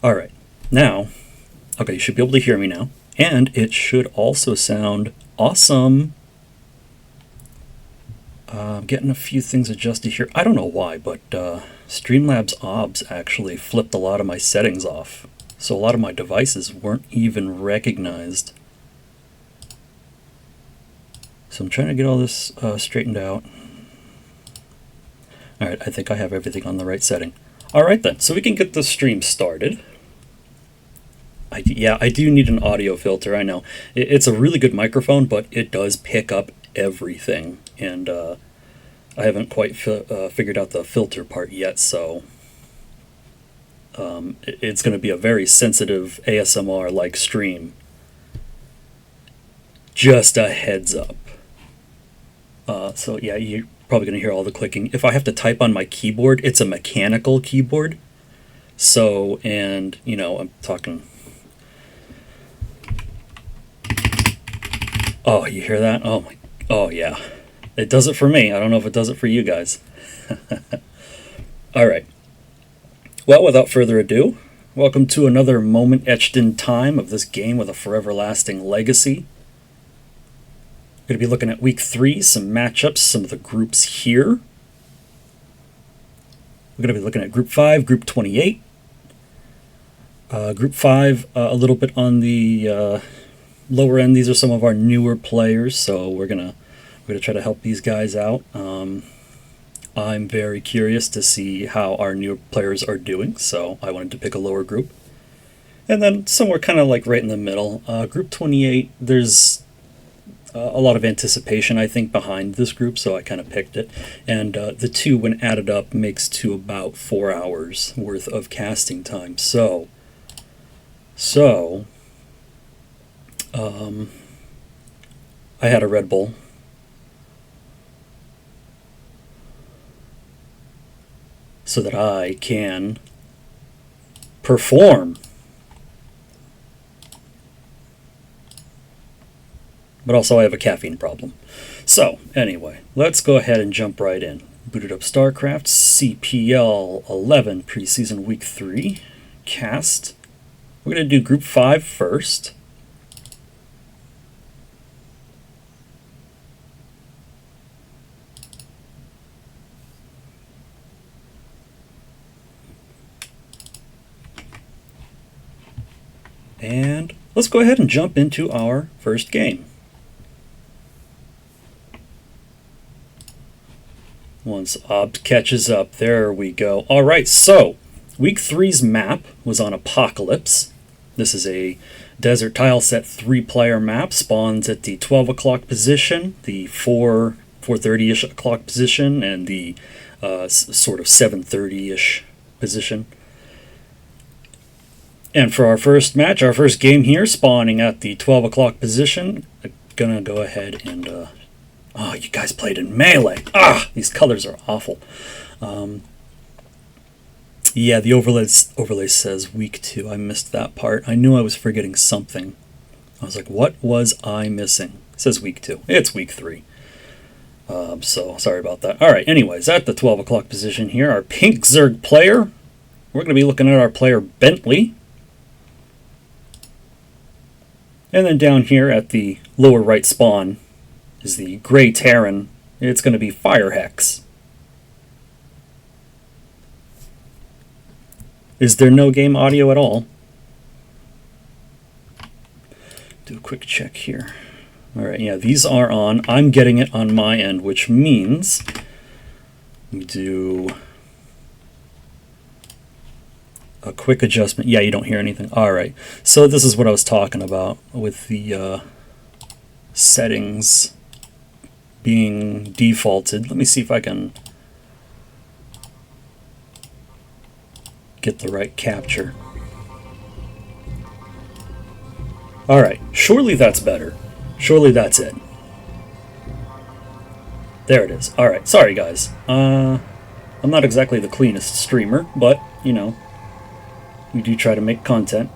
All right, now, okay, you should be able to hear me now, and it should also sound awesome. I'm getting a few things adjusted here. I don't know why, but Streamlabs OBS actually flipped a lot of my settings off, so a lot of my devices weren't even recognized. So I'm trying to get all this straightened out. All right, I think I have everything on the right setting. All right then, so we can get the stream started. Yeah, I do need an audio filter, I know. It's a really good microphone, but it does pick up everything, and I haven't quite figured out the filter part yet, so it's going to be a very sensitive ASMR-like stream. Just a heads up. So yeah, you're probably going to hear all the clicking. If I have to type on my keyboard, it's a mechanical keyboard. So, and, you know, I'm talking... Oh, you hear that? Oh, my... Oh, yeah. It does it for me. I don't know if it does it for you guys. All right. Well, without further ado, welcome to another moment etched in time of this game with a forever lasting legacy. We're going to be looking at week 3, some matchups, some of the groups here. We're going to be looking at Group 5, Group 28. Group 5, a little bit on the lower end. These are some of our newer players, so we're gonna try to help these guys out. I'm very curious to see how our newer players are doing, so I wanted to pick a lower group. And then somewhere kind of like right in the middle, Group 28, there's a lot of anticipation, I think, behind this group, so I kind of picked it. And the two, when added up, makes to about 4 hours worth of casting time. So I had a Red Bull. So that I can perform. But also I have a caffeine problem. So, anyway, let's go ahead and jump right in. Booted up Starcraft, CPL 11, Preseason Week 3, cast. We're going to do Group 5 first. And let's go ahead and jump into our first game. Once OBS catches up, there we go. All right, so Week 3's map was on Apocalypse. This is a desert tile set 3-player map. Spawns at the 12 o'clock position, the 4:30-ish o'clock position, and the sort of 7:30-ish position. And for our first match, our first game here, spawning at the 12 o'clock position, I'm gonna go ahead and... oh, you guys played in melee. These colors are awful. Yeah, the overlay says week 2. I missed that part. I knew I was forgetting something. I was like, what was I missing? It says week 2. It's week 3. So, sorry about that. All right, anyways, at the 12 o'clock position here, our pink Zerg player. We're going to be looking at our player Bentley. And then down here at the lower right spawn is the gray Terran. It's going to be Firehex. Is there no game audio at all? Do a quick check here. All right, yeah, these are on. I'm getting it on my end, which means we do a quick adjustment. Yeah, you don't hear anything. All right, so this is what I was talking about with the settings being defaulted. Let me see if I can get the right capture. All right, surely that's better. Surely that's it. There it is. All right, sorry guys. I'm not exactly the cleanest streamer, but you know, we do try to make content.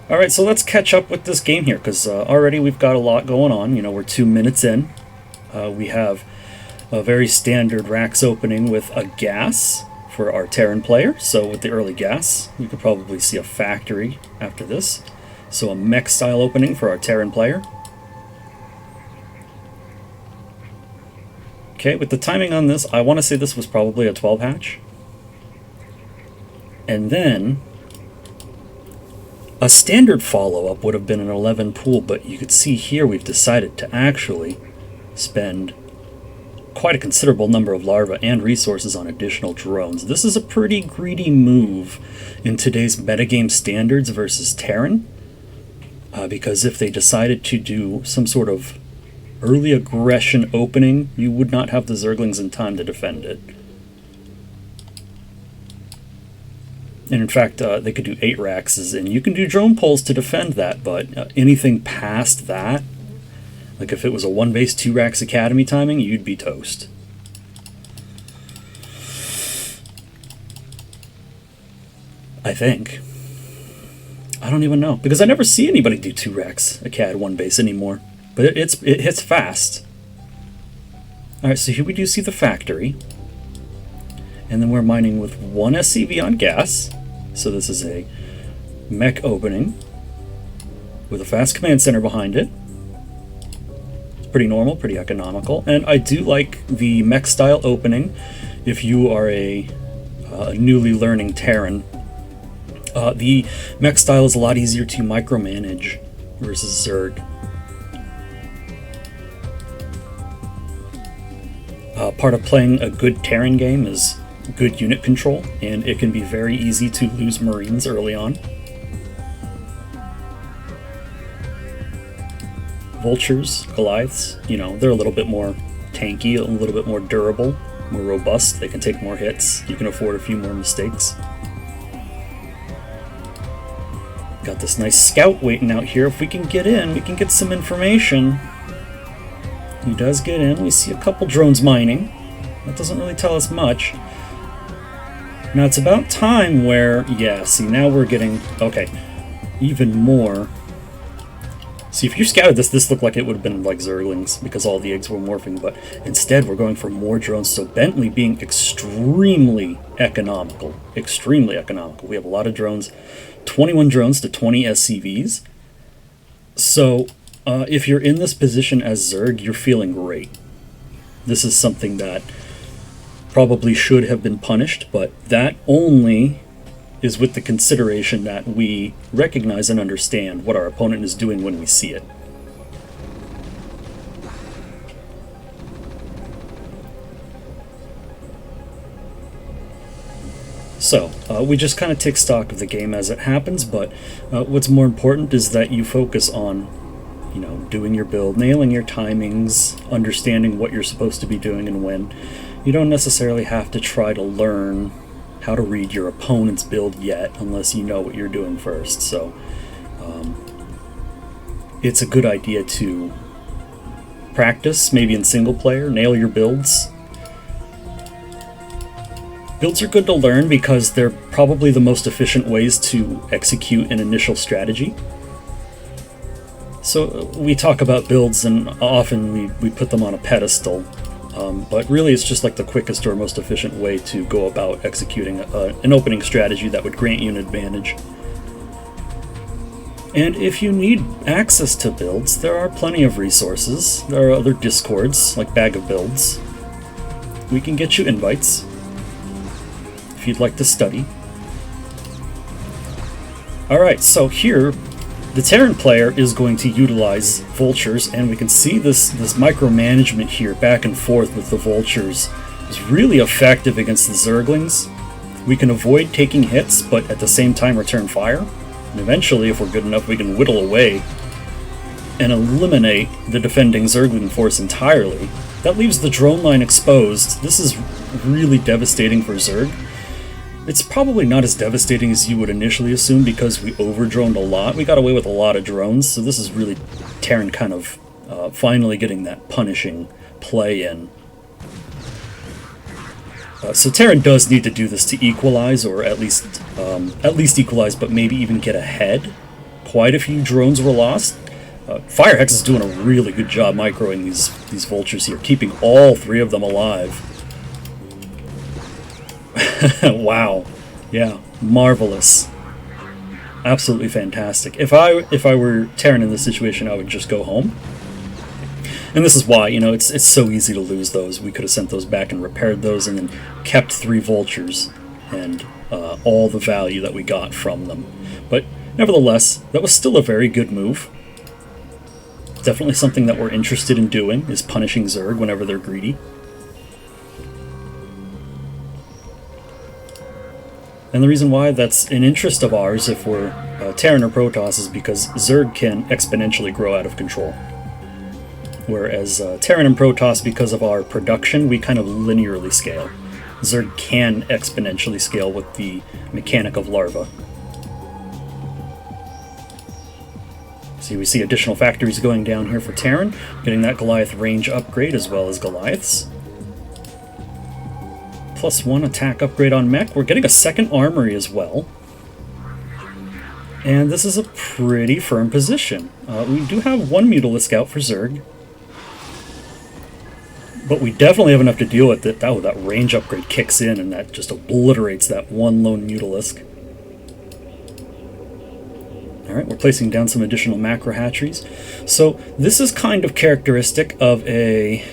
All right, so let's catch up with this game here, because already we've got a lot going on. You know, we're 2 minutes in. We have a very standard racks opening with a gas. for our Terran player. So with the early gas, you could probably see a factory after this. So a mech style opening for our Terran player. Okay, with the timing on this, I want to say this was probably a 12 hatch. And then a standard follow-up would have been an 11 pool, but you could see here we've decided to actually spend quite a considerable number of larvae and resources on additional drones. This is a pretty greedy move in today's metagame standards versus Terran, because if they decided to do some sort of early aggression opening, you would not have the Zerglings in time to defend it. And in fact, they could do 8 Raxes, and you can do drone pulls to defend that, but anything past that, like if it was a 1 base 2 Rax Academy timing, you'd be toast. I think. I don't even know, because I never see anybody do 2 Rax Acad 1 base anymore. But it hits fast. Alright, so here we do see the factory. And then we're mining with 1 SCV on gas. So this is a mech opening with a fast command center behind it. It's pretty normal, pretty economical. And I do like the mech style opening if you are a newly learning Terran. The mech style is a lot easier to micromanage versus Zerg. Part of playing a good Terran game is good unit control, and it can be very easy to lose Marines early on. Vultures, Goliaths, you know, they're a little bit more tanky, a little bit more durable, more robust. They can take more hits. You can afford a few more mistakes. Got this nice scout waiting out here. If we can get in, we can get some information. He does get in. We see a couple drones mining. That doesn't really tell us much. Now it's about time where, yeah, see, now we're getting, okay, even more. See, if you scouted this, this looked like it would have been like Zerglings because all the eggs were morphing, but instead we're going for more drones. So Bentley being extremely economical. Extremely economical. We have a lot of drones, 21 drones to 20 SCVs. So if you're in this position as Zerg, you're feeling great. This is something that probably should have been punished, but that only is with the consideration that we recognize and understand what our opponent is doing when we see it. So, we just kind of take stock of the game as it happens, but what's more important is that you focus on, you know, doing your build, nailing your timings, understanding what you're supposed to be doing and when. You don't necessarily have to try to learn how to read your opponent's build yet, unless you know what you're doing first. So it's a good idea to practice, maybe in single player, nail your builds. Builds are good to learn because they're probably the most efficient ways to execute an initial strategy. So we talk about builds and often we put them on a pedestal. But really it's just like the quickest or most efficient way to go about executing an opening strategy that would grant you an advantage. And if you need access to builds, there are plenty of resources. There are other discords, like Bag of Builds. We can get you invites if you'd like to study. Alright, so here the Terran player is going to utilize vultures, and we can see this micromanagement here back and forth with the vultures is really effective against the Zerglings. We can avoid taking hits, but at the same time return fire. And eventually, if we're good enough, we can whittle away and eliminate the defending Zergling force entirely. That leaves the drone line exposed. This is really devastating for Zerg. It's probably not as devastating as you would initially assume because we over-droned a lot. We got away with a lot of drones, so this is really Terran kind of finally getting that punishing play in. So Terran does need to do this to equalize, or at least equalize, but maybe even get ahead. Quite a few drones were lost. Firehex is doing a really good job microing these vultures here, keeping all 3 of them alive. Wow. Yeah, marvelous. Absolutely fantastic. If I were Terran in this situation, I would just go home. And this is why, you know, it's so easy to lose those. We could have sent those back and repaired those and then kept 3 vultures and all the value that we got from them. But nevertheless, that was still a very good move. Definitely something that we're interested in doing, is punishing Zerg whenever they're greedy. And the reason why that's an interest of ours if we're Terran or Protoss is because Zerg can exponentially grow out of control. Whereas Terran and Protoss, because of our production, we kind of linearly scale. Zerg can exponentially scale with the mechanic of larva. See, we see additional factories going down here for Terran, getting that Goliath range upgrade as well as Goliaths. +1 attack upgrade on mech. We're getting a second armory as well. And this is a pretty firm position. We do have 1 Mutalisk out for Zerg. But we definitely have enough to deal with it. Oh, that range upgrade kicks in and that just obliterates that 1 lone Mutalisk. Alright, we're placing down some additional macro hatcheries. So this is kind of characteristic of a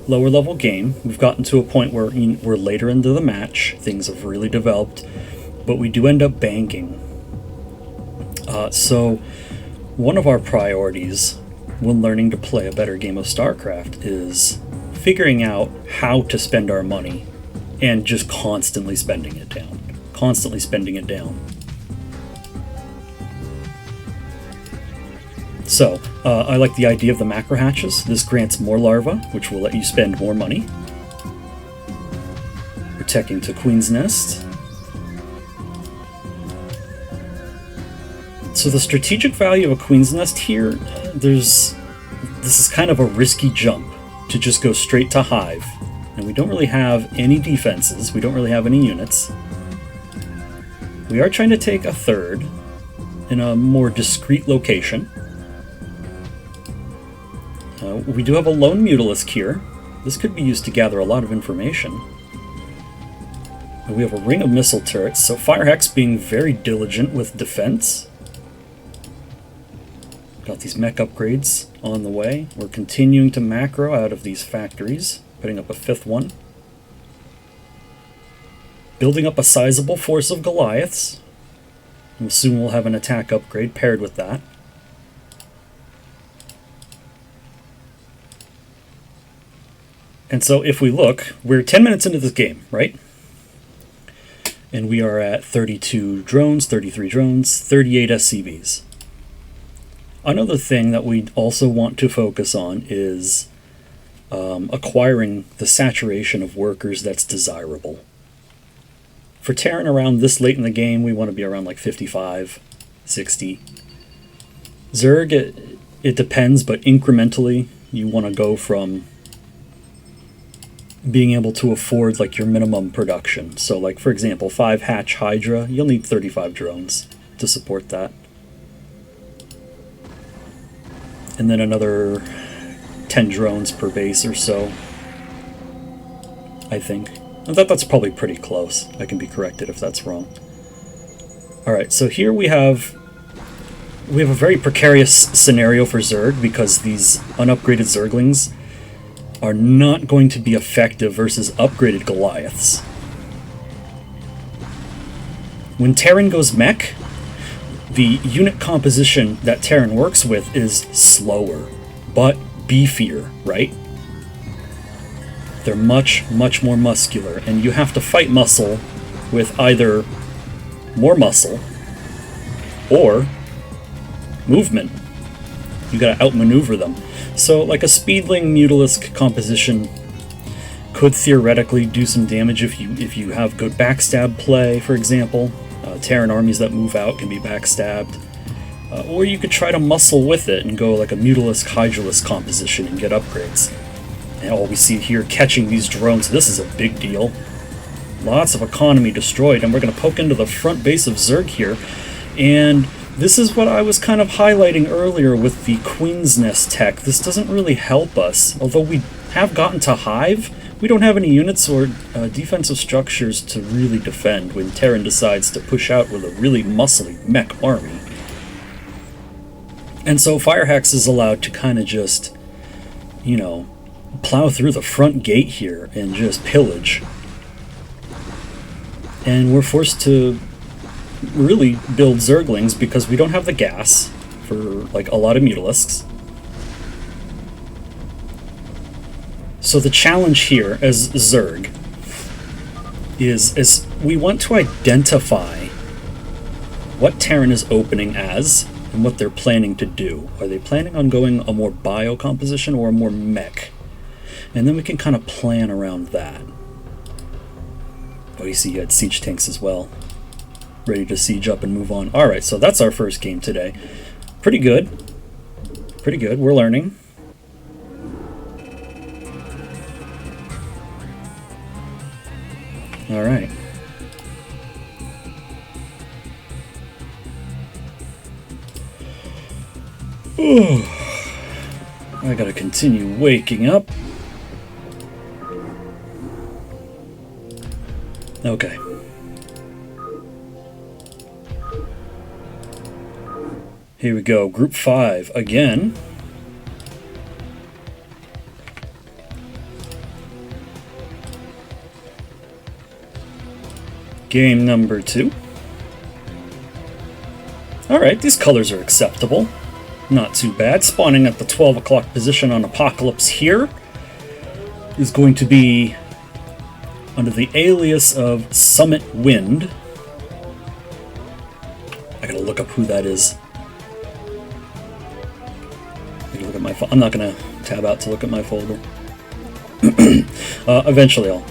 lower level game. We've gotten to a point where we're later into the match. Things have really developed. But we do end up banking. So one of our priorities when learning to play a better game of Starcraft is figuring out how to spend our money and just constantly spending it down. Constantly spending it down. So, I like the idea of the macro hatches. This grants more larvae, which will let you spend more money. Protecting to Queen's Nest. So the strategic value of a Queen's Nest here, this is kind of a risky jump to just go straight to Hive. And we don't really have any defenses, we don't really have any units. We are trying to take a third in a more discreet location. We do have a lone Mutalisk here. This could be used to gather a lot of information. And we have a ring of missile turrets, so Firehex being very diligent with defense. Got these mech upgrades on the way. We're continuing to macro out of these factories, putting up a 5th one. Building up a sizable force of Goliaths. And soon we'll have an attack upgrade paired with that. And so if we look, we're 10 minutes into this game, right? And we are at 32 drones, 33 drones, 38 SCVs. Another thing that we also want to focus on is acquiring the saturation of workers that's desirable. For Terran around this late in the game, we want to be around like 55, 60. Zerg, it depends, but incrementally, you want to go from being able to afford like your minimum production. So like for example, 5 hatch Hydra, you'll need 35 drones to support that. And then another 10 drones per base or so, I think. That's probably pretty close. I can be corrected if that's wrong. Alright, so here we have a very precarious scenario for Zerg because these unupgraded Zerglings are not going to be effective versus upgraded Goliaths. When Terran goes mech, the unit composition that Terran works with is slower, but beefier, right? They're much, much more muscular, and you have to fight muscle with either more muscle or movement. You gotta outmaneuver them. So, like a Speedling Mutalisk composition could theoretically do some damage if you have good backstab play, for example. Terran armies that move out can be backstabbed. Or you could try to muscle with it and go like a Mutalisk Hydralisk composition and get upgrades. And all we see here catching these drones, this is a big deal. Lots of economy destroyed, and we're going to poke into the front base of Zerg here. And this is what I was kind of highlighting earlier with the Queen's Nest tech. This doesn't really help us. Although we have gotten to Hive, we don't have any units or defensive structures to really defend when Terran decides to push out with a really muscly mech army. And so Firehex is allowed to kind of just, you know, plow through the front gate here and just pillage. And we're forced to really build Zerglings because we don't have the gas for like a lot of Mutalisks. So the challenge here as Zerg is we want to identify what Terran is opening as and what they're planning to do. Are they planning on going a more bio composition or a more mech? And then we can kind of plan around that. Oh, you see you had siege tanks as well. Ready to siege up and move on. Alright, so that's our first game today. Pretty good. Pretty good. We're learning. Alright. I gotta continue waking up. Okay. Here we go. Group 5 again. Game number 2. Alright, these colors are acceptable. Not too bad. Spawning at the 12 o'clock position on Apocalypse here is going to be under the alias of Summit Wind. I gotta look up who that is. I gotta look at my I'm not gonna tab out to look at my folder. Eventually I'll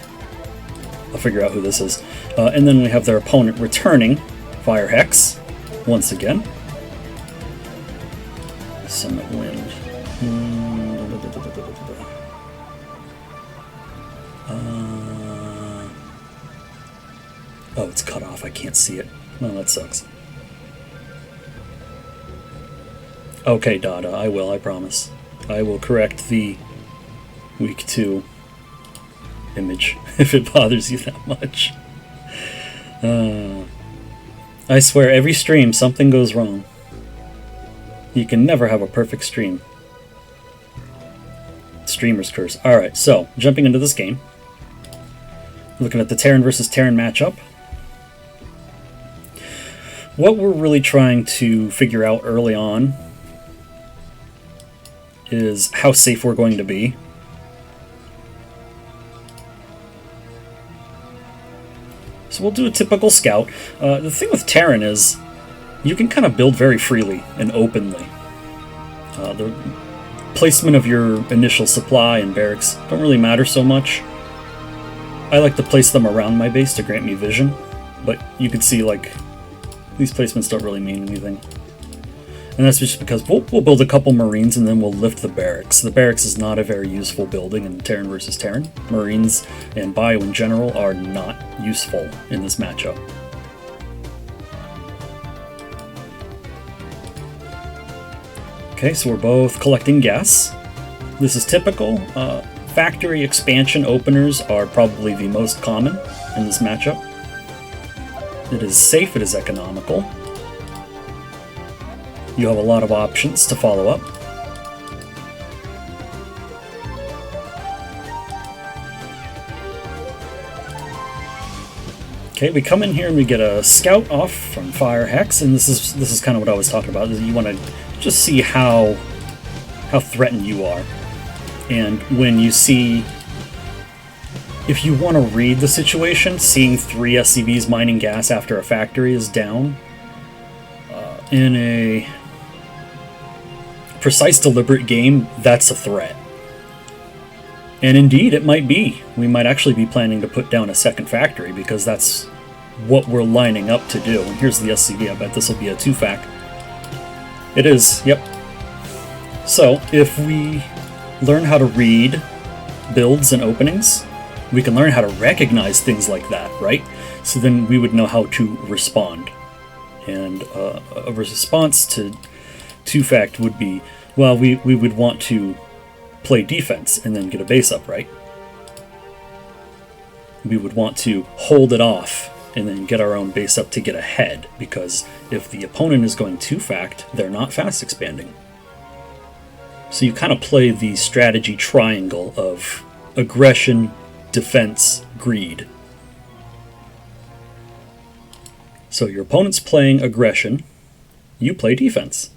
figure out who this is. And then we have their opponent returning, Firehex, once again. Summit Wind. Oh, it's cut off. I can't see it. No, that sucks. Okay, Dada, I will, I promise. I will correct the week 2 image, if it bothers you that much. I swear, every stream, something goes wrong. You can never have a perfect stream. Streamer's curse. Alright, so, jumping into this game. Looking at the Terran versus Terran matchup. What we're really trying to figure out early on is how safe we're going to be. So we'll do a typical scout. The thing with Terran is you can kind of build very freely and openly. The placement of your initial supply and barracks don't really matter so much. I like to place them around my base to grant me vision, but you can see like these placements don't really mean anything. And that's just because we'll build a couple Marines and then we'll lift the barracks. The barracks is not a very useful building in Terran versus Terran. Marines and Bio in general are not useful in this matchup. Okay, so we're both collecting gas. This is typical. Factory expansion openers are probably the most common in this matchup. It is safe, it is economical. You have a lot of options to follow up. Okay, we come in here and we get a scout off from Firehex, and this is kind of what I was talking about. Is you want to just see how threatened you are, and when you see, if you want to read the situation, seeing 3 SCVs mining gas after a factory is down in a precise, deliberate game, that's a threat. And indeed, it might be. We might actually be planning to put down a second factory because that's what we're lining up to do. And here's the SCV. I bet this will be a 2-fac. It is, yep. So, if we learn how to read builds and openings, we can learn how to recognize things like that, right? So then we would know how to respond. And a response to 2-fact would be, well, we would want to play defense and then get a base up, right? we would want to hold it off and then get our own base up to get ahead, because if the opponent is going to fact, they're not fast expanding. So you kind of play the strategy triangle of aggression, defense, greed. So your opponent's playing aggression, you play defense.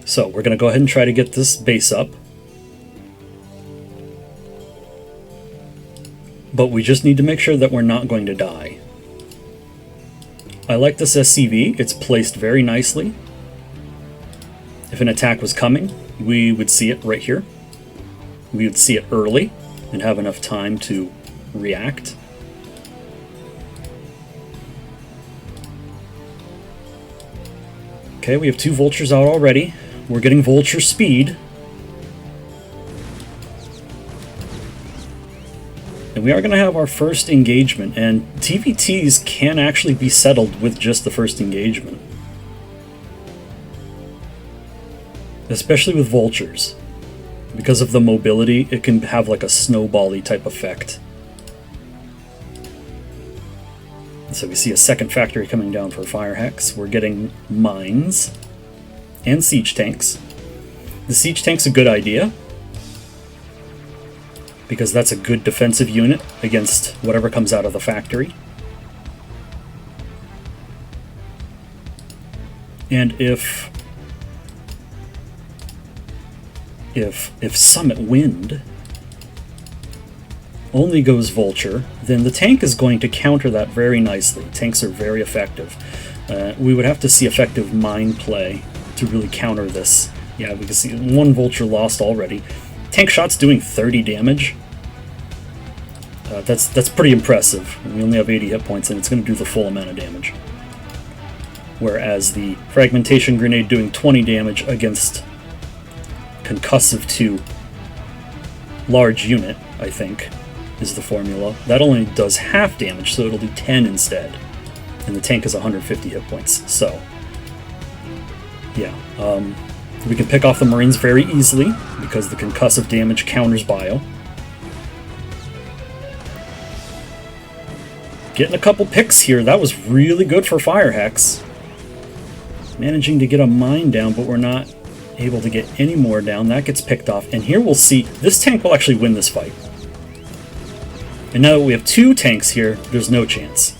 So we're going to go ahead and try to get this base up. But we just need to make sure that we're not going to die. I like this SCV, it's placed very nicely. If an attack was coming, we would see it right here. We would see it early and have enough time to react. Okay, we have 2 vultures out already. We're getting vulture speed. And we are going to have our first engagement, and TVTs can actually be settled with just the first engagement. Especially with vultures. Because of the mobility, it can have like a snowball-y type effect. So we see a second factory coming down for Firehex. We're getting mines and siege tanks. The siege tank's a good idea, because that's a good defensive unit against whatever comes out of the factory. And if Summit Wind only goes Vulture, then the tank is going to counter that very nicely. Tanks are very effective. We would have to see effective mine play to really counter this. Yeah, we can see 1 Vulture lost already. Tank shot's doing 30 damage. That's pretty impressive. We only have 80 hit points, and it's going to do the full amount of damage. Whereas the Fragmentation Grenade doing 20 damage against Concussive 2 large unit, I think, is the formula. That only does half damage, so it'll do 10 instead. And the tank is 150 hit points, so... yeah, we can pick off the Marines very easily, because the concussive damage counters bio. Getting a couple picks here, that was really good for Firehex. Managing to get a mine down, but we're not able to get any more down. That gets picked off, and here we'll see, this tank will actually win this fight. And now that we have 2 tanks here, there's no chance.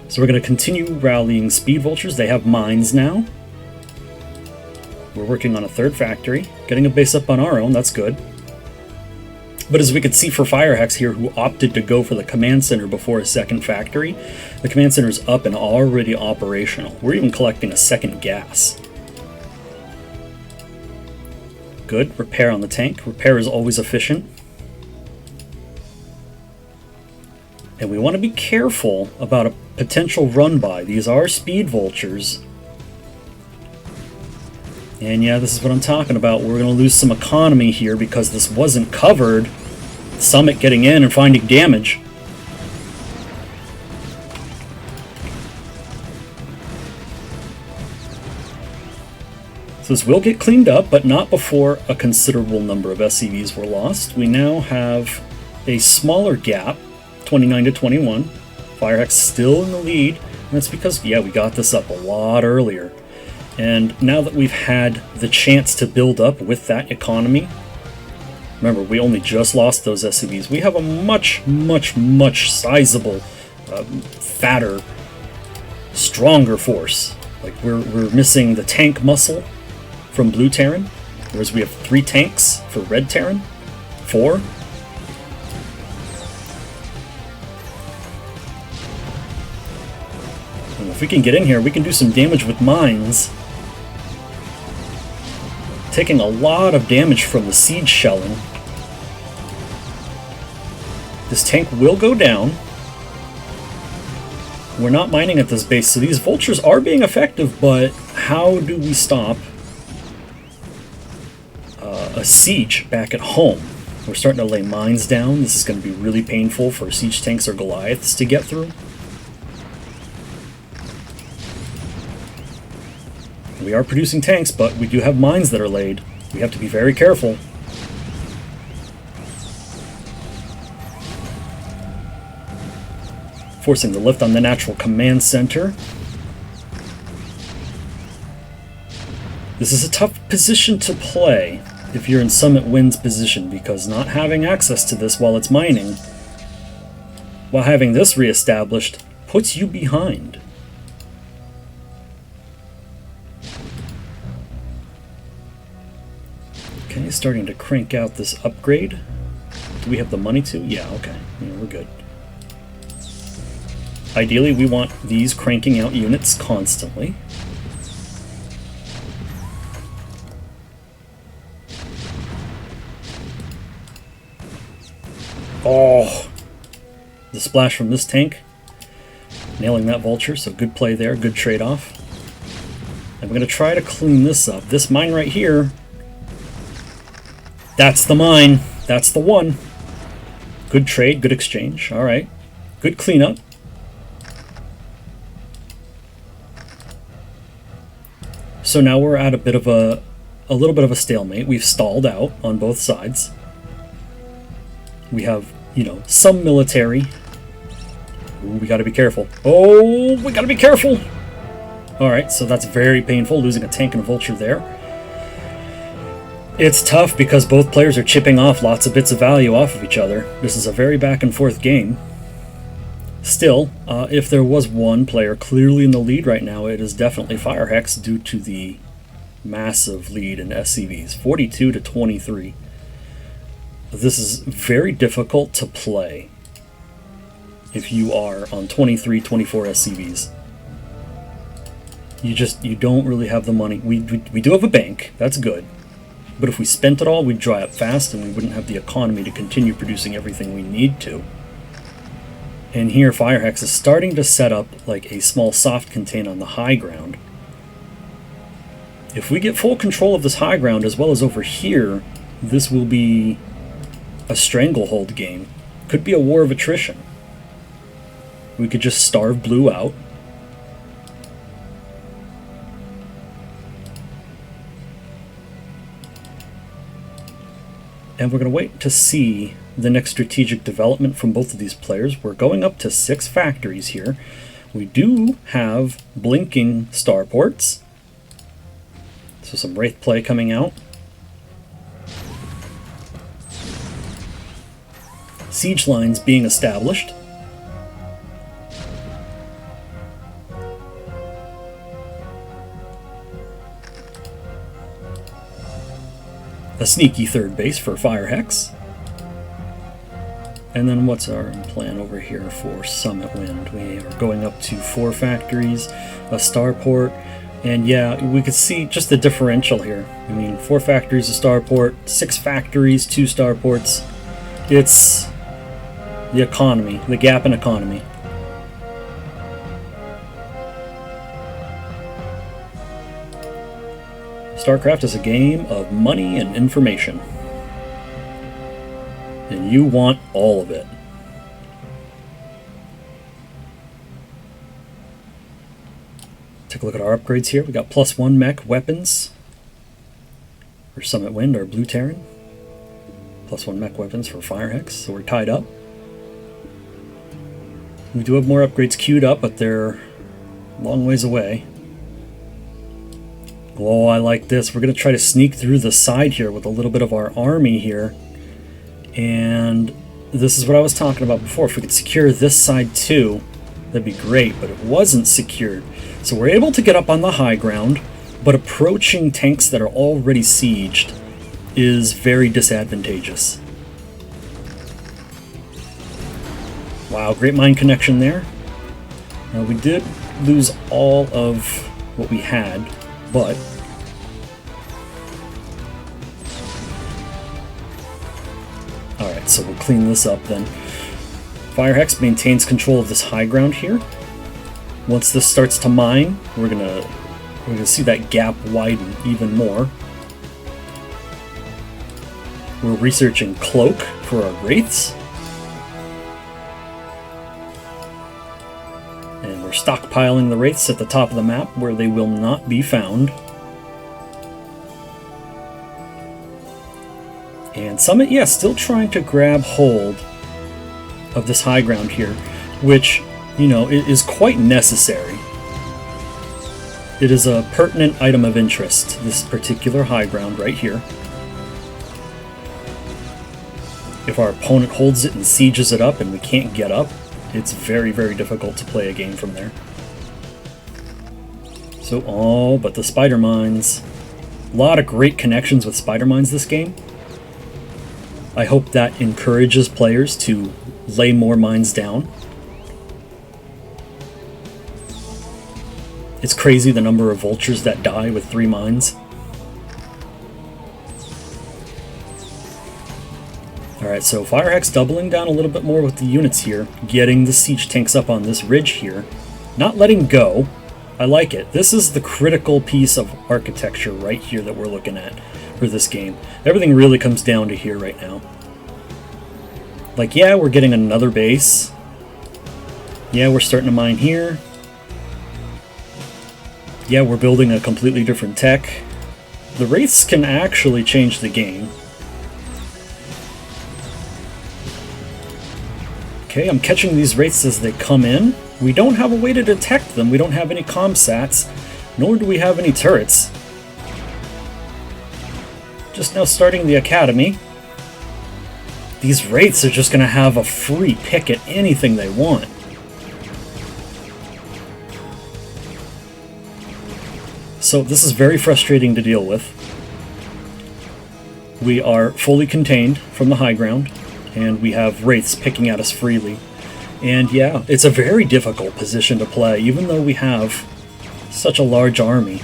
So we're going to continue rallying speed vultures. They have mines now. We're working on a 3rd factory. Getting a base up on our own, that's good. But as we could see for Firehex here, who opted to go for the command center before a 2nd factory, the command center is up and already operational. We're even collecting a 2nd gas. Good. Repair on the tank. Repair is always efficient. And we want to be careful about a potential run-by. These are speed vultures. And yeah, this is what I'm talking about. We're going to lose some economy here because this wasn't covered. Summit getting in and finding damage. So this will get cleaned up, but not before a considerable number of SCVs were lost. We now have a smaller gap, 29 to 21. Firehex still in the lead. And that's because, yeah, we got this up a lot earlier. And now that we've had the chance to build up with that economy, remember, we only just lost those SCVs. We have a much sizable, fatter, stronger force. Like, we're missing the tank muscle from Blue Terran, whereas we have 3 tanks for Red Terran. 4. And if we can get in here, we can do some damage with mines. Taking a lot of damage from the siege shelling. This tank will go down. We're not mining at this base, so these vultures are being effective, but how do we stop a siege back at home? We're starting to lay mines down. This is going to be really painful for siege tanks or Goliaths to get through. We are producing tanks, but we do have mines that are laid. we have to be very careful. Forcing the lift on the natural command center. This is a tough position to play if you're in Summit Wind's position, because not having access to this while it's mining, while having this reestablished, puts you behind. Okay, starting to crank out this upgrade. Do we have the money to? Yeah, okay. Yeah, we're good. Ideally, we want these cranking out units constantly. Oh! The splash from this tank. Nailing that vulture, so good play there, good trade-off. And we're going to try to clean this up. This mine right here, that's the mine. That's the one. Good trade, good exchange. All right. Good cleanup. So now we're at a little bit of a stalemate. We've stalled out on both sides. We have, you know, some military. Ooh, we got to be careful. Oh, we got to be careful. All right, so that's very painful, losing a tank and a vulture there. It's tough because both players are chipping off lots of bits of value off of each other. This is a very back and forth game. Still, if there was one player clearly in the lead right now, it is definitely Firehex due to the massive lead in SCVs, 42 to 23. This is very difficult to play if you are on 23, 24 SCVs. You don't really have the money. We do have a bank, that's good. But if we spent it all, we'd dry up fast and we wouldn't have the economy to continue producing everything we need to. And here Firehex is starting to set up like a small soft contain on the high ground. If we get full control of this high ground as well as over here, this will be a stranglehold game. Could be a war of attrition. We could just starve blue out. And we're going to wait to see the next strategic development from both of these players. We're going up to 6 factories here. We do have blinking starports. So some Wraith play coming out. Siege lines being established. A sneaky third base for Firehex. And then what's our plan over here for Summit Wind? We are going up to 4 factories, a starport, and yeah, we could see just the differential here. I mean, 4 factories, a starport, 6 factories, 2 starports. It's the economy, the gap in economy. Starcraft is a game of money and information. And you want all of it. Take a look at our upgrades here. We got +1 mech weapons for Summit Wind, our Blue Terran. +1 mech weapons for Firehex, so we're tied up. We do have more upgrades queued up, but they're a long ways away. Oh, I like this. We're going to try to sneak through the side here with a little bit of our army here. And this is what I was talking about before. If we could secure this side too, that'd be great, but it wasn't secured. So we're able to get up on the high ground, but approaching tanks that are already sieged is very disadvantageous. Wow, great mine connection there. We did lose all of what we had, but alright, so we'll clean this up then. Firehex maintains control of this high ground here. Once this starts to mine, we're gonna see that gap widen even more. We're researching Cloak for our Wraiths. And we're stockpiling the Wraiths at the top of the map where they will not be found. And Summit, yeah, still trying to grab hold of this high ground here, which, you know, is quite necessary. It is a pertinent item of interest, this particular high ground right here. If our opponent holds it and sieges it up and we can't get up, it's very, very difficult to play a game from there. So, oh, but the spider mines. A lot of great connections with spider mines this game. I hope that encourages players to lay more mines down. It's crazy the number of vultures that die with 3 mines. Alright, so Firehex doubling down a little bit more with the units here, getting the siege tanks up on this ridge here, not letting go. I like it. This is the critical piece of architecture right here that we're looking at for this game. Everything really comes down to here right now. Like, yeah, we're getting another base. Yeah, we're starting to mine here. Yeah, we're building a completely different tech. The wraiths can actually change the game. Okay, I'm catching these wraiths as they come in. We don't have a way to detect them. We don't have any comsats, nor do we have any turrets. Just now starting the academy. These wraiths are just going to have a free pick at anything they want. So this is very frustrating to deal with. We are fully contained from the high ground, and we have wraiths picking at us freely. And yeah, it's a very difficult position to play, even though we have such a large army.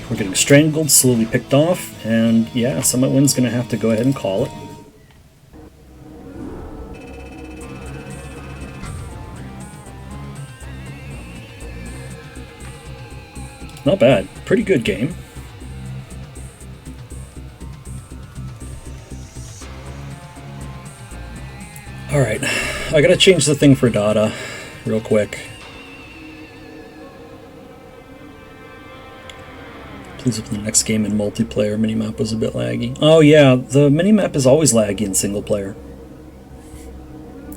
We're getting strangled, slowly picked off, and yeah, Summit Wind's going to have to go ahead and call it. Not bad. Pretty good game. Alright, I gotta change the thing for data real quick. Please, if the next game in multiplayer minimap was a bit laggy. Oh yeah, the minimap is always laggy in single player.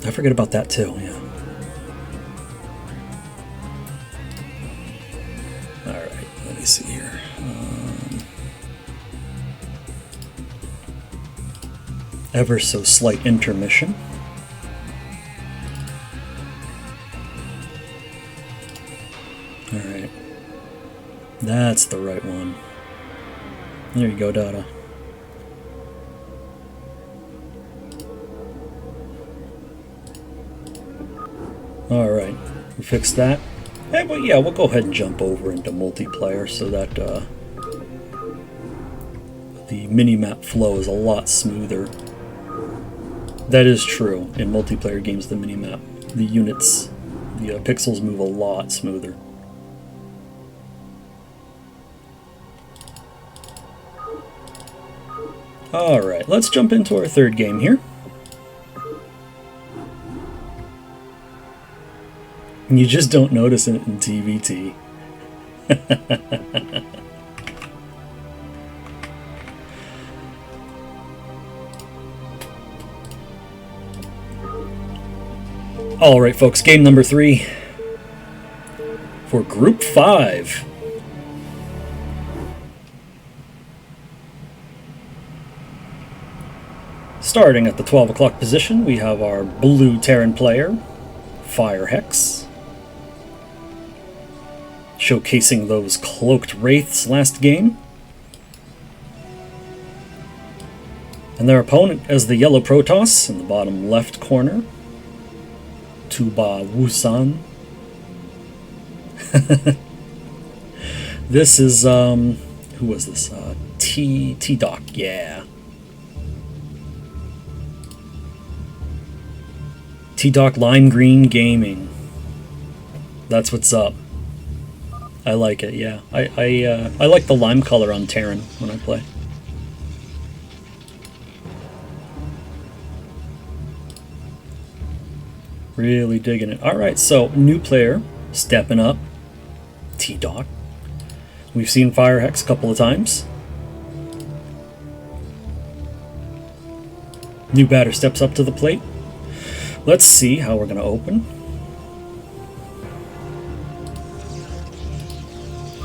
I forget about that too, yeah. Alright, let me see here. Ever so slight intermission. Alright. That's the right one. There you go, data. Alright, we fixed that. Hey, well, yeah, we'll go ahead and jump over into multiplayer so that the minimap flow is a lot smoother. That is true. In multiplayer games, the minimap, the units, the pixels move a lot smoother. Alright, let's jump into our third game here. You just don't notice it in TVT. Alright folks, game number 3 for Group 5. Starting at the 12 o'clock position, we have our blue Terran player, Firehex. Showcasing those cloaked wraiths last game. And their opponent as the yellow Protoss in the bottom left corner. Tuba Wusan. This is, who was this? T-Dawq, yeah. T-Dawq Lime Green Gaming. That's what's up. I like it, yeah. I like the lime color on Terran when I play. Really digging it. Alright, so new player stepping up. T-Dawq. We've seen Firehex a couple of times. New batter steps up to the plate. Let's see how we're going to open.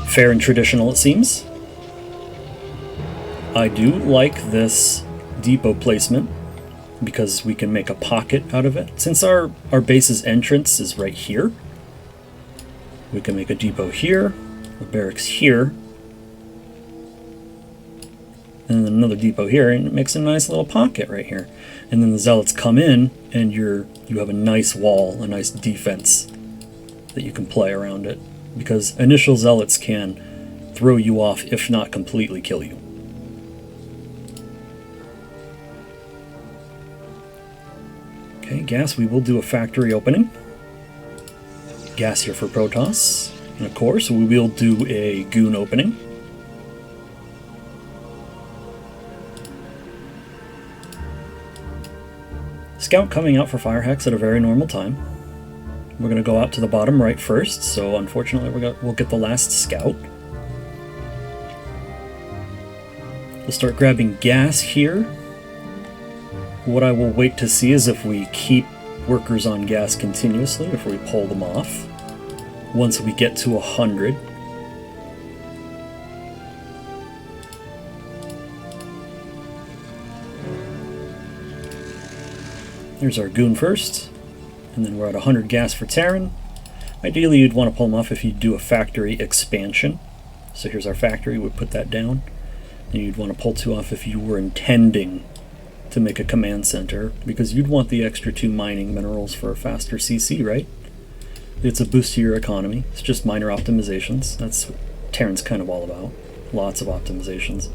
Fair and traditional, it seems. I do like this depot placement because we can make a pocket out of it. Since our base's entrance is right here, we can make a depot here, a barracks here, and then another depot here, and it makes a nice little pocket right here. And then the zealots come in, and you have a nice wall, a nice defense that you can play around it. Because initial zealots can throw you off, if not completely kill you. Okay, gas, we will do a factory opening. Gas here for Protoss. And of course, we will do a goon opening. Scout coming out for Firehex at a very normal time. We're going to go out to the bottom right first, so unfortunately we'll get the last scout. We'll start grabbing gas here. What I will wait to see is if we keep workers on gas continuously, if we pull them off. Once we get to 100. There's our goon first, and then we're at 100 gas for Terran. Ideally you'd want to pull them off if you do a factory expansion. So here's our factory, we'd put that down. And you'd want to pull 2 off if you were intending to make a command center, because you'd want the extra 2 mining minerals for a faster CC, right? It's a boost to your economy. It's just minor optimizations. That's what Terran's kind of all about. Lots of optimizations.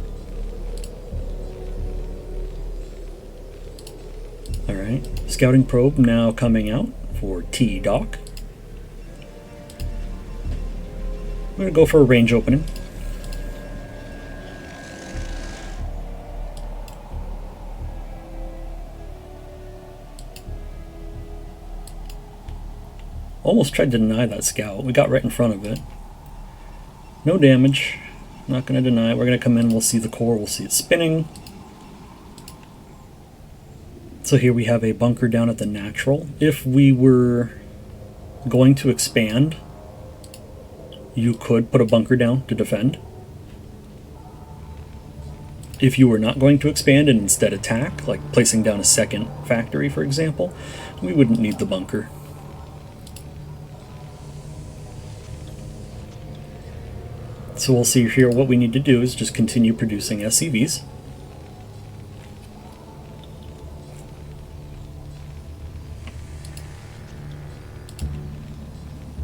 Alright, scouting probe now coming out for T-Dawq. We're going to go for a range opening. Almost tried to deny that scout. We got right in front of it. No damage. Not going to deny it. We're going to come in, we'll see the core, we'll see it spinning. So here we have a bunker down at the natural. If we were going to expand, you could put a bunker down to defend. If you were not going to expand and instead attack, like placing down a second factory, for example, we wouldn't need the bunker. So we'll see here what we need to do is just continue producing SCVs.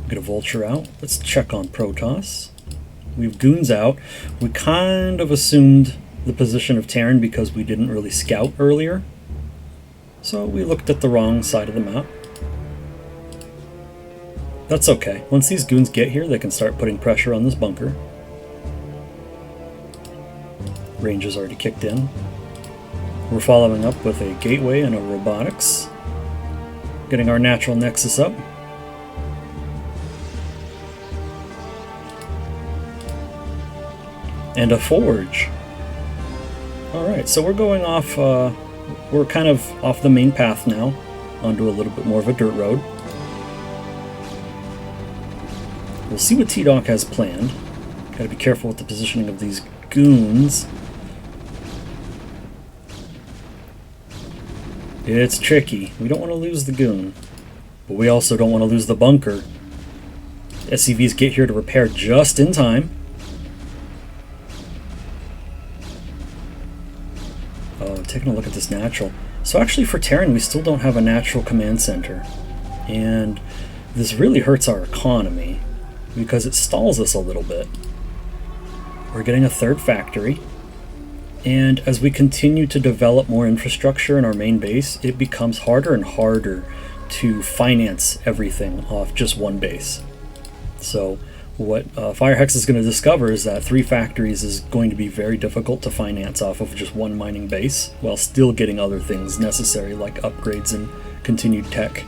Get a vulture out. Let's check on Protoss. We have goons out. We kind of assumed the position of Terran because we didn't really scout earlier. So we looked at the wrong side of the map. That's okay. Once these goons get here, they can start putting pressure on this bunker. Range is already kicked in. We're following up with a gateway and a robotics. Getting our natural nexus up. And a forge. Alright, so we're going off, we're kind of off the main path now, onto a little bit more of a dirt road. We'll see what T-Dawq has planned. Gotta be careful with the positioning of these goons. It's tricky. We don't want to lose the goon, but we also don't want to lose the bunker. SCVs get here to repair just in time. Oh, taking a look at this natural. So actually for Terran, we still don't have a natural command center. And this really hurts our economy because it stalls us a little bit. We're getting a third factory. And as we continue to develop more infrastructure in our main base, it becomes harder and harder to finance everything off just one base. So what Firehex is going to discover is that 3 factories is going to be very difficult to finance off of just one mining base, while still getting other things necessary like upgrades and continued tech.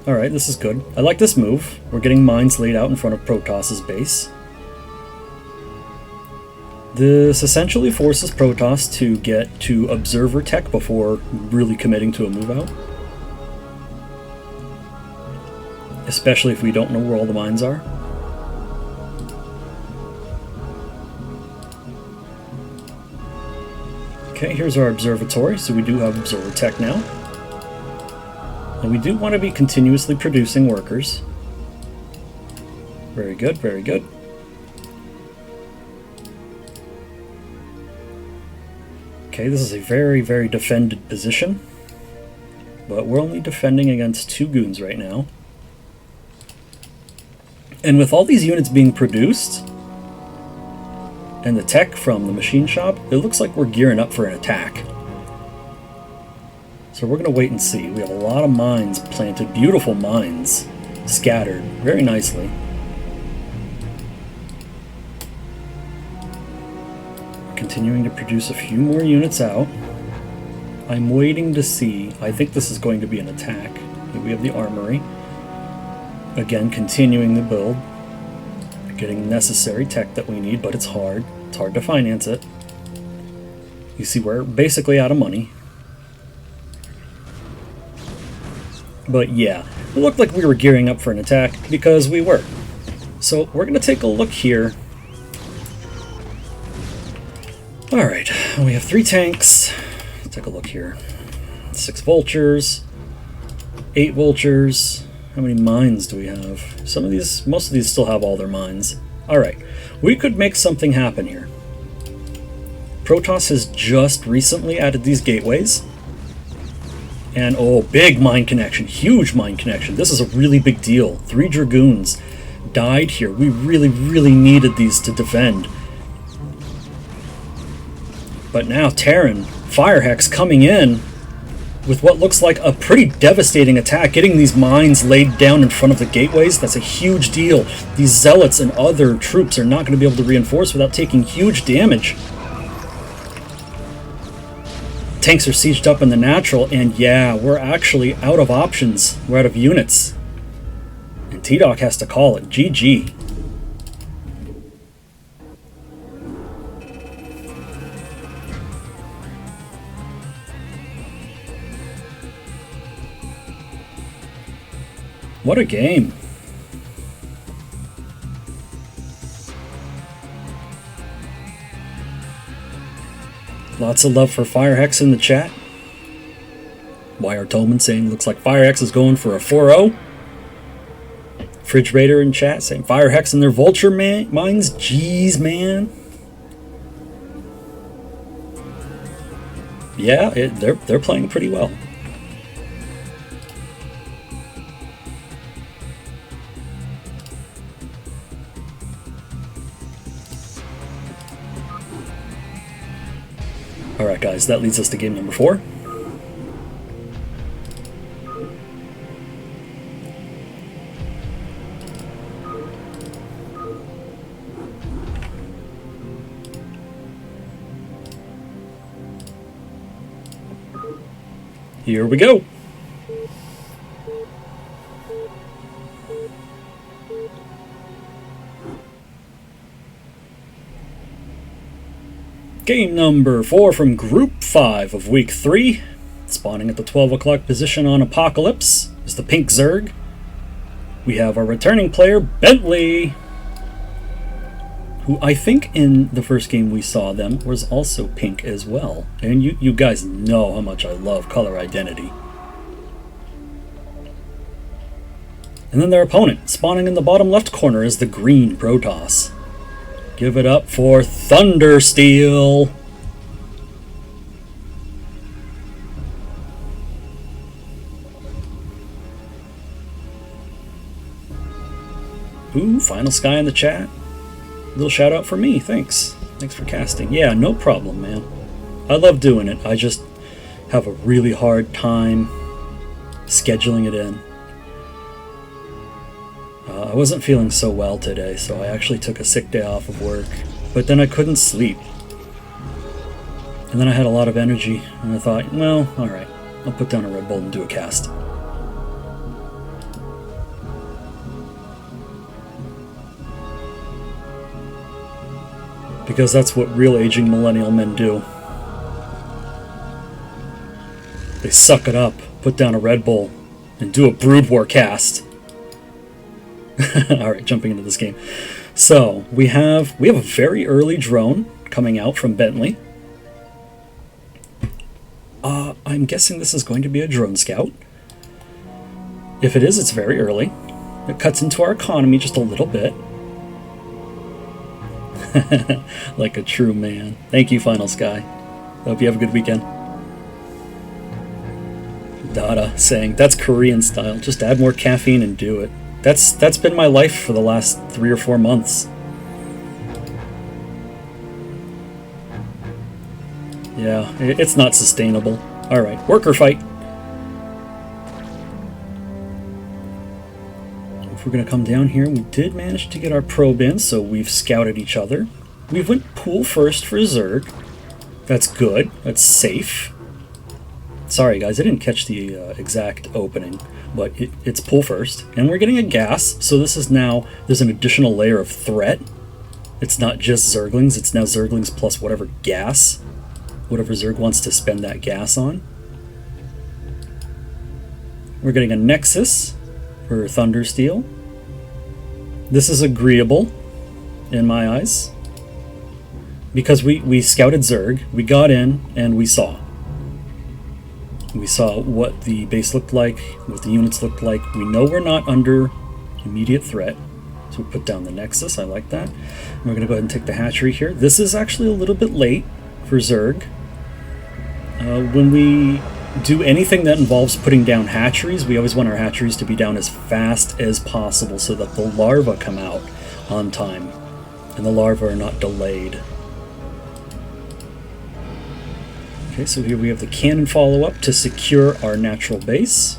Alright, this is good. I like this move. We're getting mines laid out in front of Protoss's base. This essentially forces Protoss to get to Observer Tech before really committing to a move out. Especially if we don't know where all the mines are. Okay, here's our observatory, so we do have Observer Tech now. And we do want to be continuously producing workers. Very good, very good. Okay, this is a very, very defended position. But we're only defending against 2 goons right now. And with all these units being produced, and the tech from the machine shop, it looks like we're gearing up for an attack. So we're going to wait and see. We have a lot of mines planted, beautiful mines, scattered very nicely. We're continuing to produce a few more units out. I'm waiting to see. I think this is going to be an attack. Here we have the armory. Again, continuing the build. Getting necessary tech that we need, but it's hard. It's hard to finance it. You see, we're basically out of money. But yeah, it looked like we were gearing up for an attack because we were. So we're going to take a look here. Alright, we have 3 tanks. Let's take a look here. 6 vultures. 8 vultures. How many mines do we have? Some of these, most of these still have all their mines. Alright, we could make something happen here. Protoss has just recently added these gateways. And oh, big mine connection, huge mine connection. This is a really big deal. 3 Dragoons died here. We really, really needed these to defend. But now Terran, Firehex coming in with what looks like a pretty devastating attack, getting these mines laid down in front of the gateways. That's a huge deal. These zealots and other troops are not going to be able to reinforce without taking huge damage. Tanks are sieged up in the natural, and yeah, we're actually out of options. We're out of units. And T-Dawq has to call it. GG. What a game. Lots of love for Firehex in the chat. YR Tolman saying looks like Firehex is going for a 4-0. FridgeRaider in chat saying Firehex and their vulture mines. Jeez, man. Yeah, they're playing pretty well. Alright guys, that leads us to game number 4. Here we go. Game number 4 from Group 5 of Week 3. Spawning at the 12 o'clock position on Apocalypse is the Pink Zerg. We have our returning player, Bentley, who I think in the first game we saw them was also pink as well. And you guys know how much I love color identity. And then their opponent, spawning in the bottom left corner, is the green Protoss. Give it up for Thundersteel. Ooh, Final Sky in the chat. Little shout out for me, thanks. Thanks for casting. Yeah, no problem, man. I love doing it. I just have a really hard time scheduling it in. I wasn't feeling so well today, so I actually took a sick day off of work. But then I couldn't sleep. And then I had a lot of energy, and I thought, well, alright, I'll put down a Red Bull and do a cast. Because that's what real aging millennial men do. They suck it up, put down a Red Bull, and do a Brood War cast. Alright, jumping into this game. So, we have a very early drone coming out from Bentley. I'm guessing this is going to be a drone scout. If it is, it's very early. It cuts into our economy just a little bit. Like a true man. Thank you, Final Sky. Hope you have a good weekend. Dada saying, that's Korean style. Just add more caffeine and do it. That's been my life for the last 3 or 4 months. Yeah, it's not sustainable. Alright, worker fight. If we're going to come down here, we did manage to get our probe in, so we've scouted each other. We went pool first for Zerg. That's good. That's safe. Sorry guys, I didn't catch the exact opening, but it's pool first. And we're getting a gas, so this is now, there's an additional layer of threat. It's not just Zerglings, it's now Zerglings plus whatever gas. Whatever Zerg wants to spend that gas on. We're getting a Nexus for Thundersteel. This is agreeable in my eyes. Because we scouted Zerg, we got in, and we saw. We saw what the base looked like, what the units looked like. We know we're not under immediate threat. So we put down the Nexus, I like that. And we're going to go ahead and take the hatchery here. This is actually a little bit late for Zerg. When we do anything that involves putting down hatcheries, we always want our hatcheries to be down as fast as possible so that the larvae come out on time and the larvae are not delayed. Okay, so here we have the cannon follow-up to secure our natural base.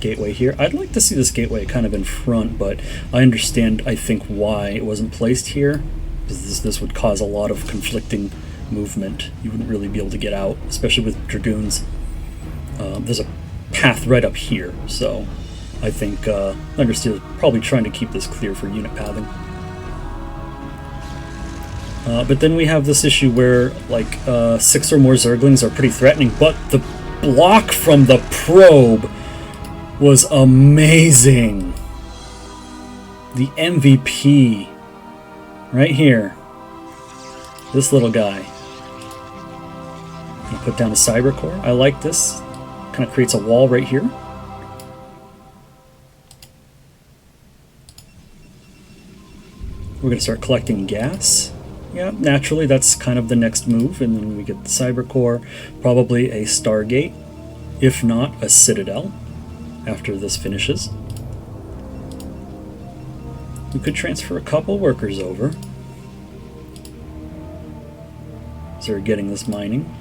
Gateway here. I'd like to see this gateway kind of in front, but I understand, I think, why it wasn't placed here. Because this would cause a lot of conflicting movement. You wouldn't really be able to get out, especially with Dragoons. There's a path right up here, so I think Thundersteel is probably trying to keep this clear for unit pathing. But then we have this issue where like 6 or more Zerglings are pretty threatening, but the block from the probe was amazing. The MVP right here. This little guy. Gonna put down a cyber core. I like this. Kind of creates a wall right here. We're gonna start collecting gas. Yeah, naturally that's kind of the next move, and then we get the cyber core, probably a Stargate, if not a Citadel, after this finishes. We could transfer a couple workers over. So we're getting this mining.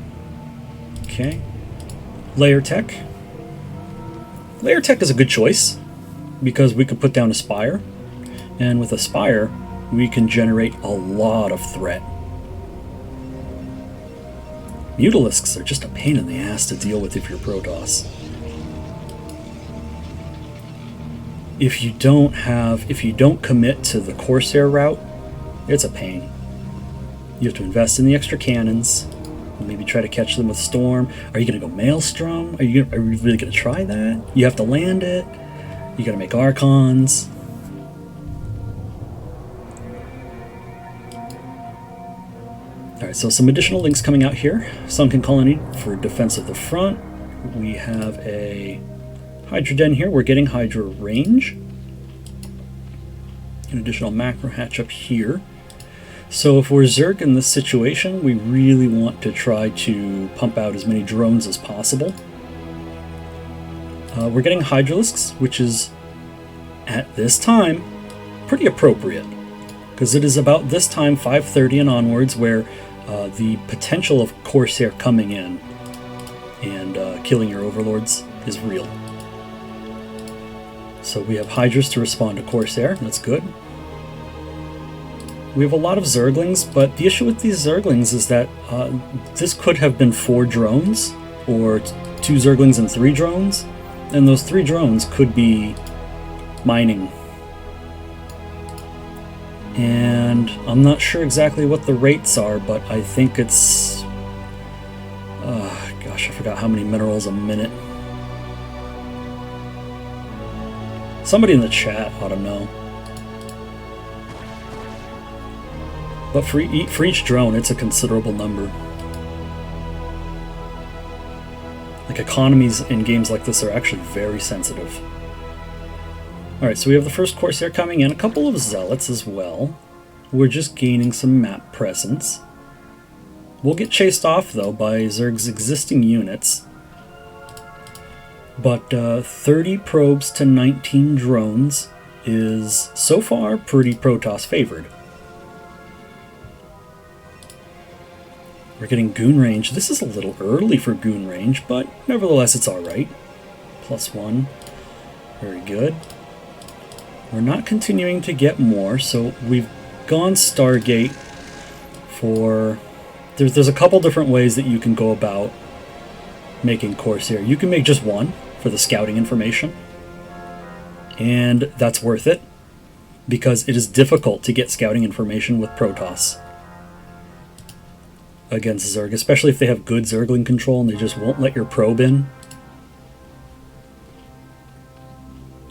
Okay. Layer Tech. Layer Tech is a good choice because we could put down a Spire, and with a Spire we can generate a lot of threat. Mutalisks are just a pain in the ass to deal with if you're Protoss. If you don't commit to the Corsair route, it's a pain. You have to invest in the extra cannons, maybe try to catch them with Storm. Are you going to go Maelstrom? Are you really going to try that? You have to land it. You got to make Archons. Alright, so some additional links coming out here. Sunken Colony for defense of the front. We have a Hydra Den here. We're getting Hydra range. An additional macro hatch up here. So if we're Zerg in this situation, we really want to try to pump out as many drones as possible. We're getting Hydralisks, which is, at this time, pretty appropriate. Because it is about this time, 5:30 and onwards, where the potential of Corsair coming in and killing your overlords is real. So we have Hydras to respond to Corsair, that's good. We have a lot of Zerglings, but the issue with these Zerglings is that this could have been 4 drones, or 2 Zerglings and 3 drones, and those 3 drones could be mining. And I'm not sure exactly what the rates are, but I think it's... gosh, I forgot how many minerals a minute. Somebody in the chat ought to know. But for each drone, it's a considerable number. Like, economies in games like this are actually very sensitive. Alright, so we have the first Corsair coming in, a couple of Zealots as well. We're just gaining some map presence. We'll get chased off, though, by Zerg's existing units. But 30 probes to 19 drones is, so far, pretty Protoss favored. We're getting Goon range. This is a little early for Goon range, but nevertheless it's alright. +1. Very good. We're not continuing to get more, so we've gone Stargate for... There's a couple different ways that you can go about making Corsair. You can make just one for the scouting information, and that's worth it, because it is difficult to get scouting information with Protoss against Zerg, especially if they have good Zergling control and they just won't let your probe in.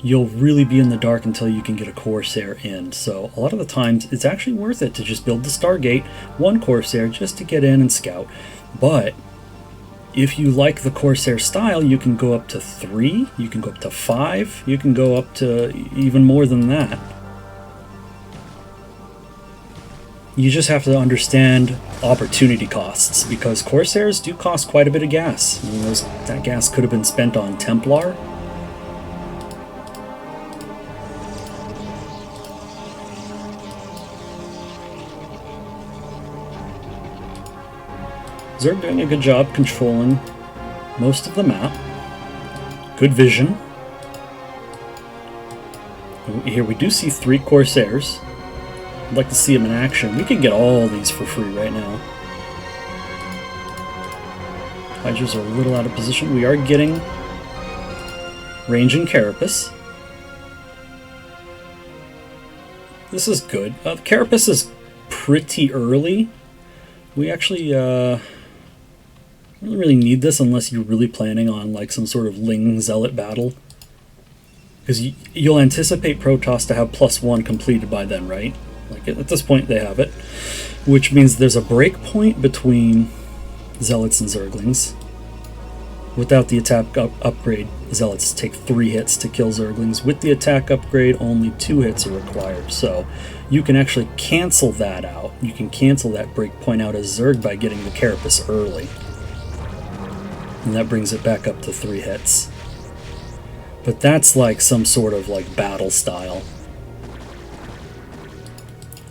You'll really be in the dark until you can get a Corsair in. So a lot of the times it's actually worth it to just build the Stargate, one Corsair, just to get in and scout. But if you like the Corsair style, you can go up to 3, you can go up to 5, you can go up to even more than that. You just have to understand opportunity costs, because Corsairs do cost quite a bit of gas. I mean, that gas could have been spent on Templar. Zerg doing a good job controlling most of the map. Good vision. Here we do see 3 Corsairs. I'd like to see them in action. We could get all these for free right now. Hydras are a little out of position. We are getting range in Carapace. This is good. Carapace is pretty early. We actually don't really need this unless you're really planning on like some sort of Ling Zealot battle. Because you'll anticipate Protoss to have +1 completed by then, right? Like at this point they have it. Which means there's a break point between Zealots and Zerglings. Without the attack upgrade, Zealots take 3 hits to kill Zerglings. With the attack upgrade, only 2 hits are required. So you can actually cancel that out. You can cancel that break point out as Zerg by getting the Carapace early. And that brings it back up to 3 hits. But that's like some sort of like battle style.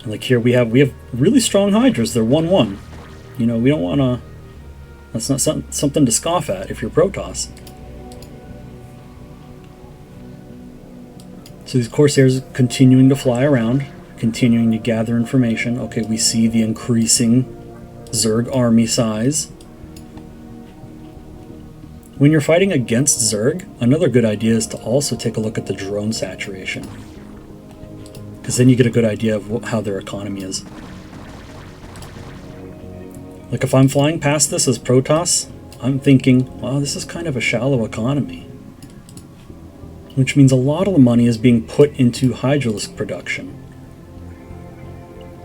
And like here we have really strong Hydras. They're 1-1. You know, we don't want to... That's not something to scoff at if you're Protoss. So these Corsairs continuing to fly around, continuing to gather information. Okay, we see the increasing Zerg army size. When you're fighting against Zerg, another good idea is to also take a look at the drone saturation. Because then you get a good idea of how their economy is. Like if I'm flying past this as Protoss, I'm thinking, wow, this is kind of a shallow economy. Which means a lot of the money is being put into Hydralisk production.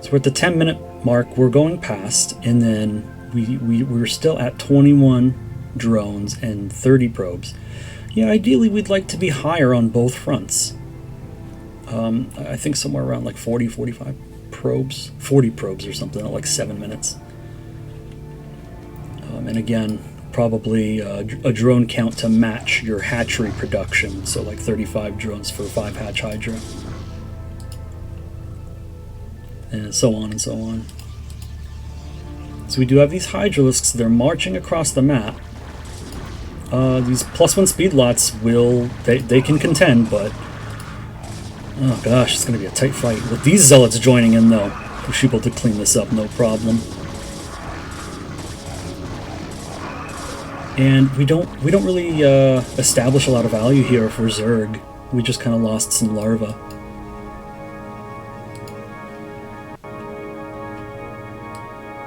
So we're at the 10-minute mark, we're going past, and then we're still at 21 drones and 30 probes. Yeah, ideally we'd like to be higher on both fronts. I think somewhere around like 40, 45 probes. 40 probes or something at like 7 minutes. And again, probably a drone count to match your hatchery production. So like 35 drones for 5 hatch Hydra. And so on and so on. So we do have these Hydralisks. They're marching across the map. These +1 speed lots they can contend, but oh gosh, it's gonna be a tight fight. With these Zealots joining in though, we should be able to clean this up, no problem. And we don't really establish a lot of value here for Zerg. We just kind of lost some larvae.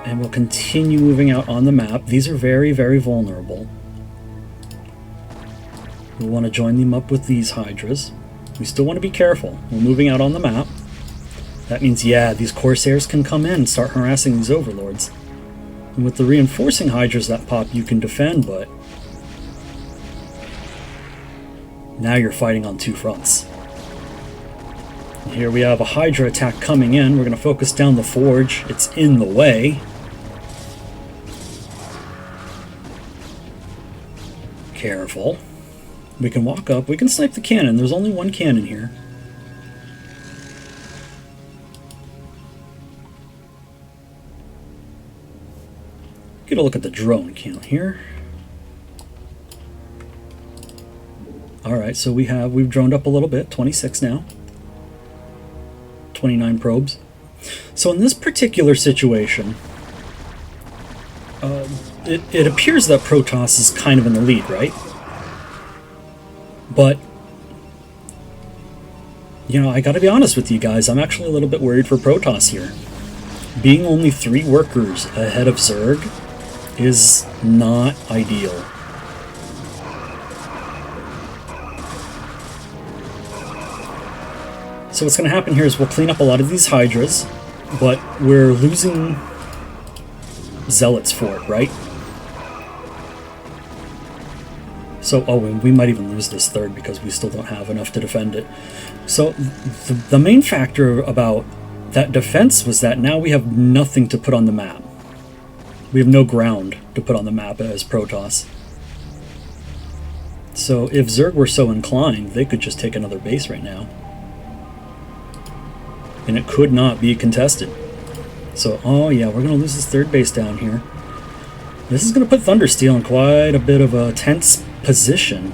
And we'll continue moving out on the map. These are very, very vulnerable. We'll want to join them up with these Hydras. We still want to be careful. We're moving out on the map. That means, yeah, these Corsairs can come in and start harassing these Overlords. And with the reinforcing Hydras that pop, you can defend, but now you're fighting on two fronts. And here we have a Hydra attack coming in. We're going to focus down the Forge. It's in the way. Careful. We can walk up. We can snipe the cannon. There's only one cannon here. Get a look at the drone count here. Alright, so we've droned up a little bit. 26 now. 29 probes. So in this particular situation, it appears that Protoss is kind of in the lead, right? But, you know, I gotta be honest with you guys, I'm actually a little bit worried for Protoss here. Being only 3 workers ahead of Zerg is not ideal. So what's going to happen here is we'll clean up a lot of these Hydras, but we're losing Zealots for it, right? So, oh, and we might even lose this third because we still don't have enough to defend it. So the main factor about that defense was that now we have nothing to put on the map. We have no ground to put on the map as Protoss. So if Zerg were so inclined, they could just take another base right now. And it could not be contested. So, oh yeah, we're going to lose this third base down here. This is going to put Thundersteel in quite a bit of a tense position.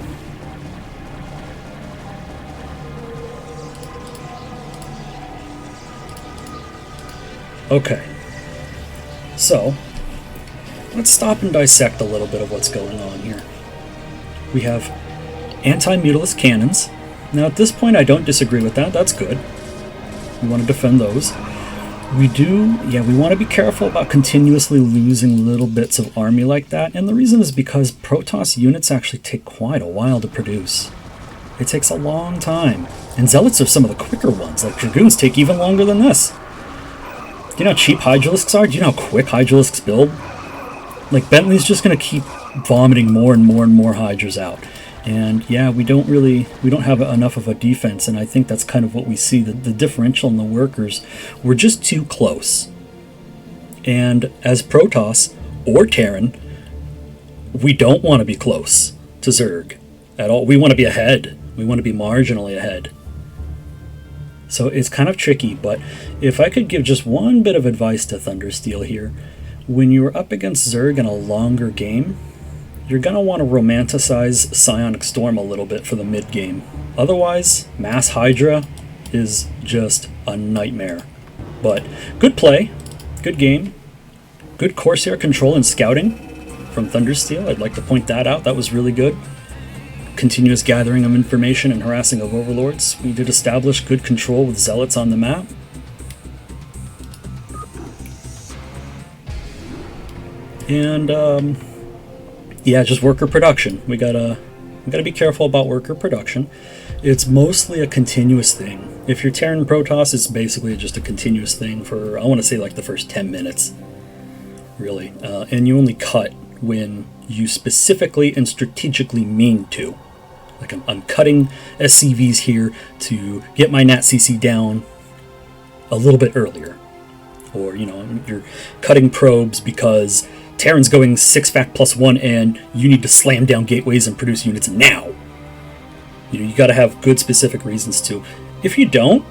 Okay. So, let's stop and dissect a little bit of what's going on here. We have anti-Mutilus cannons. Now at this point I don't disagree with that, that's good. We want to defend those. We want to be careful about continuously losing little bits of army like that, and the reason is because Protoss units actually take quite a while to produce. It takes a long time, and Zealots are some of the quicker ones, like Dragoons take even longer than this. Do you know how cheap Hydralisks are? Do you know how quick Hydralisks build? Like, Bentley's just going to keep vomiting more and more and more Hydras out. And yeah, we don't have enough of a defense, and I think that's kind of what we see. The differential in the workers, we're just too close. And as Protoss or Terran, we don't want to be close to Zerg at all. We want to be ahead. We want to be marginally ahead. So it's kind of tricky, but if I could give just one bit of advice to Thundersteel here, when you're up against Zerg in a longer game, you're going to want to romanticize Psionic Storm a little bit for the mid-game. Otherwise, Mass Hydra is just a nightmare. But good play, good game, good Corsair control and scouting from Thundersteel. I'd like to point that out. That was really good. Continuous gathering of information and harassing of Overlords. We did establish good control with Zealots on the map. And, yeah, just worker production. We gotta be careful about worker production. It's mostly a continuous thing. If you're Terran Protoss, it's basically just a continuous thing for, I want to say, like the first 10 minutes. Really. And you only cut when you specifically and strategically mean to. Like, I'm cutting SCVs here to get my NatCC down a little bit earlier. Or, you know, you're cutting probes because Terran's going 6-fact+1 and you need to slam down gateways and produce units now. You know, you gotta have good specific reasons to. If you don't,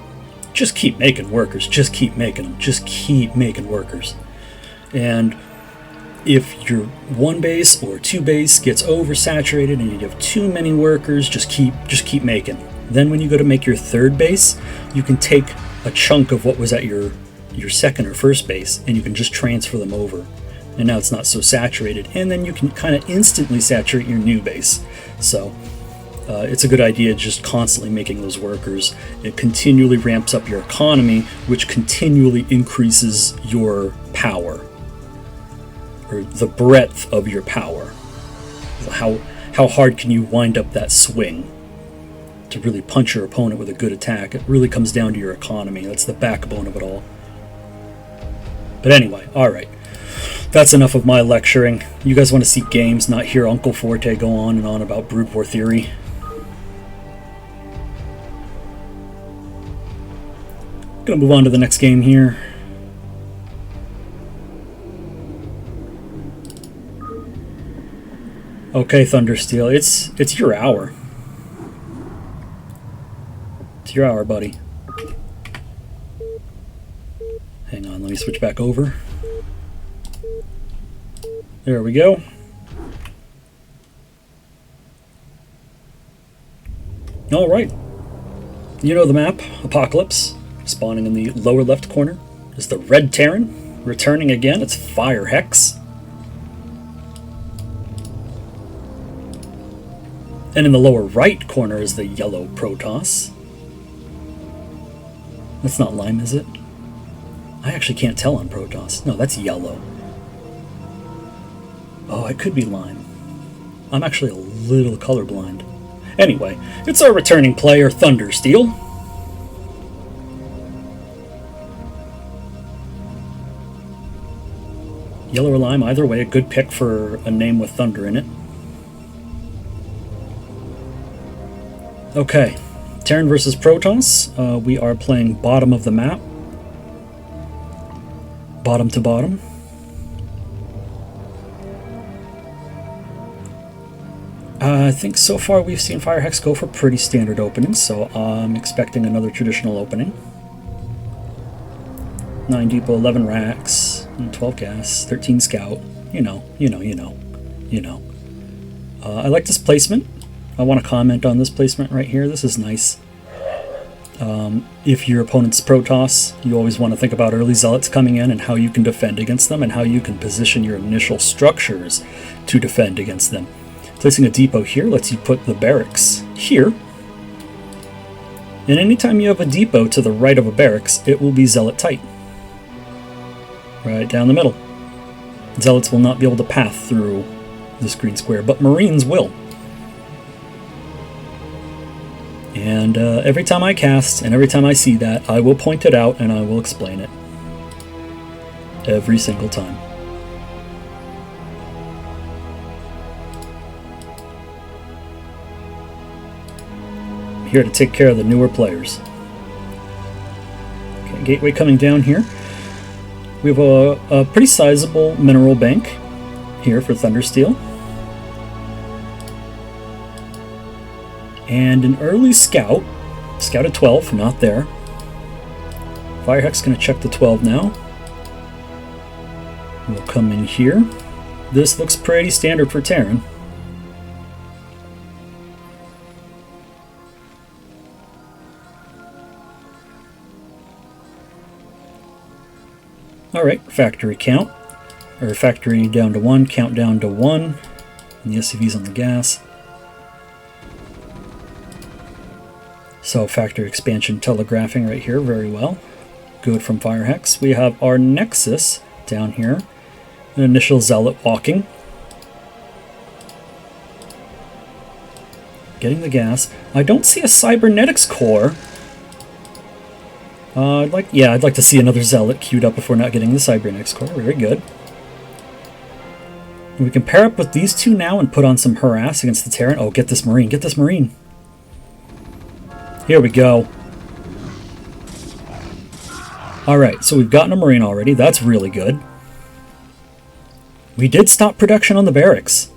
just keep making workers. Just keep making them. Just keep making workers. And if your 1 base or 2 base gets oversaturated and you have too many workers, just keep making. Then when you go to make your 3rd base, you can take a chunk of what was at your 2nd or 1st base and you can just transfer them over. And now it's not so saturated, and then you can kind of instantly saturate your new base. So it's a good idea just constantly making those workers. It continually ramps up your economy, which continually increases your power. or the breadth of your power. How hard can you wind up that swing to really punch your opponent with a good attack? It really comes down to your economy. That's the backbone of it all. But anyway, alright. That's enough of my lecturing. You guys want to see games, not hear Uncle Forte go on and on about brute war theory. Gonna move on to the next game here. Okay, Thundersteel, it's your hour. It's your hour, buddy. Hang on, let me switch back over. There we go. Alright. You know the map, Apocalypse. Spawning in the lower left corner is the red Terran. Returning again, it's Firehex. And in the lower right corner is the yellow Protoss. That's not lime, is it? I actually can't tell on Protoss. No, that's yellow. Oh, it could be lime. I'm actually a little colorblind. Anyway, it's our returning player, Thundersteel. Yellow or lime, either way, a good pick for a name with thunder in it. Okay, Terran versus Protoss. We are playing bottom of the map. Bottom to bottom. I think so far we've seen Firehex go for pretty standard openings, so I'm expecting another traditional opening. 9 depot, 11 racks, 12 gas, 13 scout. You know. I like this placement. I want to comment on this placement right here. This is nice. If your opponent's Protoss, you always want to think about early zealots coming in and how you can defend against them and how you can position your initial structures to defend against them. Placing a depot here lets you put the barracks here. And anytime you have a depot to the right of a barracks, it will be zealot tight. Right down the middle. Zealots will not be able to path through this green square, but Marines will. And every time I cast, and every time I see that, I will point it out and I will explain it. Every single time. I'm here to take care of the newer players. Okay, gateway coming down here. We have a pretty sizable mineral bank here for Thundersteel. And an early scout. Scout at 12, not there. Firehex going to check the 12 now. We'll come in here. This looks pretty standard for Terran. Alright, factory count. Or factory down to 1, count down to 1. And the SCV's on the gas. So factory expansion telegraphing right here, very well. Good from Firehex. We have our Nexus down here. An initial zealot walking. Getting the gas. I don't see a cybernetics core. I'd like to see another zealot queued up if we're not getting the cybernetics core. Very good. We can pair up with these two now and put on some harass against the Terran. Oh, get this Marine. Get this Marine. Here we go. Alright, so we've gotten a Marine already. That's really good. We did stop production on the barracks.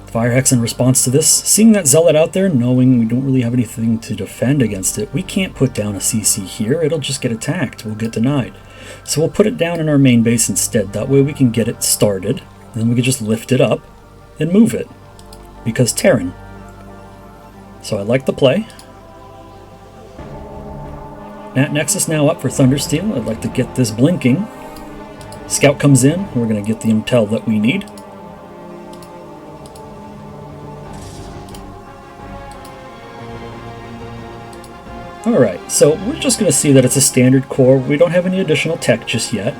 Firehex in response to this, seeing that zealot out there, knowing we don't really have anything to defend against it, we can't put down a CC here. It'll just get attacked. We'll get denied. So we'll put it down in our main base instead. That way we can get it started. Then we can just lift it up and move it, because Terran. So I like the play. Nat Nexus now up for Thundersteel. I'd like to get this blinking. Scout comes in. We're going to get the intel that we need. Alright, so we're just going to see that it's a standard core. We don't have any additional tech just yet.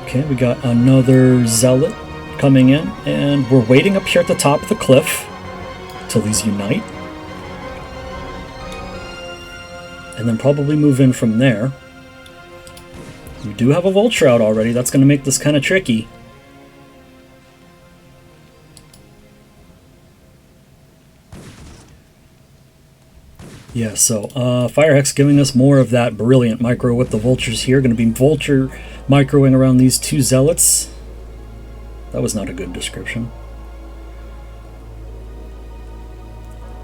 Okay, we got another Zealot coming in, and we're waiting up here at the top of the cliff till these unite. And then probably move in from there. We do have a Vulture out already. That's going to make this kind of tricky. Yeah, so Firehex giving us more of that brilliant micro with the Vultures here. Going to be Vulture microing around these two Zealots. That was not a good description.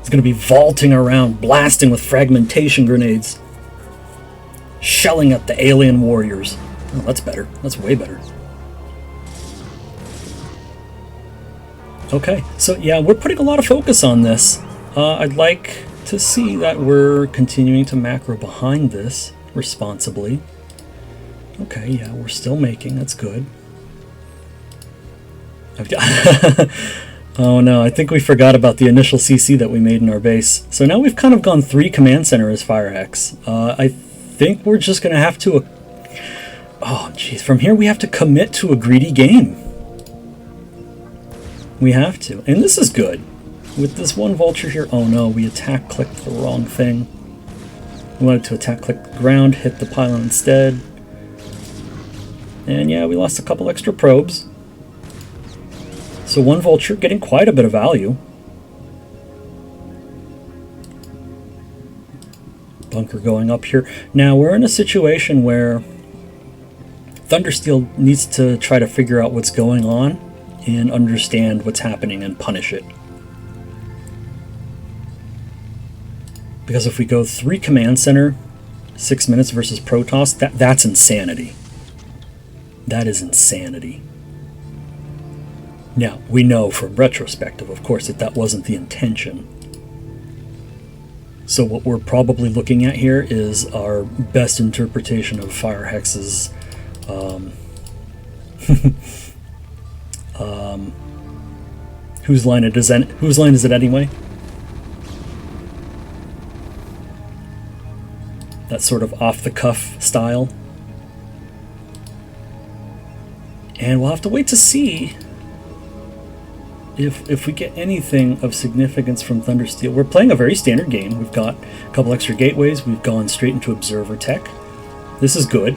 It's going to be vaulting around, blasting with fragmentation grenades. Shelling at the alien warriors. Oh, that's better. That's way better. Okay, so yeah, we're putting a lot of focus on this. I'd like to see that we're continuing to macro behind this responsibly. Okay, yeah, we're still making. That's good. Oh no, I think we forgot about the initial CC that we made in our base. So now we've kind of gone 3 command center as Firehex. I think we're just going to have to... Oh, jeez. From here we have to commit to a greedy game. We have to. And this is good. With this one Vulture here... Oh no, we attack-clicked the wrong thing. We wanted to attack-click the ground, hit the pylon instead. And yeah, we lost a couple extra probes. So one Vulture getting quite a bit of value. Bunker going up here. Now we're in a situation where Thundersteel needs to try to figure out what's going on and understand what's happening and punish it. Because if we go 3 command center, 6 minutes versus Protoss, that's insanity. That is insanity. Now, we know from retrospective, of course, that that wasn't the intention. So what we're probably looking at here is our best interpretation of Firehex's whose line is it anyway? That sort of off-the-cuff style. And we'll have to wait to see if we get anything of significance from Thundersteel. We're playing a very standard game. We've got a couple extra gateways. We've gone straight into Observer tech. This is good.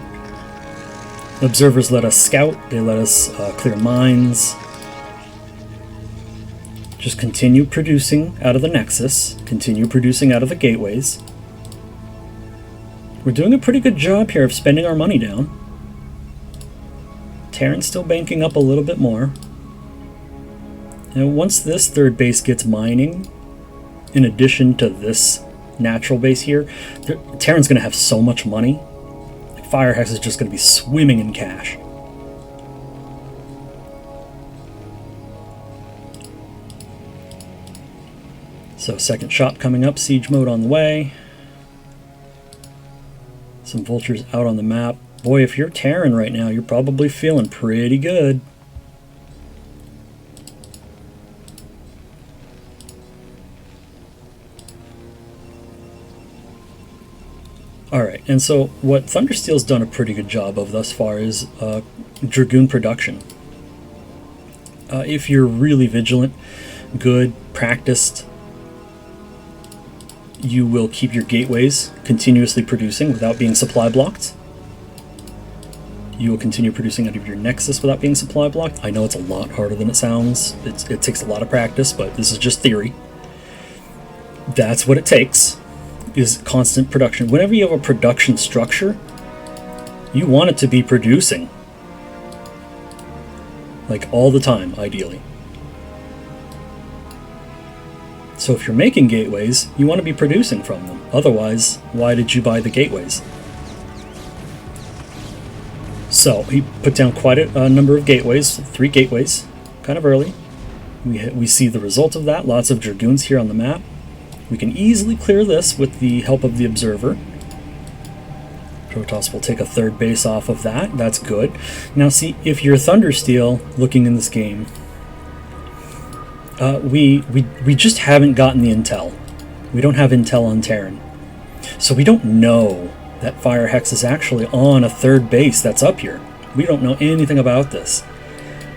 Observers let us scout. They let us clear mines. Just continue producing out of the Nexus. Continue producing out of the gateways. We're doing a pretty good job here of spending our money down. Terran's still banking up a little bit more. And once this third base gets mining, in addition to this natural base here, Terran's going to have so much money. Firehex is just going to be swimming in cash. So second shop coming up, siege mode on the way. Some Vultures out on the map. Boy, if you're Terran right now, you're probably feeling pretty good. Alright, and so what Thundersteel's done a pretty good job of thus far is Dragoon production. If you're really vigilant, good, practiced, you will keep your gateways continuously producing without being supply blocked. You will continue producing out of your Nexus without being supply blocked. I know it's a lot harder than it sounds. It takes a lot of practice, but this is just theory. That's what it takes, is constant production. Whenever you have a production structure, you want it to be producing. Like all the time, ideally. So if you're making gateways, you want to be producing from them. Otherwise, why did you buy the gateways? So he put down quite a number of gateways, 3 gateways, kind of early. We see the result of that, lots of Dragoons here on the map. We can easily clear this with the help of the Observer. Protoss will take a third base off of that, that's good. Now see, if you're Thundersteel looking in this game, we just haven't gotten the intel. We don't have intel on Terran. So we don't know that Firehex is actually on a third base that's up here. We don't know anything about this.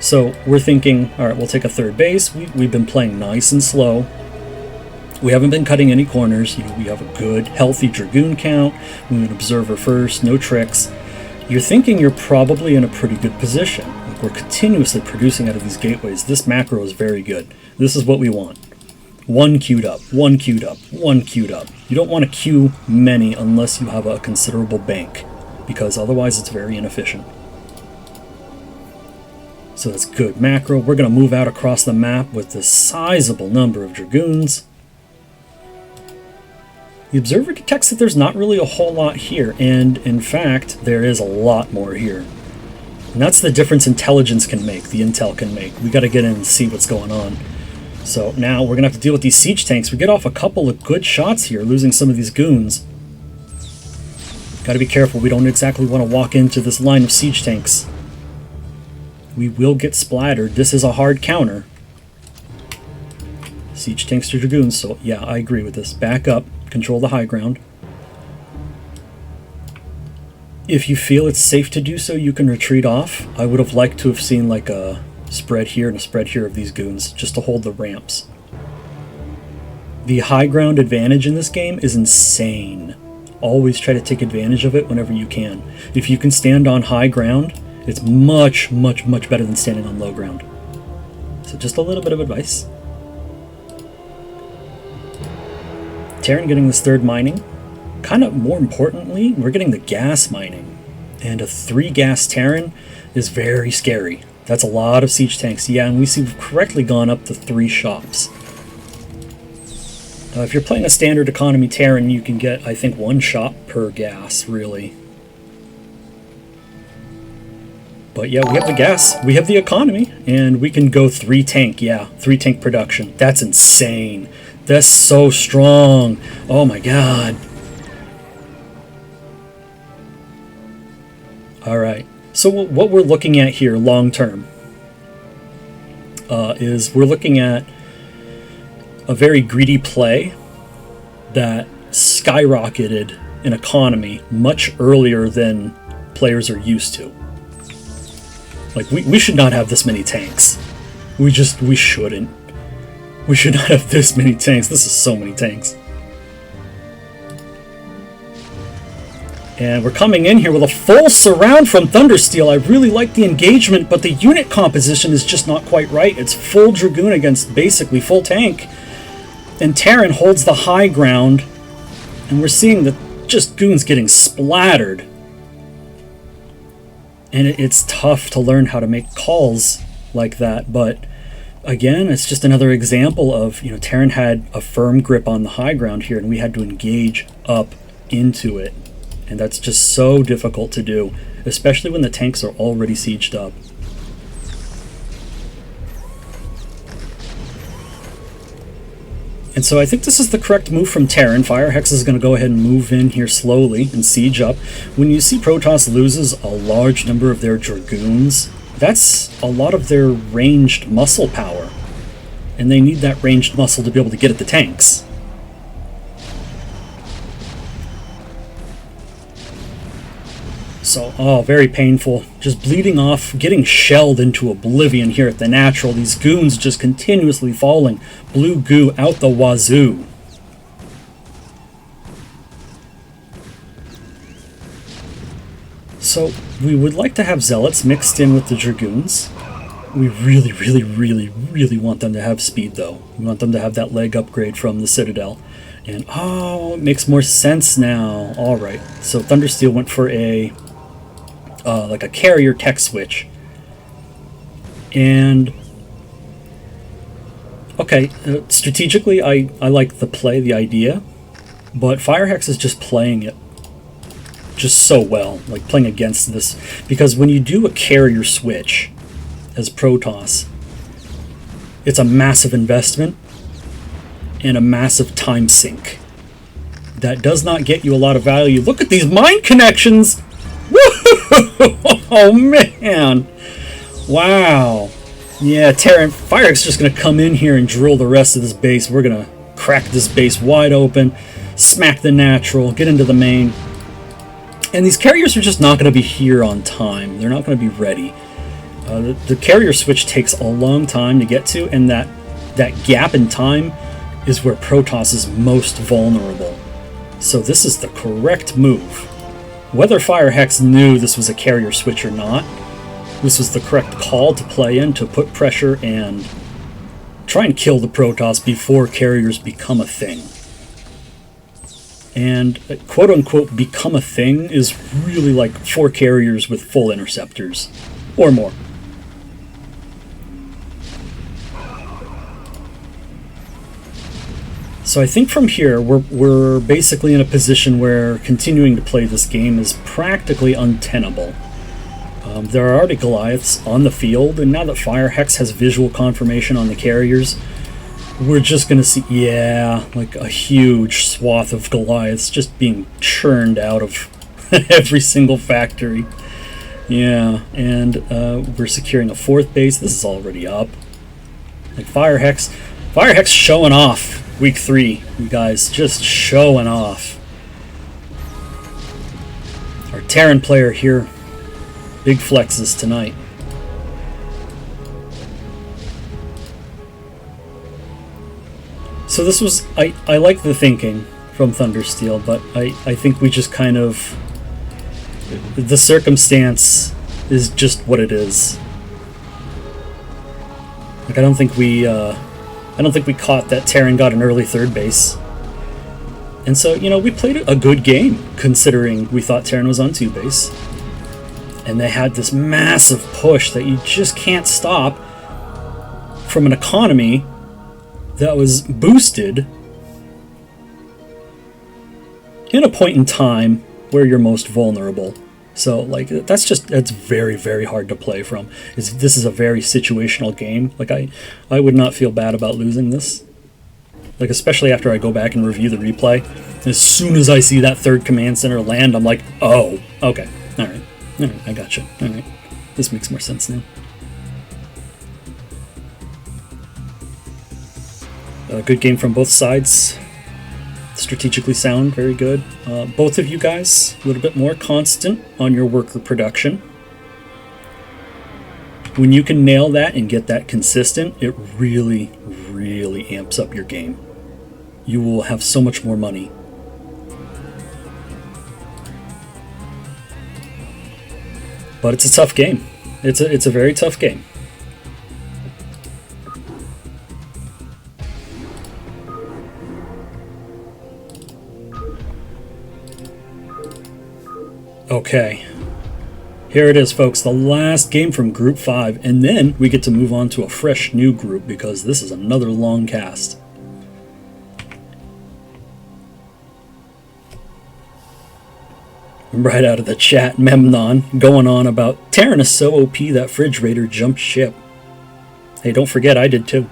So we're thinking, all right, we'll take a third base. We've been playing nice and slow. We haven't been cutting any corners. You know, we have a good, healthy Dragoon count. We have an observer first, no tricks. You're thinking you're probably in a pretty good position. Like, we're continuously producing out of these gateways. This macro is very good. This is what we want. One queued up, one queued up, one queued up. You don't want to queue many unless you have a considerable bank, because otherwise it's very inefficient. So that's good macro. We're going to move out across the map with this sizable number of Dragoons. The observer detects that there's not really a whole lot here, and in fact, there is a lot more here. And that's the difference intelligence can make, the intel can make. We got to get in and see what's going on. So now we're going to have to deal with these siege tanks. We get off a couple of good shots here, losing some of these goons. Got to be careful. We don't exactly want to walk into this line of siege tanks. We will get splattered. This is a hard counter. Siege tanks to Dragoons, so yeah, I agree with this. Back up. Control the high ground. If you feel it's safe to do so, you can retreat off. I would have liked to have seen like a spread here and a spread here of these goons, just to hold the ramps. The high ground advantage in this game is insane. Always try to take advantage of it whenever you can. If you can stand on high ground, it's much, much, much better than standing on low ground. So just a little bit of advice. Terran getting this third mining. Kind of more importantly, we're getting the gas mining. And a 3 gas Terran is very scary. That's a lot of siege tanks. Yeah, and we see we've correctly gone up to 3 shops. If you're playing a standard economy Terran, you can get, I think, 1 shop per gas, really. But yeah, we have the gas, we have the economy, and we can go 3 tank. Yeah, 3 tank production. That's insane. That's so strong. Oh my god. Alright, so what we're looking at here long term is we're looking at a very greedy play that skyrocketed in economy much earlier than players are used to. Like, we should not have this many tanks. We shouldn't. We should not have this many tanks. This is so many tanks. And we're coming in here with a full surround from Thundersteel. I really like the engagement, but the unit composition is just not quite right. It's full Dragoon against basically full tank. And Terran holds the high ground. And we're seeing the just goons getting splattered. And it's tough to learn how to make calls like that, but again, it's just another example of, you know, Terran had a firm grip on the high ground here, and we had to engage up into it. And that's just so difficult to do, especially when the tanks are already sieged up. And so I think this is the correct move from Terran. Firehex is going to go ahead and move in here slowly and siege up. When you see Protoss loses a large number of their Dragoons, that's a lot of their ranged muscle power. And they need that ranged muscle to be able to get at the tanks. So, oh, very painful. Just bleeding off, getting shelled into oblivion here at the natural. These goons just continuously falling. Blue goo out the wazoo. So, we would like to have Zealots mixed in with the Dragoons. We really, really, really, really want them to have speed, though. We want them to have that leg upgrade from the Citadel. And, oh, it makes more sense now. Alright, so Thundersteel went for a like a carrier tech switch. And okay, strategically I like the play, the idea, but Firehex is just playing it just so well, like playing against this, because when you do a carrier switch as Protoss, it's a massive investment and a massive time sink that does not get you a lot of value. Look at these mine connections. Oh man, wow. Yeah, Terran Firehex is just gonna come in here and drill the rest of this base. We're gonna crack this base wide open, smack the natural, get into the main. And these carriers are just not going to be here on time. They're not going to be ready. The carrier switch takes a long time to get to, and that gap in time is where Protoss is most vulnerable. So this is the correct move. Whether Firehex knew this was a carrier switch or not, this was the correct call to play in to put pressure and try and kill the Protoss before carriers become a thing. And quote-unquote become a thing is really like 4 carriers with full interceptors, or more. So I think from here, we're basically in a position where continuing to play this game is practically untenable. There are already Goliaths on the field, and now that Firehex has visual confirmation on the carriers, we're just going to see, yeah, like a huge swath of Goliaths just being churned out of every single factory. Yeah, and we're securing a 4th base. This is already up. Like Firehex showing off. Week 3, you guys, just showing off. Our Terran player here, big flexes tonight. So this was, I like the thinking from Thundersteel, but I think we just kind of, the circumstance is just what it is. Like I don't think we caught that Terran got an early 3rd base. And so, you know, we played a good game, considering we thought Terran was on 2 base. And they had this massive push that you just can't stop from an economy that was boosted in a point in time where you're most vulnerable. So, like, that's very, very hard to play from. This is a very situational game. Like, I would not feel bad about losing this. Like, especially after I go back and review the replay. As soon as I see that 3rd command center land, I'm like, oh, okay. Alright, I gotcha. Alright, this makes more sense now. Good game from both sides. Strategically sound, very good. Both of you guys, a little bit more constant on your worker production. When you can nail that and get that consistent, it really, really amps up your game. You will have so much more money. But it's a tough game. It's a very tough game. Okay, here it is, folks, the last game from Group 5, and then we get to move on to a fresh new group because this is another long cast. Right out of the chat, Memnon going on about Terran is so OP that FridgeRaider jumped ship. Hey, don't forget, I did too.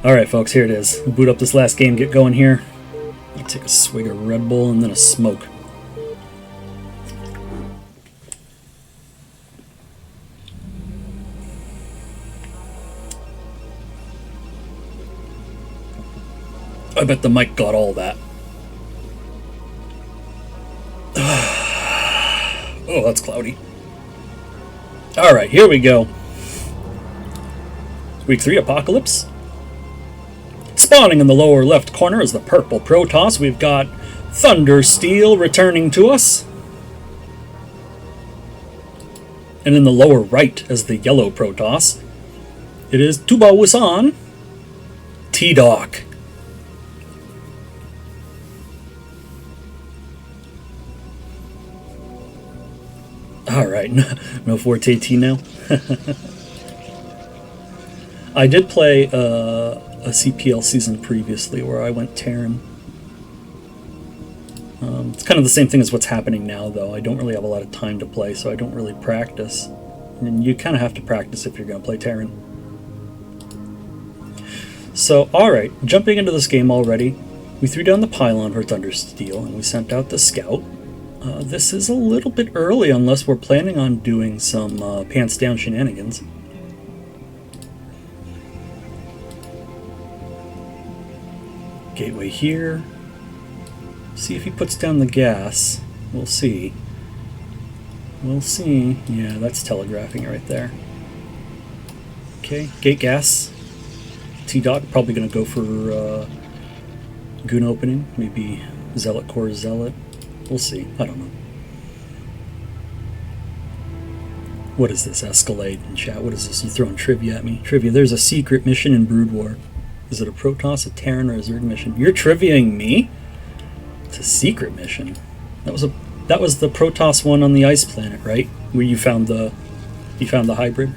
Alright, folks, here it is. We'll boot up this last game, get going here. I'll take a swig of Red Bull and then a smoke. I bet the mic got all that. Oh, that's cloudy. Alright, here we go. Week 3 Apocalypse. Spawning in the lower left corner is the purple Protoss. We've got Thundersteel returning to us. And in the lower right is the yellow Protoss. It is Tuba-Wisan, T-Dawq. Alright, no Forte T now. I did play a CPL season previously where I went Terran. It's kind of the same thing as what's happening now, though. I don't really have a lot of time to play, so I don't really practice. And you kind of have to practice if you're going to play Terran. So, alright, jumping into this game already, we threw down the pylon for Thundersteel, and we sent out the scout. This is a little bit early unless we're planning on doing some pants down shenanigans. Gateway here. See if he puts down the gas. We'll see. We'll see. Yeah, that's telegraphing it right there. Okay, gate gas. T-Dawq probably going to go for goon opening. Maybe Zealot Core Zealot. We'll see. I don't know. What is this? Escalade in chat. What is this? You throwing trivia at me? Trivia. There's a secret mission in Brood War. Is it a Protoss, a Terran, or a Zerg mission? You're triviaing me? It's a secret mission. That was the Protoss one on the ice planet, right? Where you found the hybrid.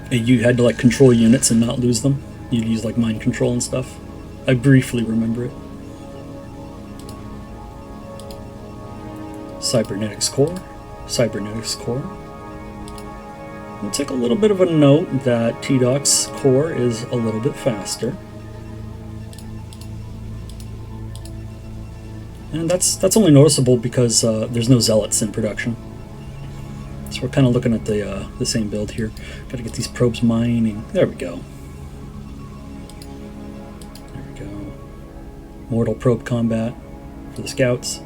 And you had to like control units and not lose them. You'd use like mind control and stuff. I briefly remember it. Cybernetics core. Cybernetics core. We'll take a little bit of a note that T-Dawq's core is a little bit faster. And that's only noticeable because there's no zealots in production. So we're kind of looking at the same build here. Got to get these probes mining. There we go. There we go. Mortal probe combat for the scouts.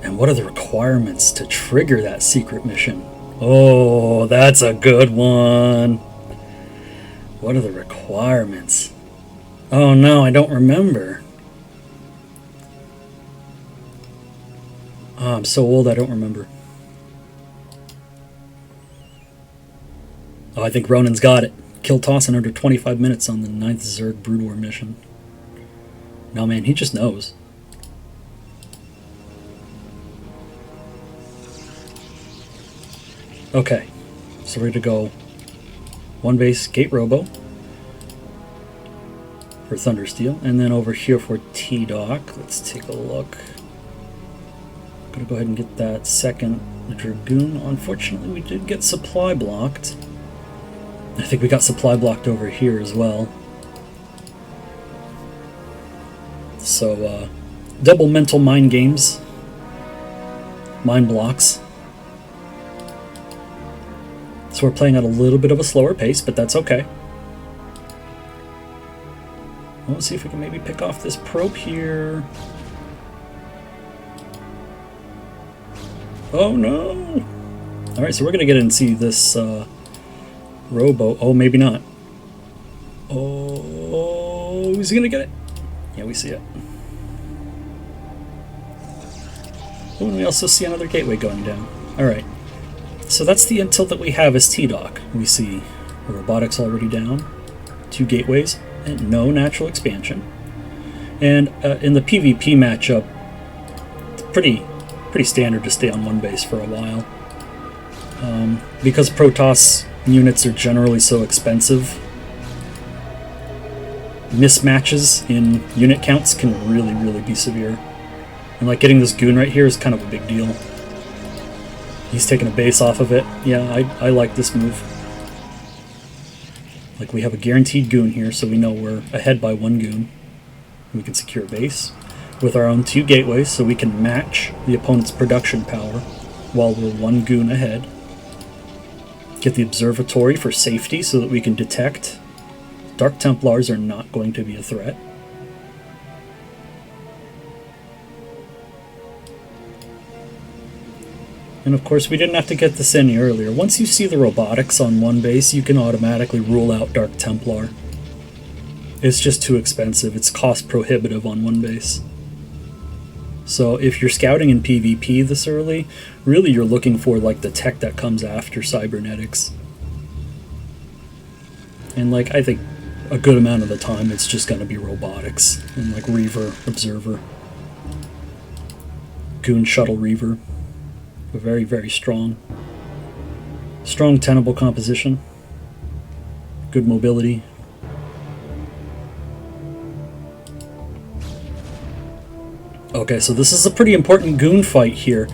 And what are the requirements to trigger that secret mission? Oh, that's a good one. What are the requirements? Oh no, I don't remember. Oh, I'm so old I don't remember. Oh, I think RoniN's got it. Kill Toss in under 25 minutes on the 9th Zerg Brood War mission. No man, he just knows. Okay, so we're going to go one base Gate Robo for Thundersteel, and then over here for T-Dawq. Let's take a look. I'm going to go ahead and get that second Dragoon. Unfortunately, we did get supply blocked. I think we got supply blocked over here as well. So, double mental mind games. Mind blocks. So we're playing at a little bit of a slower pace, but that's okay. Well, let's see if we can maybe pick off this probe here. Oh no! Alright, so we're going to get in and see this Robo. Oh, maybe not. Oh, is he going to get it? Yeah, we see it. Oh, and we also see another gateway going down. Alright. So that's the intel that we have as T-Dawq. We see the robotics already down, 2 gateways, and no natural expansion. And in the PvP matchup, it's pretty standard to stay on one base for a while. Because Protoss units are generally so expensive, mismatches in unit counts can really be severe. And like getting this goon right here is kind of a big deal. He's taking a base off of it. Yeah, I like this move. Like, we have a guaranteed goon here, so we know we're ahead by 1 goon. We can secure a base with our own 2 gateways, so we can match the opponent's production power while we're 1 goon ahead. Get the observatory for safety so that we can detect. Dark Templars are not going to be a threat. And of course, we didn't have to get this any earlier. Once you see the robotics on one base, you can automatically rule out Dark Templar. It's just too expensive. It's cost prohibitive on one base. So if you're scouting in PvP this early, really you're looking for like the tech that comes after cybernetics. And like, I think a good amount of the time it's just going to be robotics and like Reaver, Observer, Goon Shuttle Reaver. A very strong tenable composition, good mobility. Okay, so this is a pretty important goon fight here.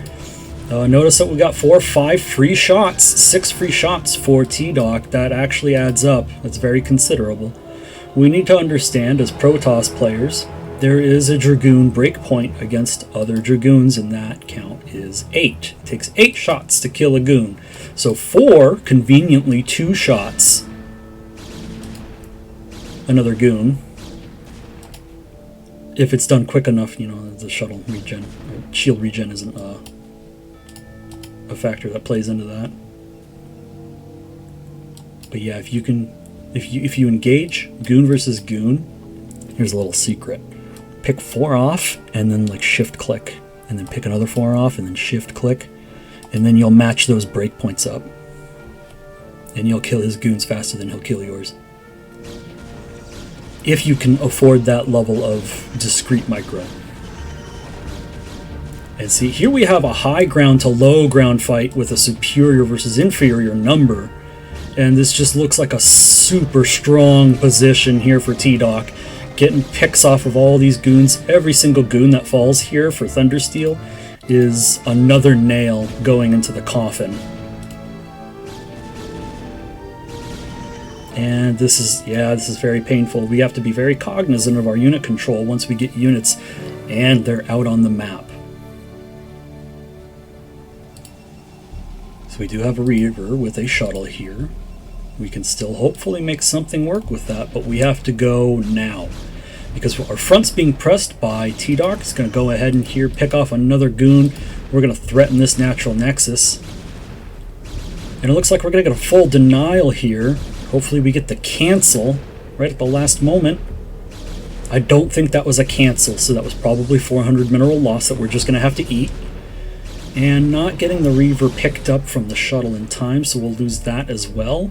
Notice that we got 4 or 5 free shots, 6 free shots for T-Dawq. That actually adds up. That's very considerable. We need to understand as Protoss players there is a Dragoon breakpoint against other Dragoons, and that count is 8. It takes 8 shots to kill a goon. So 4, conveniently 2 shots, another goon. If it's done quick enough, you know, the shuttle regen, or shield regen isn't a factor that plays into that. But yeah, if you engage goon versus goon, here's a little secret. Pick 4 off and then like shift click, and then pick another 4 off and then shift click, and then you'll match those breakpoints up. And you'll kill his goons faster than he'll kill yours. If you can afford that level of discrete micro. And see, here we have a high ground to low ground fight with a superior versus inferior number. And this just looks like a super strong position here for T-Dawq. Getting picks off of all these goons. Every single goon that falls here for Thundersteel is another nail going into the coffin. And this is very painful. We have to be very cognizant of our unit control once we get units and they're out on the map. So we do have a Reaver with a shuttle here. We can still hopefully make something work with that, but we have to go now. Because our front's being pressed by T-Dawq. It's going to go ahead and here pick off another goon. We're going to threaten this natural nexus. And it looks like we're going to get a full denial here. Hopefully we get the cancel right at the last moment. I don't think that was a cancel, so that was probably 400 mineral loss that we're just going to have to eat. And not getting the Reaver picked up from the shuttle in time, so we'll lose that as well.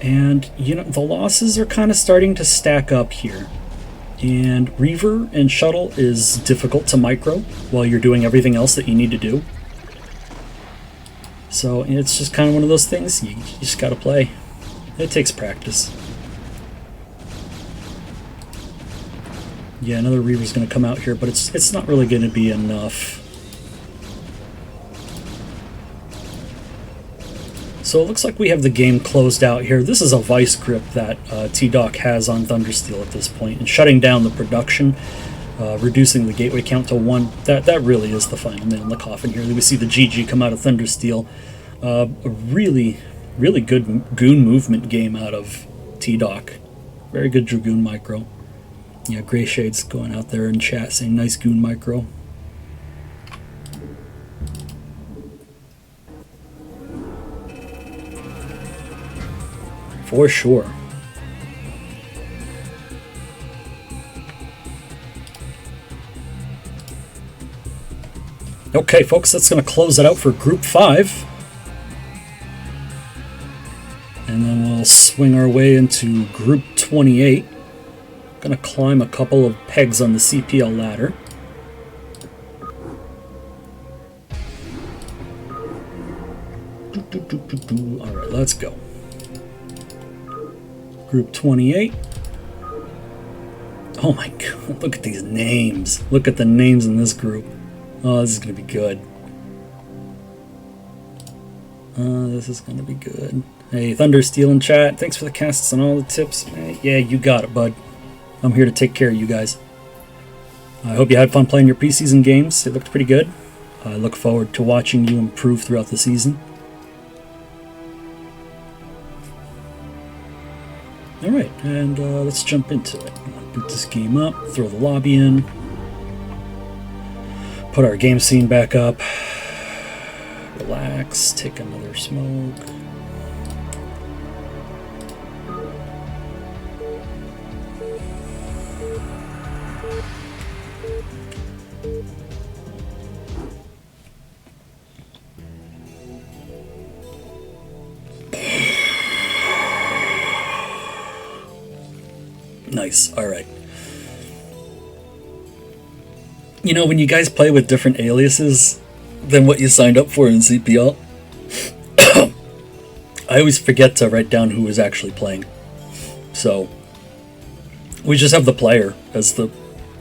And, you know, the losses are kind of starting to stack up here. And Reaver and shuttle is difficult to micro while you're doing everything else that you need to do. So it's just kind of one of those things you just got to play. It takes practice. Yeah, another Reaver's going to come out here, but it's not really going to be enough. So it looks like we have the game closed out here. This is a vice grip that T-Dawq has on Thundersteel at this point, and shutting down the production, reducing the gateway count to 1. That really is the final nail in the coffin here. We see the GG come out of Thundersteel. A really, really good goon movement game out of T-Dawq. Very good Dragoon micro. Yeah, Gray Shade's going out there in chat saying nice goon micro. For sure. Okay, folks, that's going to close it out for Group 5. And then we'll swing our way into Group 28. Going to climb a couple of pegs on the CPL ladder. Alright, let's go. Group 28. Oh my god, look at these names. Look at the names in this group. Oh, this is going to be good. This is going to be good. Hey, Thundersteel in chat. Thanks for the casts and all the tips. Hey, yeah, you got it, bud. I'm here to take care of you guys. I hope you had fun playing your preseason games. It looked pretty good. I look forward to watching you improve throughout the season. Alright, and let's jump into it. Boot this game up, throw the lobby in, put our game scene back up, relax, take another smoke. Nice, alright. You know, when you guys play with different aliases than what you signed up for in CPL, I always forget to write down who is actually playing. So, we just have the player as the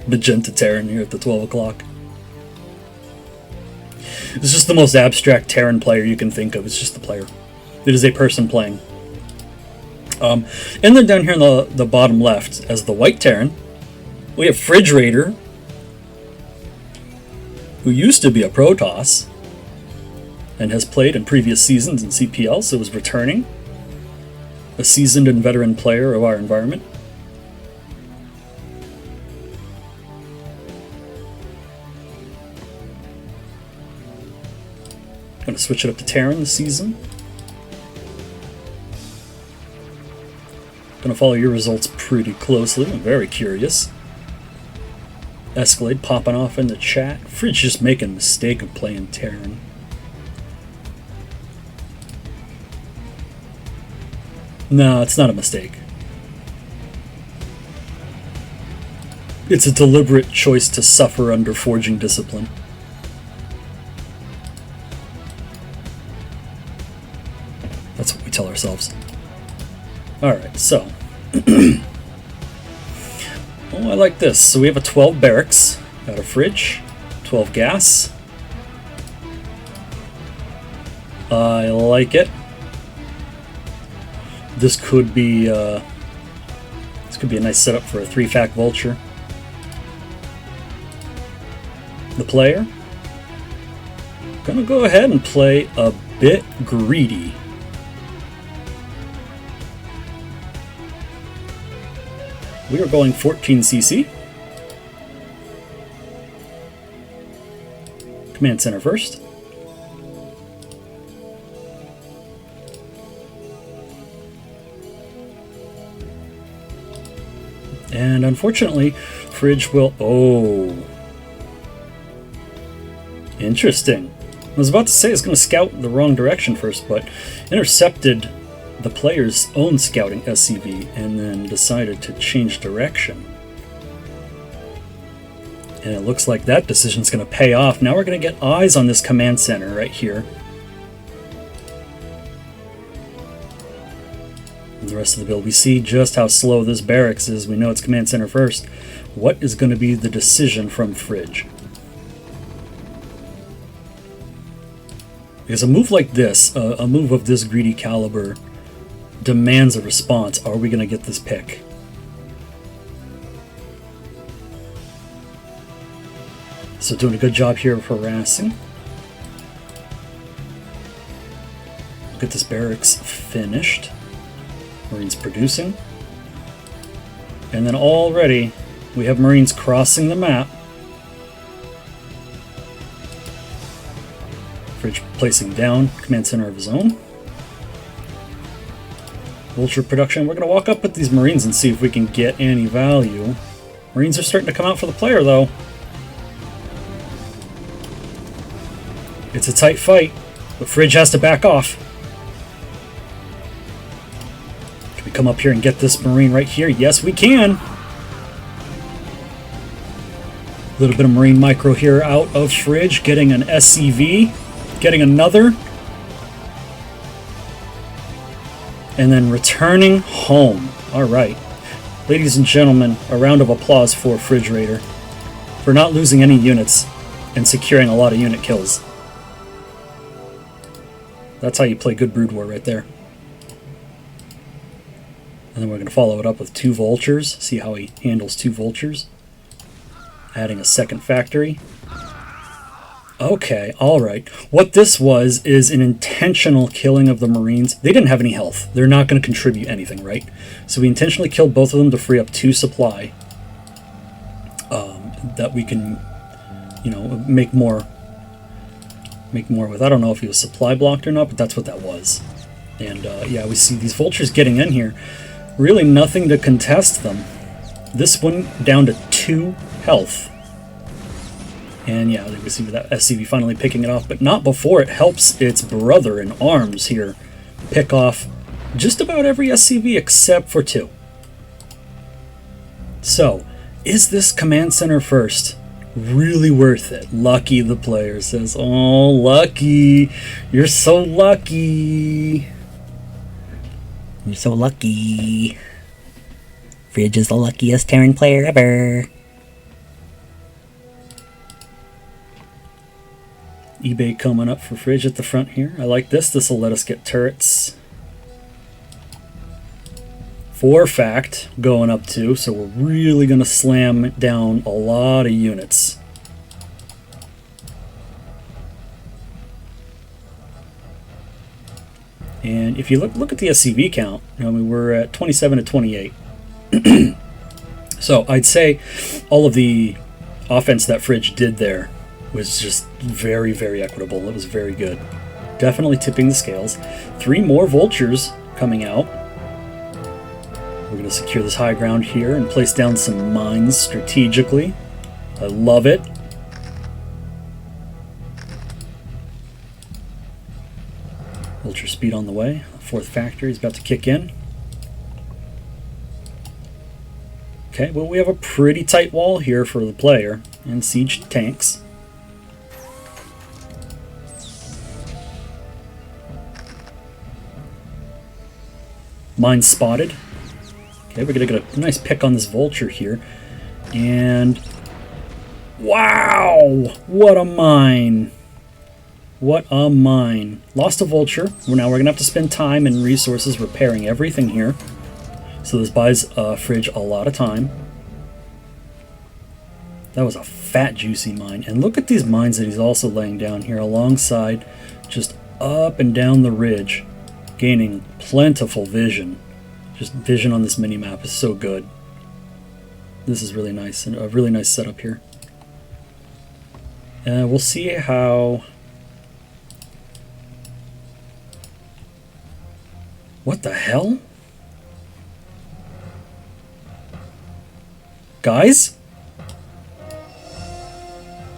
Magenta Terran here at the 12 o'clock. It's just the most abstract Terran player you can think of. It's just the player. It is a person playing. And then down here in the bottom left, as the White Terran, we have FridgeRaider, who used to be a Protoss and has played in previous seasons in CPL, so is returning. A seasoned and veteran player of our environment. Gonna switch it up to Terran this season. Gonna follow your results pretty closely. I'm very curious. Escalade popping off in the chat. Fridge just making a mistake of playing Terran. No, it's not a mistake. It's a deliberate choice to suffer under forging discipline. That's what we tell ourselves. Alright, so. Oh, I like this. So we have a 12 barracks out of Fridge, 12 gas. I like it. This could be a nice setup for a 3-fac vulture. The player, gonna go ahead and play a bit greedy. We are going 14cc. Command center first. And unfortunately, Fridge will... Oh. Interesting. I was about to say it's going to scout the wrong direction first, but intercepted the player's own scouting SCV and then decided to change direction. And it looks like that decision's going to pay off. Now we're going to get eyes on this command center right here. And the rest of the build, we see just how slow this barracks is. We know it's command center first. What is going to be the decision from Fridge? Because a move like this, a move of this greedy caliber, demands a response. Are we going to get this pick? So doing a good job here of harassing. Get this barracks finished. Marines producing. And then already we have Marines crossing the map. Fridge placing down command center of his own. Vulture production. We're going to walk up with these Marines and see if we can get any value. Marines are starting to come out for the player, though. It's a tight fight, but Fridge has to back off. Can we come up here and get this Marine right here? Yes, we can. A little bit of Marine micro here out of Fridge, getting an SCV, getting another. And then returning home. Alright. Ladies and gentlemen, a round of applause for FridgeRaider for not losing any units and securing a lot of unit kills. That's how you play good Brood War right there. And then we're going to follow it up with 2 vultures. See how he handles 2 vultures. Adding a second factory. Okay, alright. What this was is an intentional killing of the Marines. They didn't have any health. They're not going to contribute anything, right? So we intentionally killed both of them to free up 2 supply. That we can, you know, make more with. I don't know if he was supply blocked or not, but that's what that was. And yeah, we see these vultures getting in here. Really nothing to contest them. This one down to 2 health. And yeah, we see that SCV finally picking it off, but not before it helps its brother in arms here pick off just about every SCV except for 2. So, is this command center first really worth it? Lucky, the player says. Oh, Lucky. You're so lucky. You're so lucky. Fridge is the luckiest Terran player ever. eBay coming up for Fridge at the front here. I like this. This will let us get turrets. 4 fact going up too, so we're really going to slam down a lot of units. And if you look at the SCV count, we're at 27 to 28. So I'd say all of the offense that Fridge did there was just very, very equitable. It was very good. Definitely tipping the scales. 3 more vultures coming out. We're going to secure this high ground here and place down some mines strategically. I love it. Vulture speed on the way. 4th factory is about to kick in. Okay, well, we have a pretty tight wall here for the player and siege tanks. Mine spotted. Okay, we're going to get a nice pick on this vulture here. And wow! What a mine! What a mine. Lost a vulture. Now we're going to have to spend time and resources repairing everything here. So this buys Fridge a lot of time. That was a fat, juicy mine. And look at these mines that he's also laying down here alongside, just up and down the ridge, gaining plentiful vision. Just vision on this mini-map is so good. This is really nice, and a really nice setup here. We'll see how... What the hell? Guys?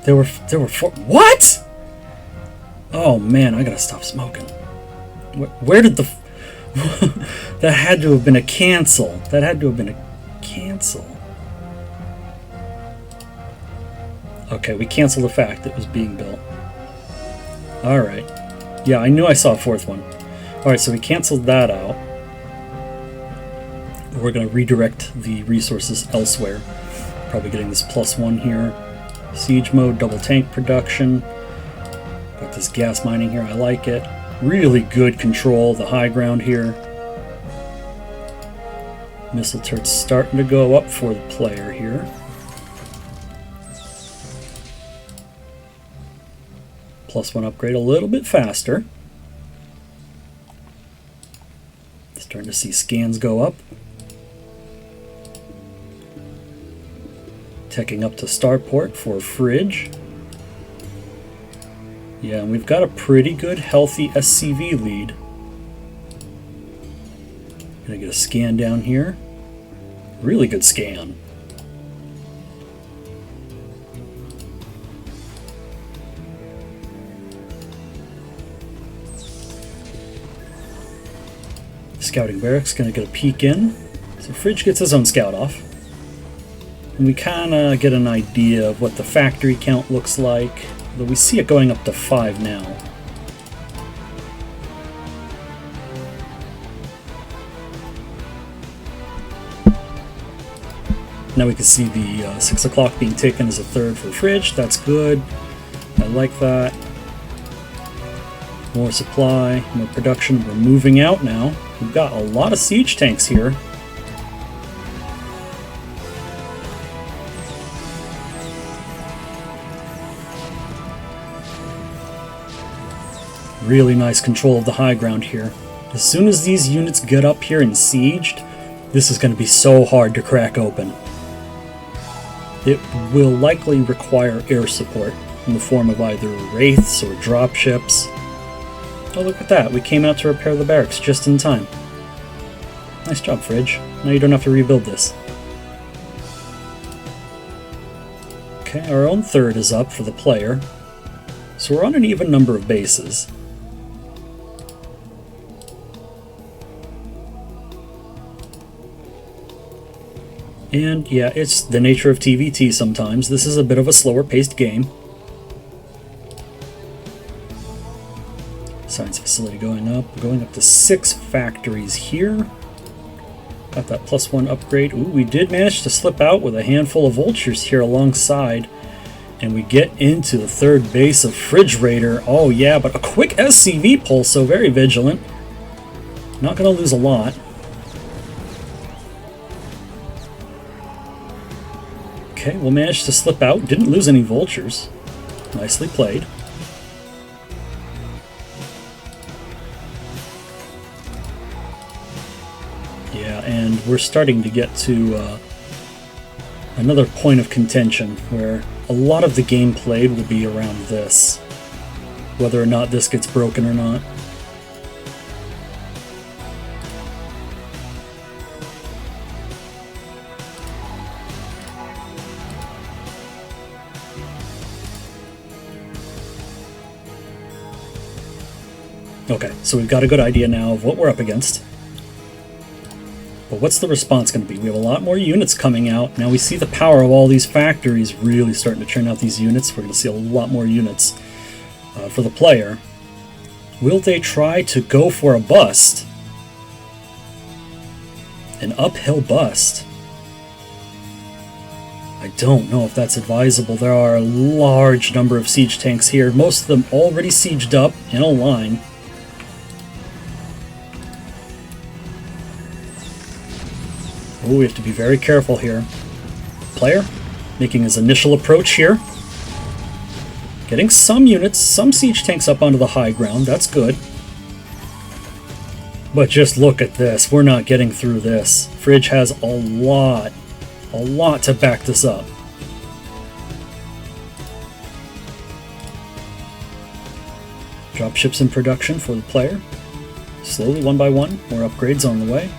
There were 4... What?! Oh man, I gotta stop smoking. Where did the... That had to have been a cancel. That had to have been a cancel. Okay, we canceled the fact that it was being built. Alright. Yeah, I knew I saw a 4th one. Alright, so we canceled that out. We're going to redirect the resources elsewhere. Probably getting this +1 here. Siege mode, double tank production. Got this gas mining here, I like it. Really good control, the high ground here. Missile turrets starting to go up for the player here. +1 upgrade a little bit faster. Starting to see scans go up. Teching up to starport for Fridge. Yeah, and we've got a pretty good, healthy SCV lead. Gonna get a scan down here. Really good scan. Scouting barracks gonna get a peek in. So Fridge gets his own scout off. And we kinda get an idea of what the factory count looks like. Though we see it going up to 5 now. Now we can see the 6 o'clock being taken as a 3rd for Fridge. That's good. I like that. More supply, more production. We're moving out now. We've got a lot of siege tanks here. Really nice control of the high ground here. As soon as these units get up here and sieged, this is going to be so hard to crack open. It will likely require air support in the form of either wraiths or dropships. Oh, look at that. We came out to repair the barracks just in time. Nice job, Fridge. Now you don't have to rebuild this. Okay, our own 3rd is up for the player. So we're on an even number of bases. And yeah, it's the nature of TVT sometimes. This is a bit of a slower paced game. Science facility going up to 6 factories here. Got that +1 upgrade. Ooh, we did manage to slip out with a handful of vultures here alongside. And we get into the 3rd base of FridgeRaider. Oh yeah, but a quick SCV pull, so very vigilant. Not going to lose a lot. Okay, we'll manage to slip out. Didn't lose any vultures. Nicely played. Yeah, and we're starting to get to another point of contention where a lot of the game played will be around this. Whether or not this gets broken or not. Okay, so we've got a good idea now of what we're up against. But what's the response going to be? We have a lot more units coming out. Now we see the power of all these factories really starting to churn out these units. We're going to see a lot more units for the player. Will they try to go for a bust? An uphill bust? I don't know if that's advisable. There are a large number of siege tanks here. Most of them already sieged up in a line. Oh, we have to be very careful here. Player making his initial approach here. Getting some units, some siege tanks up onto the high ground. That's good. But just look at this. We're not getting through this. Fridge has a lot to back this up. Dropships in production for the player. Slowly, one by one, more upgrades on the way.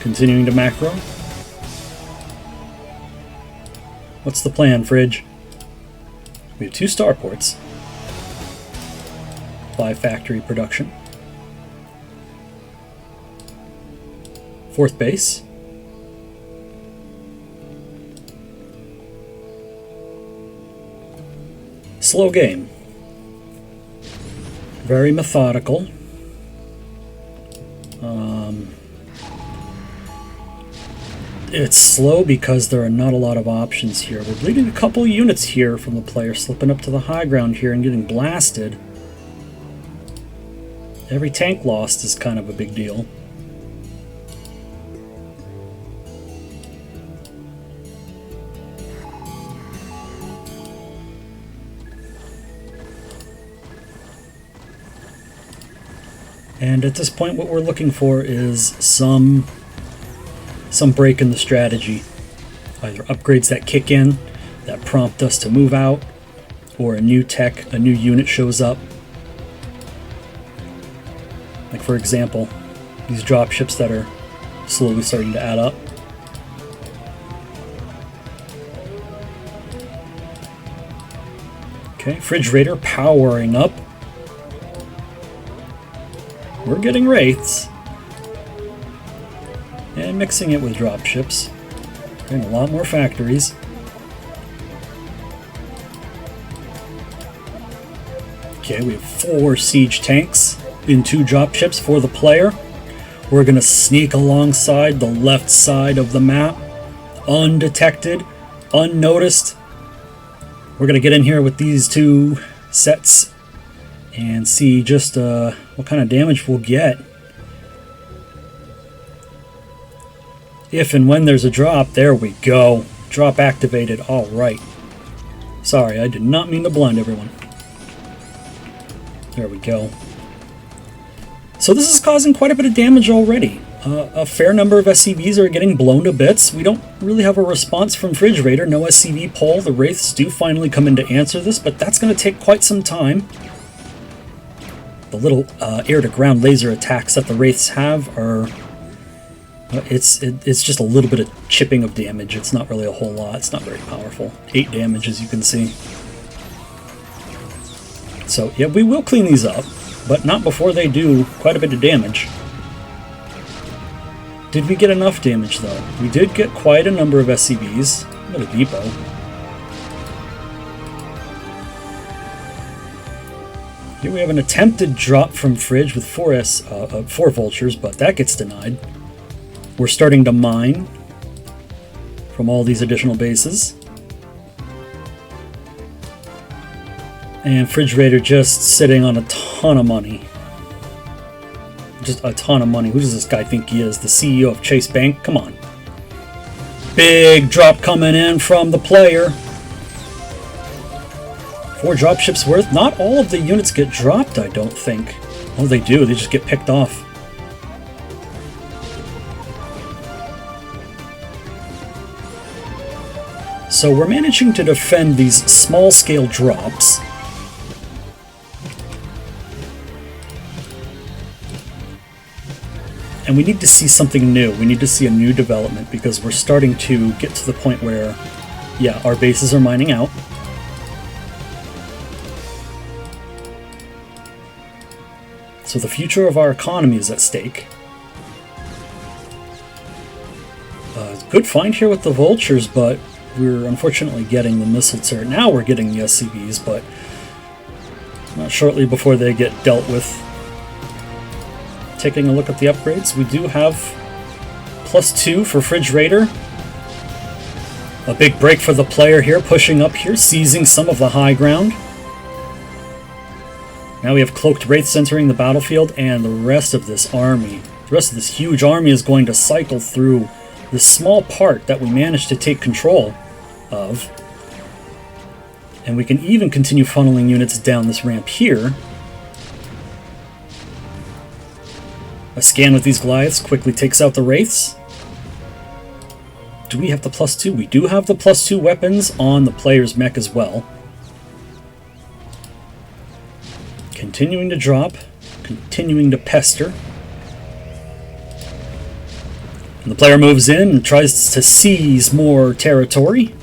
Continuing to macro. What's the plan, Fridge? We have 2 starports. 5 factory production. 4th base. Slow game. Very methodical. It's slow because there are not a lot of options here. We're bleeding a couple units here from the player, slipping up to the high ground here and getting blasted. Every tank lost is kind of a big deal. And at this point what we're looking for is some break in the strategy. Either upgrades that kick in, that prompt us to move out, or a new tech, a new unit shows up. Like for example, these dropships that are slowly starting to add up. Okay, FridgeRaider powering up. We're getting wraiths. And mixing it with dropships. Getting a lot more factories. Okay, we have 4 siege tanks in 2 dropships for the player. We're going to sneak alongside the left side of the map. Undetected, unnoticed. We're going to get in here with these 2 sets and see just what kind of damage we'll get. If and when there's a drop, there we go. Drop activated, alright. Sorry, I did not mean to blind everyone. There we go. So this is causing quite a bit of damage already. A fair number of SCVs are getting blown to bits. We don't really have a response from FridgeRaider. No SCV pull. The Wraiths do finally come in to answer this, but that's going to take quite some time. The little air-to-ground laser attacks that the Wraiths have are... It's just a little bit of chipping of damage. It's not really a whole lot. It's not very powerful. 8 damage, as you can see. So, yeah, we will clean these up, but not before they do quite a bit of damage. Did we get enough damage, though? We did get quite a number of SCVs. A bit of depot. Here we have an attempted drop from Fridge with 4 vultures, but that gets denied. We're starting to mine from all these additional bases. And FridgeRaider just sitting on a ton of money. Just a ton of money. Who does this guy think he is? The CEO of Chase Bank? Come on. Big drop coming in from the player. 4 dropships worth. Not all of the units get dropped, I don't think. Oh, they do. They just get picked off. So we're managing to defend these small-scale drops. And we need to see something new. We need to see a new development because we're starting to get to the point where, yeah, our bases are mining out. So the future of our economy is at stake. Good find here with the vultures, but we're unfortunately getting the missile turret. Now we're getting the SCVs, but not shortly before they get dealt with. Taking a look at the upgrades, we do have +2 for FridgeRaider. A big break for the player here, pushing up here, seizing some of the high ground. Now we have Cloaked Wraiths entering the battlefield, and the rest of this army, the rest of this huge army is going to cycle through this small part that we managed to take control of. And we can even continue funneling units down this ramp here. A scan with these Goliaths quickly takes out the Wraiths. Do we have the +2? We do have the +2 weapons on the player's mech as well. Continuing to drop, continuing to pester. And the player moves in and tries to seize more territory.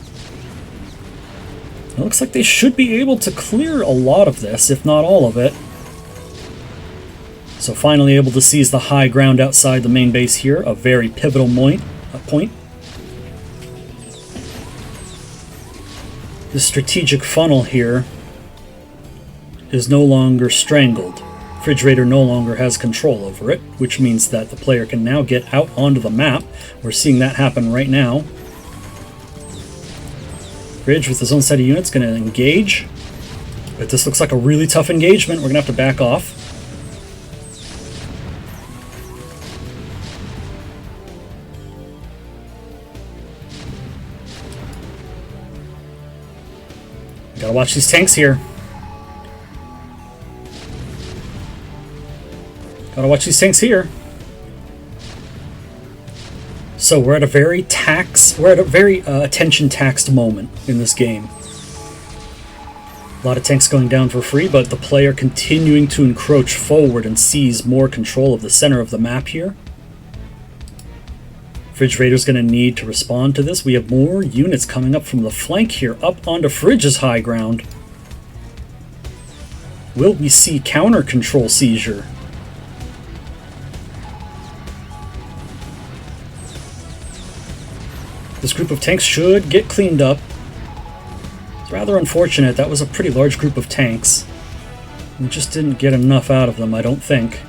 It looks like they should be able to clear a lot of this, if not all of it. So finally able to seize the high ground outside the main base here, a very pivotal point. The strategic funnel here is no longer strangled. FridgeRaider no longer has control over it, which means that the player can now get out onto the map. We're seeing that happen right now. Fridge with his own set of units going to engage. But this looks like a really tough engagement. We're going to have to back off. Gotta watch these tanks here. Gotta watch these tanks here. So we're at a very attention-taxed moment in this game. A lot of tanks going down for free, but the player continuing to encroach forward and seize more control of the center of the map here. FridgeRaider's going to need to respond to this. We have more units coming up from the flank here, up onto Fridge's high ground. Will we see counter control seizure? This group of tanks should get cleaned up. It's rather unfortunate. That was a pretty large group of tanks. We just didn't get enough out of them, I don't think.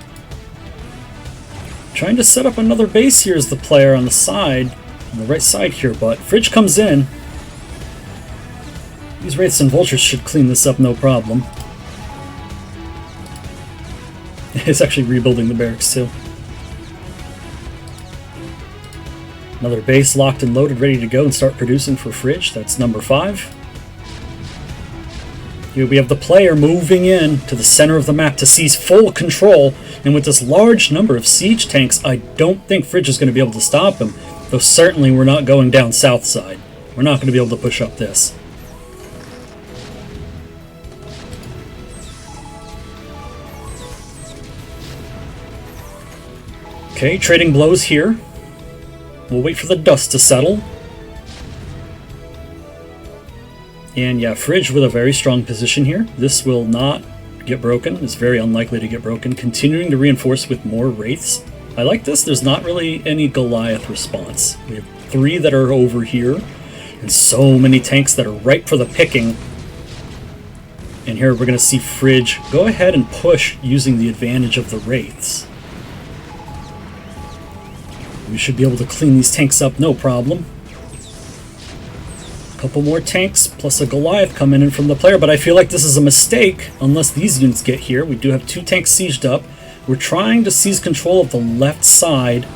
Trying to set up another base here is the player on the side, on the right side here, but Fridge comes in. These Wraiths and Vultures should clean this up no problem. It's actually rebuilding the barracks too. Another base locked and loaded, ready to go and start producing for Fridge. That's number 5. Here we have the player moving in to the center of the map to seize full control, and with this large number of siege tanks, I don't think Fridge is going to be able to stop him, though certainly we're not going down south side. We're not going to be able to push up this. Okay, trading blows here. We'll wait for the dust to settle. And yeah, Fridge with a very strong position here. This will not get broken. It's very unlikely to get broken. Continuing to reinforce with more Wraiths. I like this. There's not really any Goliath response. We have 3 that are over here, and so many tanks that are ripe for the picking. And here we're going to see Fridge go ahead and push using the advantage of the Wraiths. We should be able to clean these tanks up, no problem. Couple more tanks, plus a Goliath coming in from the player, but I feel like this is a mistake unless these units get here. We do have 2 tanks sieged up. We're trying to seize control of the left side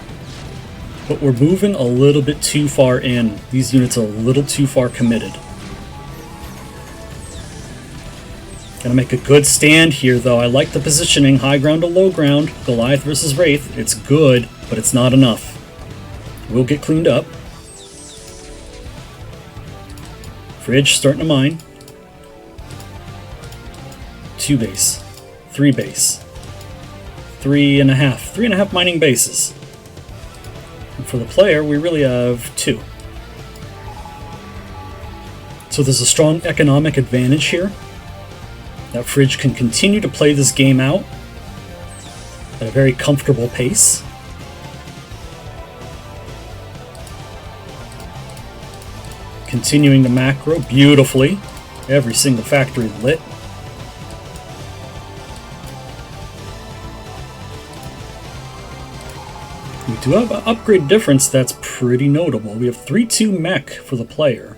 but we're moving a little bit too far in. These units are a little too far committed. Gonna make a good stand here, though. I like the positioning. High ground to low ground. Goliath versus Wraith. It's good, but it's not enough. We'll get cleaned up. Fridge starting to mine. 2 base. 3 base. 3.5. 3.5 mining bases. And for the player, we really have 2. So there's a strong economic advantage here. That Fridge can continue to play this game out at a very comfortable pace. Continuing the macro beautifully. Every single factory lit. We do have an upgrade difference that's pretty notable. We have 3-2 mech for the player,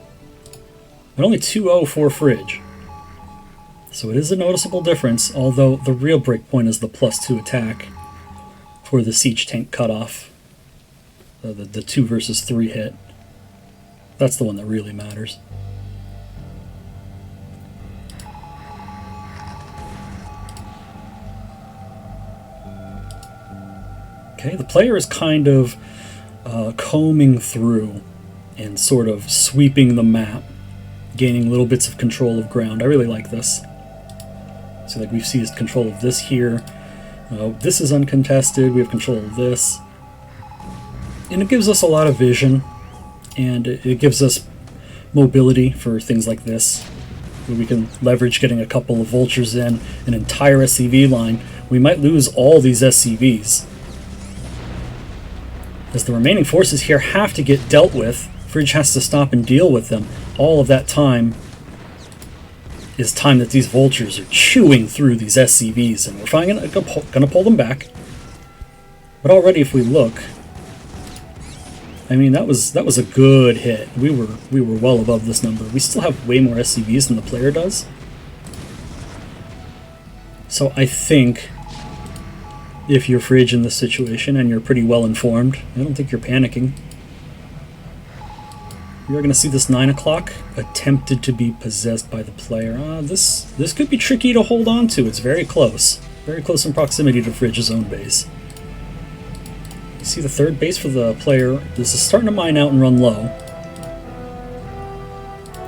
but only 2-0 for Fridge. So it is a noticeable difference, although the real breakpoint is the +2 attack for the siege tank cutoff. The 2 versus 3 hit. That's the one that really matters. Okay, the player is kind of combing through and sort of sweeping the map, gaining little bits of control of ground. I really like this. So like we've seized control of this here. This is uncontested. We have control of this. And it gives us a lot of vision, and it gives us mobility for things like this, where we can leverage getting a couple of vultures in, an entire SCV line. We might lose all these SCVs, as the remaining forces here have to get dealt with. Fridge has to stop and deal with them. All of that time is time that these vultures are chewing through these SCVs, and we're finally gonna pull them back. But already, if we look, I mean, that was a good hit. We were well above this number. We still have way more SCVs than the player does. So I think if you're Fridge in this situation and you're pretty well informed, I don't think you're panicking. You're going to see this 9 o'clock attempted to be possessed by the player. This could be tricky to hold on to. It's very close. Very close in proximity to Fridge's own base. You see the 3rd base for the player. This is starting to mine out and run low.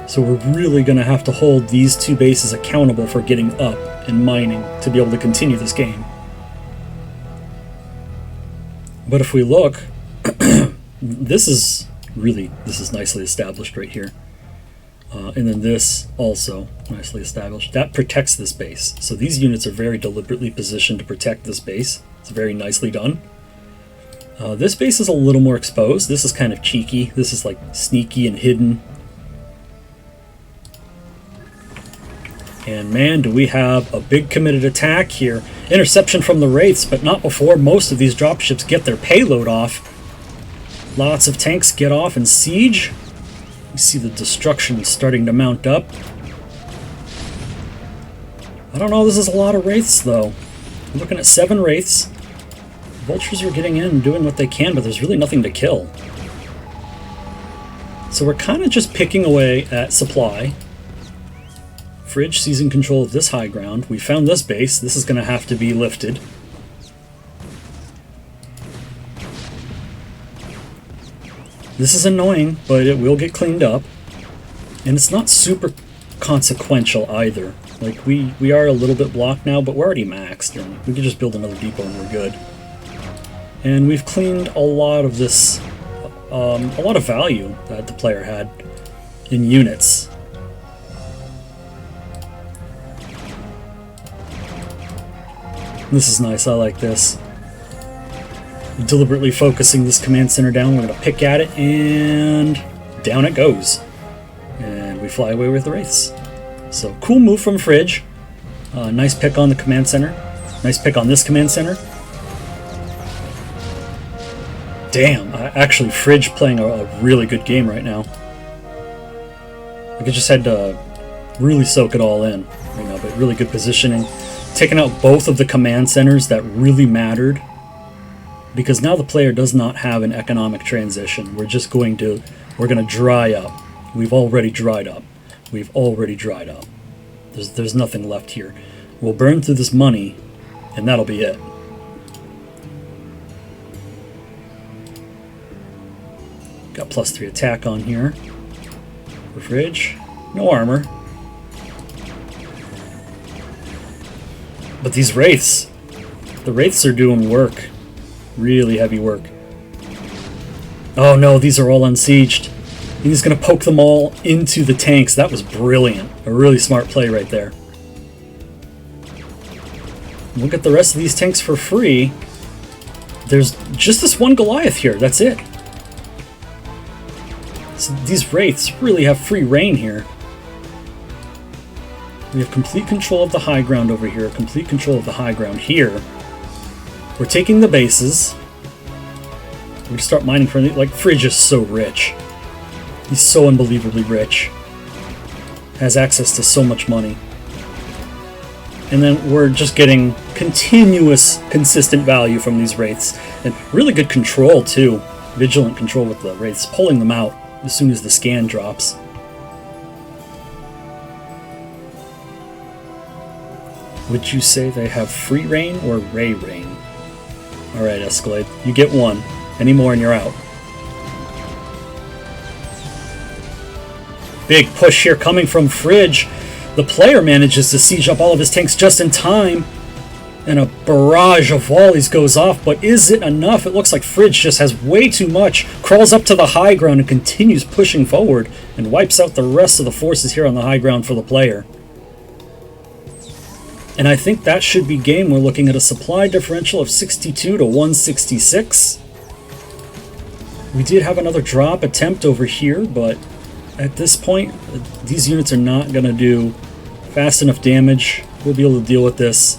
So we're really going to have to hold these 2 bases accountable for getting up and mining to be able to continue this game. But if we look, this is nicely established right here. And then this also nicely established. That protects this base. So these units are very deliberately positioned to protect this base. It's very nicely done. This base is a little more exposed. This is kind of cheeky. This is like sneaky and hidden. And man, do we have a big committed attack here. Interception from the Wraiths, but not before most of these dropships get their payload off. Lots of tanks get off and siege. You see the destruction starting to mount up. I don't know, this is a lot of Wraiths though. We're looking at 7 Wraiths. Vultures are getting in and doing what they can, but there's really nothing to kill. So we're kind of just picking away at supply. Fridge seizing control of this high ground. We found this base. This is going to have to be lifted. This is annoying, but it will get cleaned up. And it's not super consequential either. Like, we are a little bit blocked now, but we're already maxed, and we can just build another depot and we're good. And we've cleaned a lot of this, a lot of value that the player had in units. This is nice, I like this. Deliberately focusing this command center down, we're going to pick at it, and down it goes. And we fly away with the Wraiths. So, cool move from Fridge. Nice pick on the command center. Nice pick on this command center. Damn, actually Fridge playing a really good game right now. Like, I just had to really soak it all in, you know, but really good positioning. Taking out both of the command centers that really mattered. because now the player does not have an economic transition. We're going to dry up. We've already dried up. We've already dried up. There's nothing left here. We'll burn through this money, and that'll be it. Got +3 attack on here. For Fridge. No armor. But these Wraiths. The Wraiths are doing work. Really heavy work. Oh no, these are all unsieged. He's going to poke them all into the tanks. That was brilliant. A really smart play right there. Look at the rest of these tanks for free. There's just this one Goliath here. That's it. So these Wraiths really have free reign here. We have complete control of the high ground over here. Complete control of the high ground here. We're taking the bases. We're going to start mining for it. Like, Fridge is so rich. He's so unbelievably rich. Has access to so much money. And then we're just getting continuous, consistent value from these Wraiths. And really good control, too. Vigilant control with the Wraiths. Pulling them out as soon as the scan drops. Would you say they have free reign or Ray reign? Alright, Escalade. You get one. Any more and you're out. Big push here coming from Fridge. The player manages to siege up all of his tanks just in time. And a barrage of volleys goes off, but is it enough? It looks like Fridge just has way too much. Crawls up to the high ground and continues pushing forward and wipes out the rest of the forces here on the high ground for the player. And I think that should be game. We're looking at a supply differential of 62 to 166. We did have another drop attempt over here, but at this point, these units are not going to do fast enough damage. We'll be able to deal with this.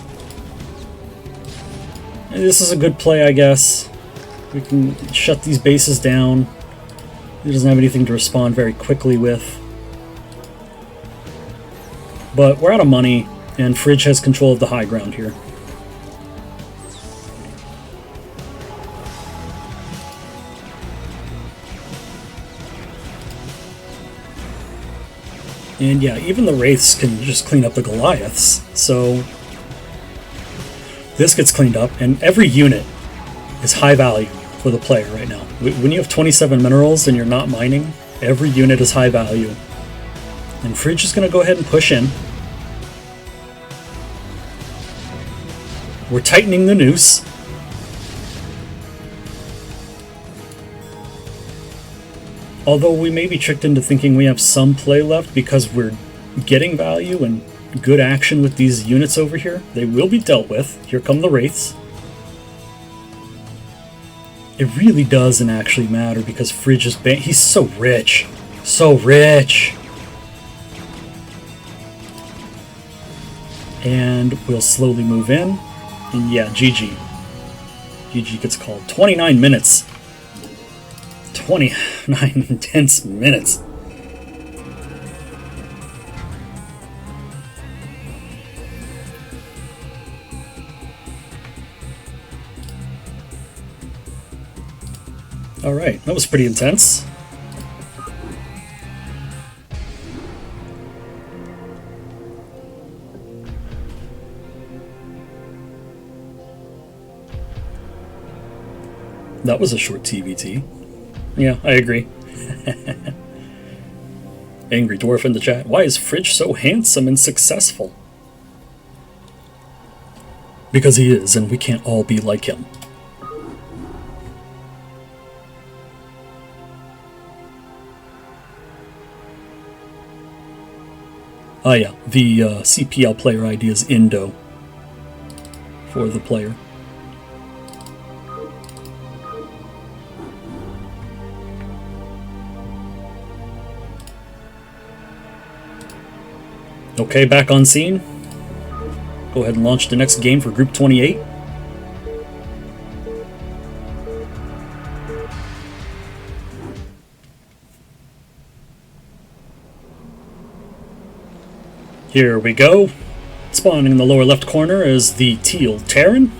And this is a good play, I guess. We can shut these bases down. He doesn't have anything to respond very quickly with. But we're out of money, and Fridge has control of the high ground here. And yeah, even the Wraiths can just clean up the Goliaths. So this gets cleaned up, and every unit is high value for the player right now. When you have 27 minerals and you're not mining, every unit is high value. And Fridge is going to go ahead and push in. We're tightening the noose. Although we may be tricked into thinking we have some play left because we're getting value and good action with these units over here. They will be dealt with. Here come the Wraiths. It really doesn't actually matter because Fridge is he's so rich. So rich. And we'll slowly move in. And yeah, GG. GG gets called. 29 minutes. 29 intense minutes. Alright, that was pretty intense. That was a short TVT. Yeah, I agree. Angry Dwarf in the chat. Why is Fridge so handsome and successful? Because he is, and we can't all be like him. Oh yeah, the CPL player ID is INdo for the player. Okay, back on scene. Go ahead and launch the next game for Group 28. Here we go. Spawning in the lower left corner is the Teal Terran.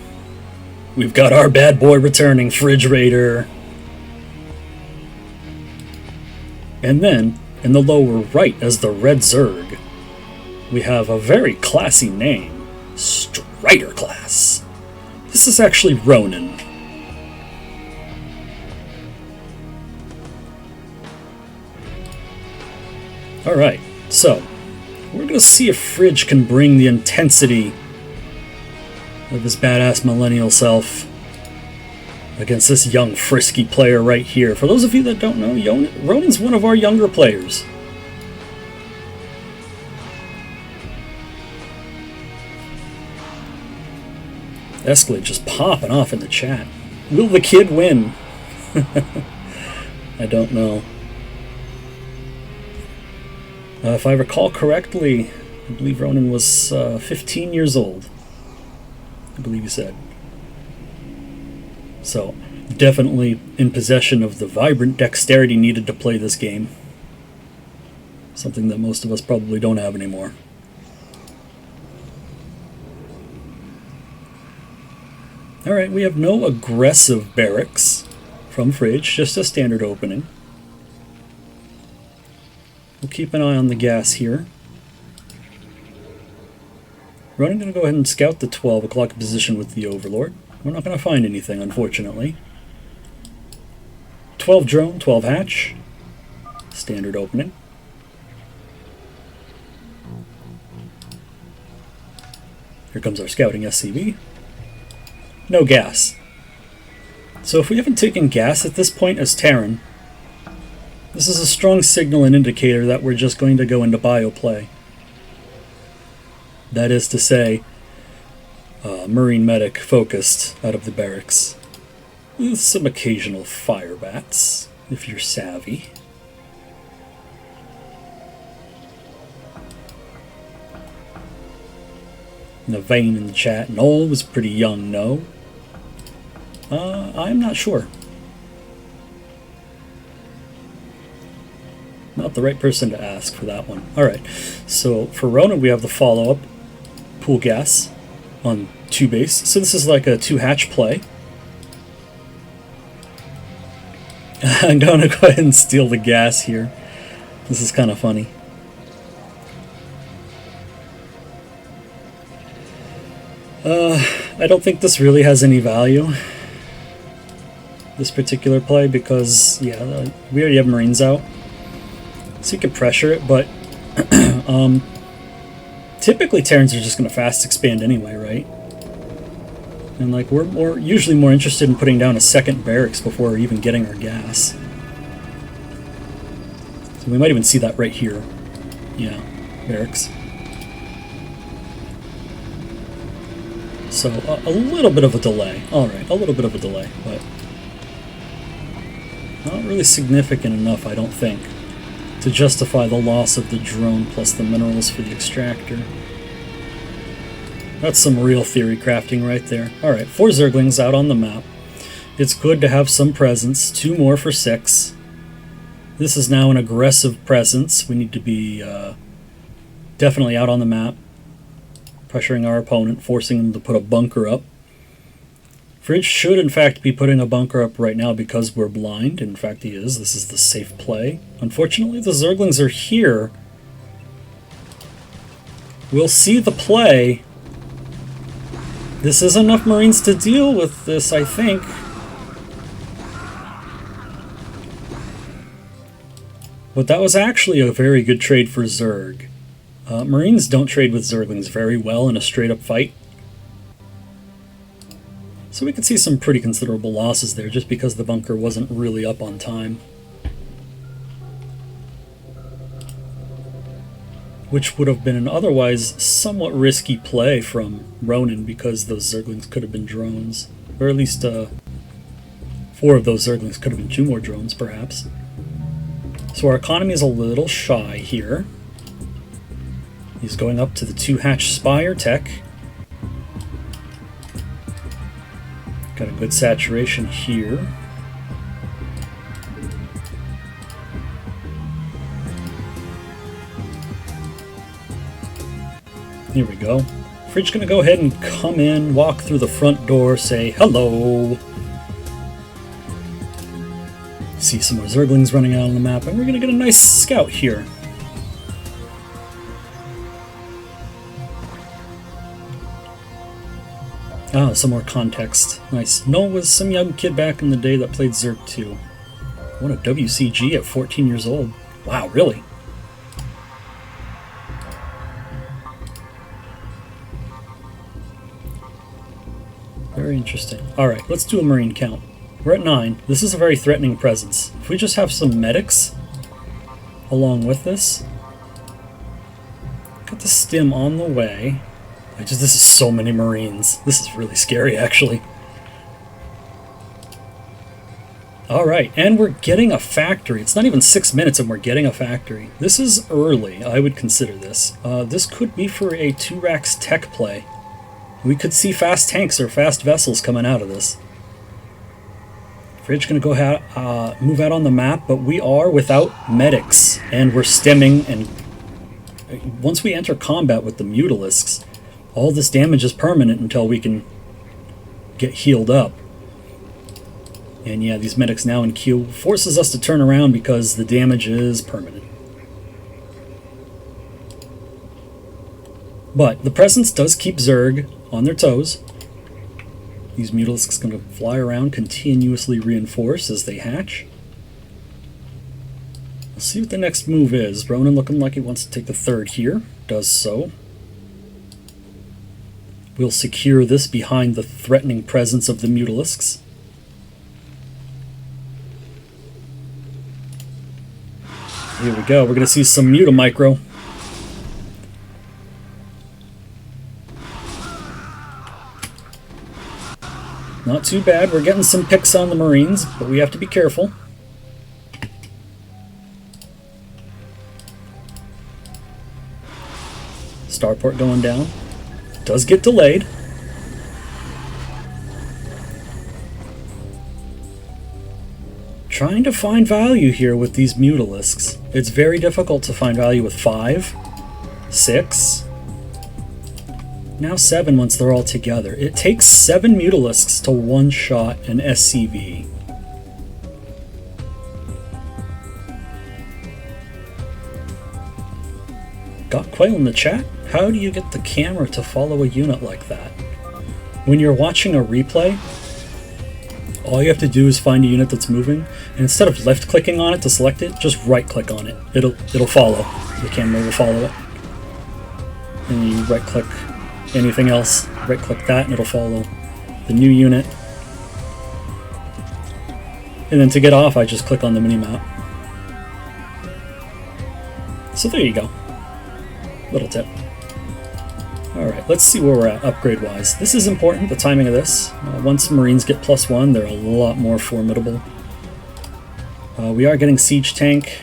We've got our bad boy returning, FridgeRaider. And then, in the lower right as the red Zerg, we have a very classy name, Strider class. This is actually RoniN. Alright, so we're going to see if Fridge can bring the intensity of his badass millennial self against this young, frisky player right here. For those of you that don't know, RoniN's one of our younger players. Escalade just popping off in the chat. Will the kid win? I don't know. If I recall correctly, I believe RoniN was 15 years old. I believe he said. So, definitely in possession of the vibrant dexterity needed to play this game. Something that most of us probably don't have anymore. Alright, we have no aggressive barracks from Fridge, just a standard opening. We'll keep an eye on the gas here. RoniN going to go ahead and scout the 12 o'clock position with the Overlord. We're not going to find anything, unfortunately. 12 drone, 12 hatch. Standard opening. Here comes our scouting SCV. No gas. So if we haven't taken gas at this point as Terran, this is a strong signal and indicator that we're just going to go into bio play. That is to say, Marine medic focused out of the barracks. With some occasional fire bats, if you're savvy. Navain in the chat. Noel was pretty young, no? I'm not sure. Not the right person to ask for that one. Alright, so for RoniN we have the follow-up pool gas on 2 base. So this is like a 2 hatch play. I'm going to go ahead and steal the gas here. This is kind of funny. I don't think this really has any value, this particular play, because, yeah, we already have Marines out. So you can pressure it, but typically Terrans are just going to fast expand anyway, right? And like we're usually more interested in putting down a second barracks before even getting our gas. So we might even see that right here. Yeah, barracks. So a little bit of a delay. Alright, a little bit of a delay, but not really significant enough, I don't think, to justify the loss of the drone plus the minerals for the extractor. That's some real theory crafting right there. Alright, 4 Zerglings out on the map. It's good to have some presence. 2 more for 6. This is now an aggressive presence. We need to be definitely out on the map, pressuring our opponent, forcing him to put a bunker up. Fridge should in fact be putting a bunker up right now because we're blind. In fact he is. This is the safe play. Unfortunately the Zerglings are here. We'll see the play. This is enough Marines to deal with this, I think. But that was actually a very good trade for Zerg. Marines don't trade with Zerglings very well in a straight-up fight. So we could see some pretty considerable losses there just because the bunker wasn't really up on time. Which would have been an otherwise somewhat risky play from RoniN because those Zerglings could have been drones. Or at least 4 of those Zerglings could have been 2 more drones, perhaps. So our economy is a little shy here. He's going up to the 2-hatch Spire tech. Got a good saturation here. Here we go. Fridge gonna go ahead and come in, walk through the front door, say hello. See some more Zerglings running out on the map, and we're gonna get a nice scout here. Ah, some more context. Nice. Noah was some young kid back in the day that played Zerg too. What a WCG at 14 years old. Wow, really? Very interesting. Alright, let's do a Marine count. We're at 9. This is a very threatening presence. If we just have some medics along with this. Got the stim on the way. This is so many Marines. This is really scary, actually. Alright, and we're getting a factory. It's not even 6 minutes and we're getting a factory. This is early, I would consider this. This could be for a 2-Rax tech play. We could see fast tanks or fast vessels coming out of this. Fridge gonna go move out on the map, but we are without medics, and we're stemming, and once we enter combat with the Mutalisks, all this damage is permanent until we can get healed up. And yeah, these medics now in queue forces us to turn around because the damage is permanent. But the presence does keep Zerg on their toes. These Mutalisks going to fly around, continuously reinforce as they hatch. We'll see what the next move is. RoniN looking like he wants to take the 3rd here. Does so. We'll secure this behind the threatening presence of the Mutalisks. Here we go. We're going to see some Mutamicro. Not too bad. We're getting some picks on the Marines, but we have to be careful. Starport going down. Does get delayed. Trying to find value here with these Mutalisks. It's very difficult to find value with 5, 6, now 7 once they're all together. It takes 7 Mutalisks to one-shot an SCV. Got Quail in the chat? How do you get the camera to follow a unit like that? When you're watching a replay, all you have to do is find a unit that's moving, and instead of left-clicking on it to select it, just right-click on it. It'll follow. The camera will follow it. And you right-click anything else, right-click that, and it'll follow the new unit. And then to get off, I just click on the mini-map. So there you go. Little tip. Alright, let's see where we're at upgrade-wise. This is important, the timing of this. Once Marines get +1, they're a lot more formidable. We are getting Siege Tank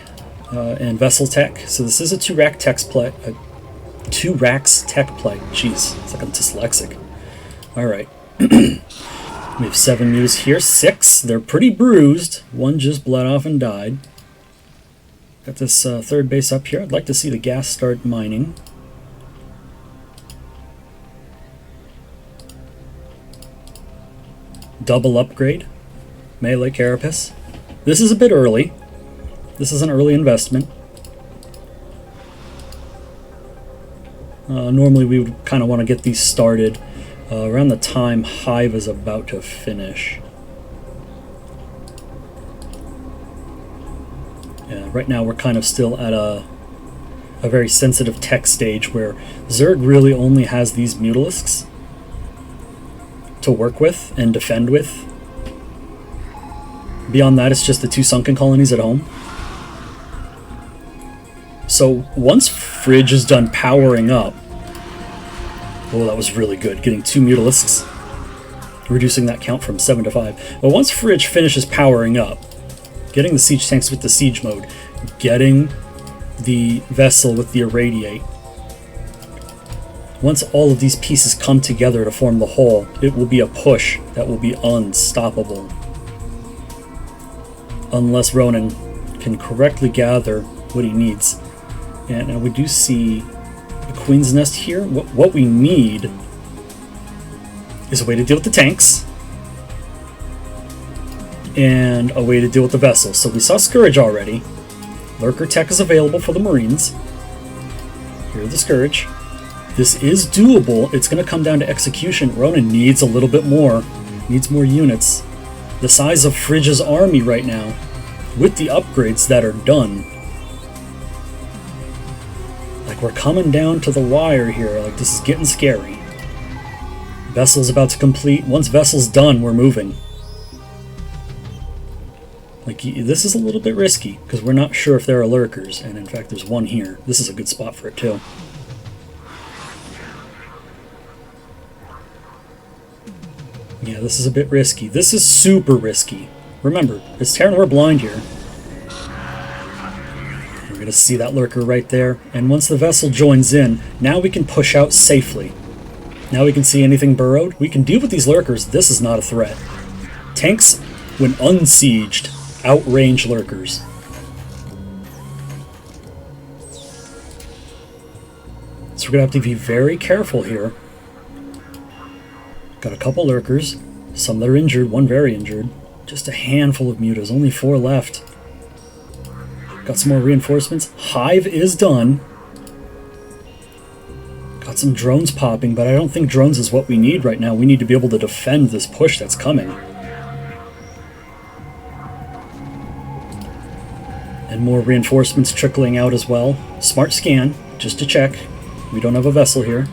and Vessel Tech, so this is a 2-Rax tech play. Jeez, it's like I'm dyslexic. Alright. We have 7 Mutas here. 6, they're pretty bruised. 1 just bled off and died. Got this 3rd base up here. I'd like to see the gas start mining. Double upgrade. Melee Carapace. This is a bit early. This is an early investment. Normally we would kind of want to get these started around the time Hive is about to finish. Yeah, right now we're kind of still at a very sensitive tech stage where Zerg really only has these Mutalisks to work with and defend with. Beyond that, it's just the 2 sunken colonies at home. So once Fridge is done powering up, oh, that was really good, getting 2 Mutalisks, reducing that count from 7 to 5. But once Fridge finishes powering up, getting the siege tanks with the siege mode, getting the vessel with the irradiate, once all of these pieces come together to form the whole, it will be a push that will be unstoppable. Unless RoniN can correctly gather what he needs. And now we do see Queen's Nest here. What we need is a way to deal with the tanks and a way to deal with the vessels. So we saw Scourge already. Lurker tech is available for the Marines. Here the Scourge. This is doable. It's going to come down to execution. RoniN needs a little bit more. Needs more units. The size of Fridge's army right now, with the upgrades that are done. Like, we're coming down to the wire here. Like, this is getting scary. Vessel's about to complete. Once Vessel's done, we're moving. Like, this is a little bit risky, because we're not sure if there are lurkers, and in fact there's one here. This is a good spot for it too. Yeah, this is a bit risky. This is super risky. Remember, it's Terran, we're blind here. We're going to see that lurker right there, and once the vessel joins in, now we can push out safely. Now we can see anything burrowed. We can deal with these lurkers. This is not a threat. Tanks, when unsieged, outrange lurkers. So we're going to have to be very careful here. Got a couple lurkers, some that are injured, one very injured. Just a handful of mutas, only 4 left. Got some more reinforcements. Hive is done. Got some drones popping, but I don't think drones is what we need right now. We need to be able to defend this push that's coming. And more reinforcements trickling out as well. Smart scan, just to check. We don't have a vessel here.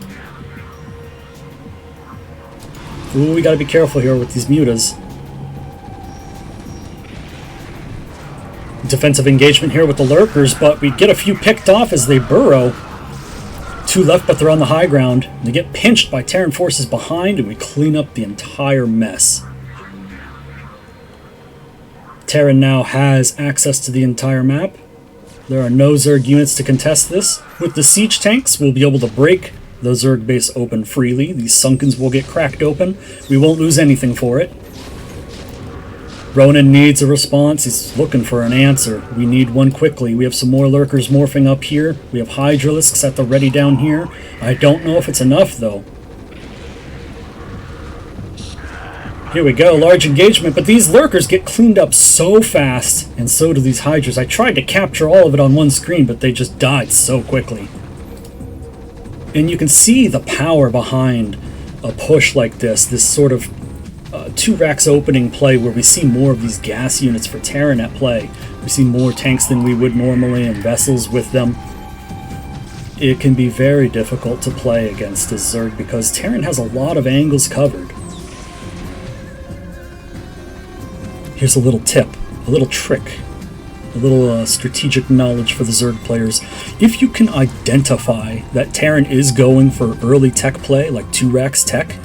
Ooh, we gotta be careful here with these mutas. Defensive engagement here with the lurkers, but we get a few picked off as they burrow. 2 left, but they're on the high ground. They get pinched by Terran forces behind, and we clean up the entire mess. Terran now has access to the entire map. There are no Zerg units to contest this. With the siege tanks, we'll be able to break the Zerg base open freely. These Sunkens will get cracked open. We won't lose anything for it. RoniN needs a response. He's looking for an answer. We need one quickly. We have some more lurkers morphing up here. We have Hydralisks at the ready down here. I don't know if it's enough, though. Here we go, large engagement, but these lurkers get cleaned up so fast, and so do these Hydras. I tried to capture all of it on one screen, but they just died so quickly. And you can see the power behind a push like this sort of 2 racks opening play where we see more of these gas units for Terran at play. We see more tanks than we would normally and vessels with them. It can be very difficult to play against this Zerg because Terran has a lot of angles covered. Here's a little tip, a little trick, a little strategic knowledge for the Zerg players. If you can identify that Terran is going for early tech play, like 2 racks tech,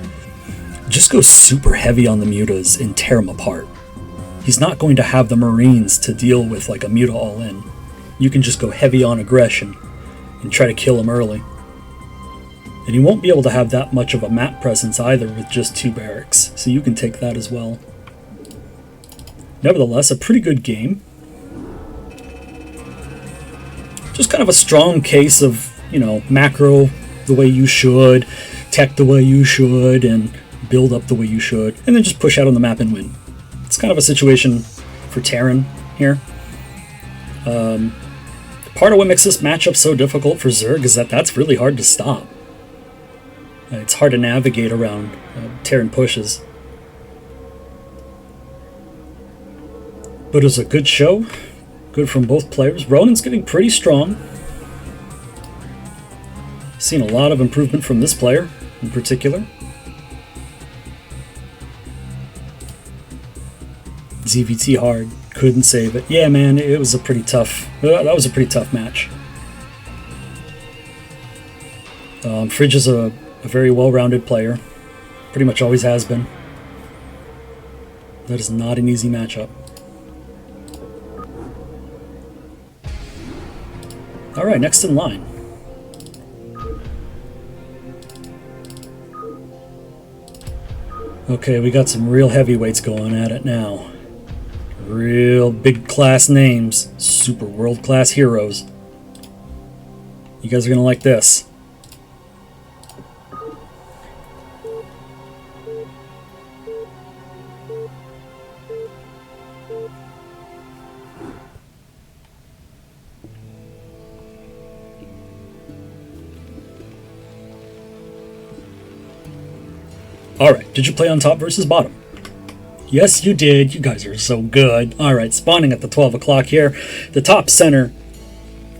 just go super heavy on the mutas and tear them apart. He's not going to have the Marines to deal with like a muta all-in. You can just go heavy on aggression and try to kill him early. And he won't be able to have that much of a map presence either with just 2 barracks, so you can take that as well. Nevertheless, a pretty good game. Just kind of a strong case of, you know, macro the way you should, tech the way you should, and build up the way you should, and then just push out on the map and win. It's kind of a situation for Terran here. Part of what makes this matchup so difficult for Zerg is that that's really hard to stop. It's hard to navigate around Terran pushes. But it was a good show, good from both players. RoniN's getting pretty strong. Seen a lot of improvement from this player in particular. ZVT hard, couldn't save it. Yeah, man, it was a pretty tough. That was a pretty tough match. Fridge is a very well-rounded player, pretty much always has been. That is not an easy matchup. Alright, next in line. Okay, we got some real heavyweights going at it now. Real big class names. Super world class heroes. You guys are gonna like this. Alright, did you play on top versus bottom? Yes, you did. You guys are so good. Alright, spawning at the 12 o'clock here. The top center,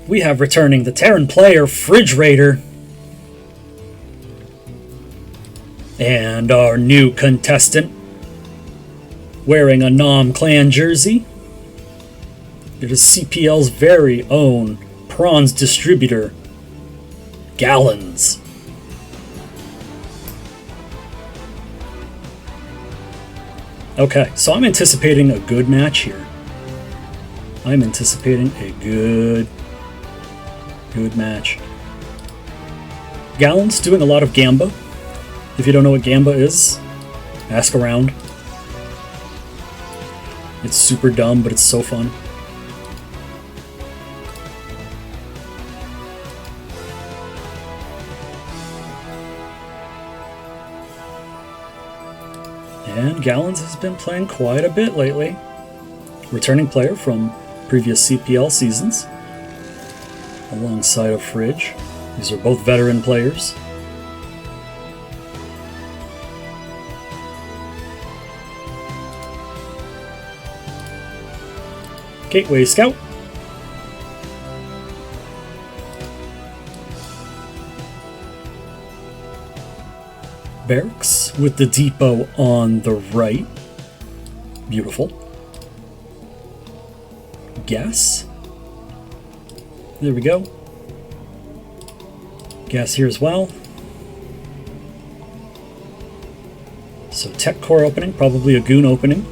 we have returning the Terran player, FridgeRaider. And our new contestant, wearing a Nom Clan jersey. It is CPL's very own prawns distributor, Gallons. Okay, so I'm anticipating a good match here. I'm anticipating a good match. Gallons doing a lot of Gamba. If you don't know what Gamba is, ask around. It's super dumb, but it's so fun. And Gallons has been playing quite a bit lately. Returning player from previous CPL seasons, alongside of Fridge. These are both veteran players. Gateway Scout. Barracks with the depot on the right. Beautiful. Gas. There we go. Gas here as well. So tech core opening, probably a goon opening.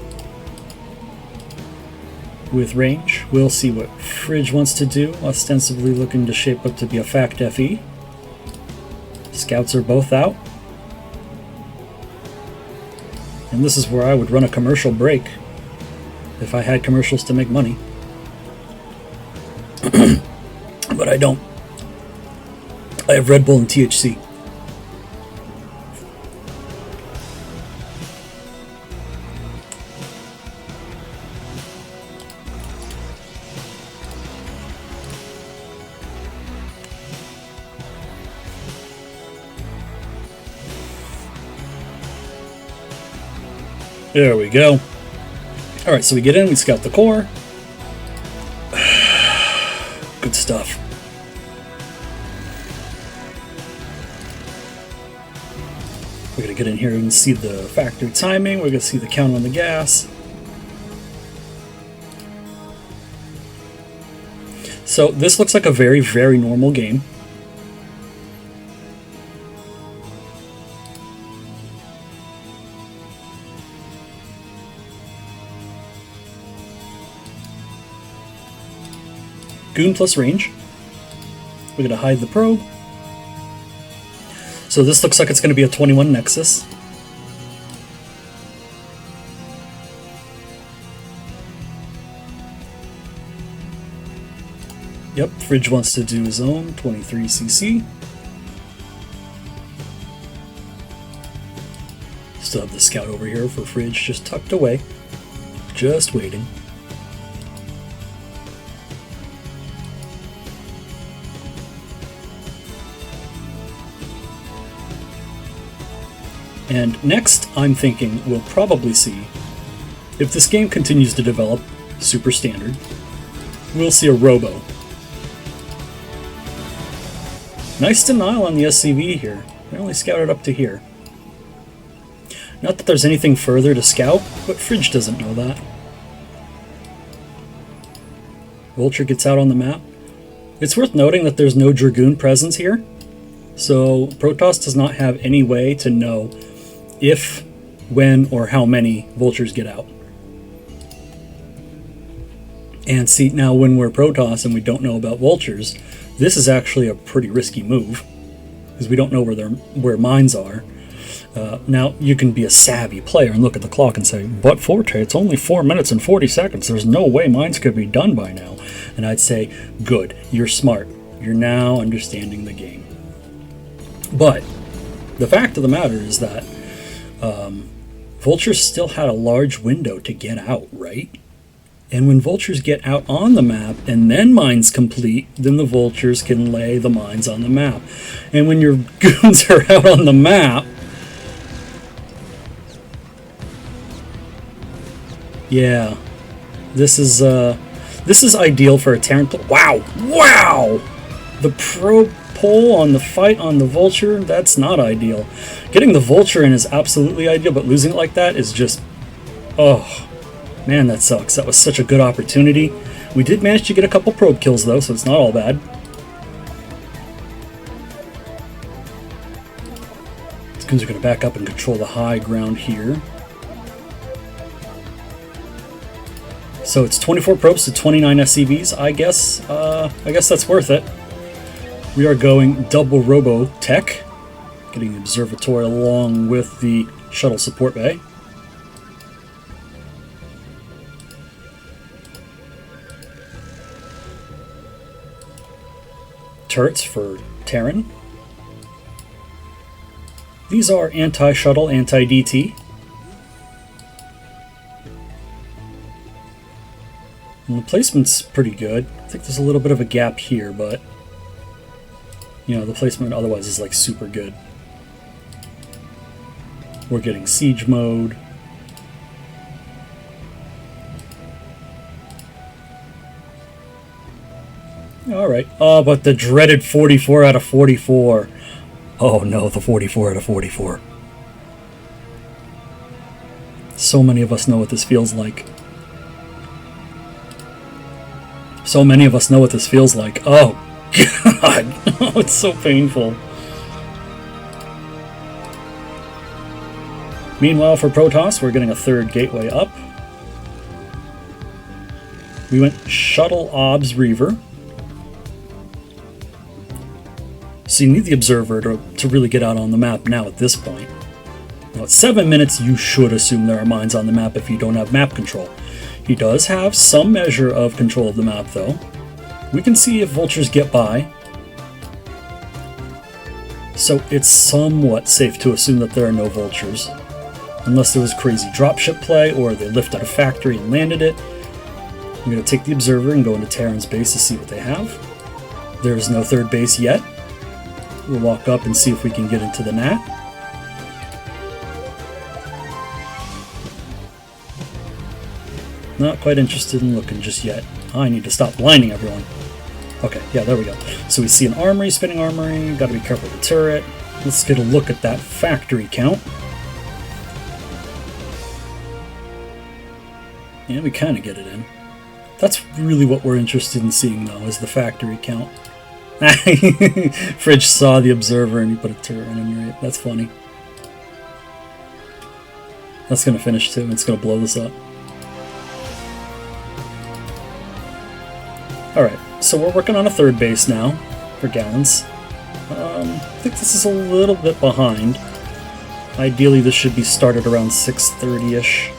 With range, we'll see what Fridge wants to do, ostensibly looking to shape up to be a fact FE. Scouts are both out. And this is where I would run a commercial break if I had commercials to make money. But I don't. I have Red Bull and THC. There we go. Alright, so we get in, we scout the core. Good stuff. We're going to get in here and see the factory timing. We're going to see the count on the gas. So this looks like a very, very normal game. Goon plus range. We're going to hide the probe. So this looks like it's going to be a 21 Nexus. Yep, Fridge wants to do his own 23cc. Still have the scout over here for Fridge just tucked away. Just waiting. And next, I'm thinking we'll probably see, if this game continues to develop super standard, we'll see a Robo. Nice denial on the SCV here. They only scouted up to here. Not that there's anything further to scout, but Fridge doesn't know that. Vulture gets out on the map. It's worth noting that there's no Dragoon presence here, so Protoss does not have any way to know if, when, or how many Vultures get out. And see, now when we're Protoss and we don't know about Vultures, this is actually a pretty risky move, because we don't know where mines are. Now, you can be a savvy player and look at the clock and say, but Forte, it's only 4 minutes and 40 seconds. There's no way mines could be done by now. And I'd say, good, you're smart. You're now understanding the game. But the fact of the matter is that Vultures still had a large window to get out, right? And when Vultures get out on the map and then mines complete, then the Vultures can lay the mines on the map. And when your goons are out on the map, Yeah. This is ideal for a Terran. Wow! Wow! The probe pull on the fight on the Vulture, that's not ideal. Getting the Vulture in is absolutely ideal, but losing it like that is just... Oh, man, that sucks. That was such a good opportunity. We did manage to get a couple probe kills, though, so it's not all bad. Skins are going to back up and control the high ground here. So it's 24 probes to 29 SCVs. I guess that's worth it. We are going double robo tech, getting the observatory along with the shuttle support bay. Turrets for Terran. These are anti-shuttle, anti-DT. And the placement's pretty good. I think there's a little bit of a gap here, but you know, the placement otherwise is like super good. We're getting siege mode. Alright. Oh, but the dreaded 44 out of 44. Oh no, the 44 out of 44. So many of us know what this feels like. So many of us know what this feels like. Oh, God. Oh, it's so painful. Meanwhile, for Protoss, we're getting a third gateway up. We went Shuttle Obs Reaver. So you need the Observer to really get out on the map now at this point. Now at 7 minutes, you should assume there are mines on the map if you don't have map control. He does have some measure of control of the map, though. We can see if vultures get by. So it's somewhat safe to assume that there are no vultures. Unless there was crazy dropship play, or they lifted a factory and landed it. I'm going to take the Observer and go into Terran's base to see what they have. There's no third base yet. We'll walk up and see if we can get into the NAT. Not quite interested in looking just yet. I need to stop blinding everyone. Okay, yeah, there we go. So we see an armory, spinning armory. Got to be careful with the turret. Let's get a look at that factory count. Yeah, we kind of get it in. That's really what we're interested in seeing, though, is the factory count. Fridge saw the Observer and he put a turret in him, right? That's funny. That's going to finish, too. It's going to blow this up. Alright, so we're working on a third base now for Gallons. I think this is a little bit behind. Ideally, this should be started around 6:30-ish.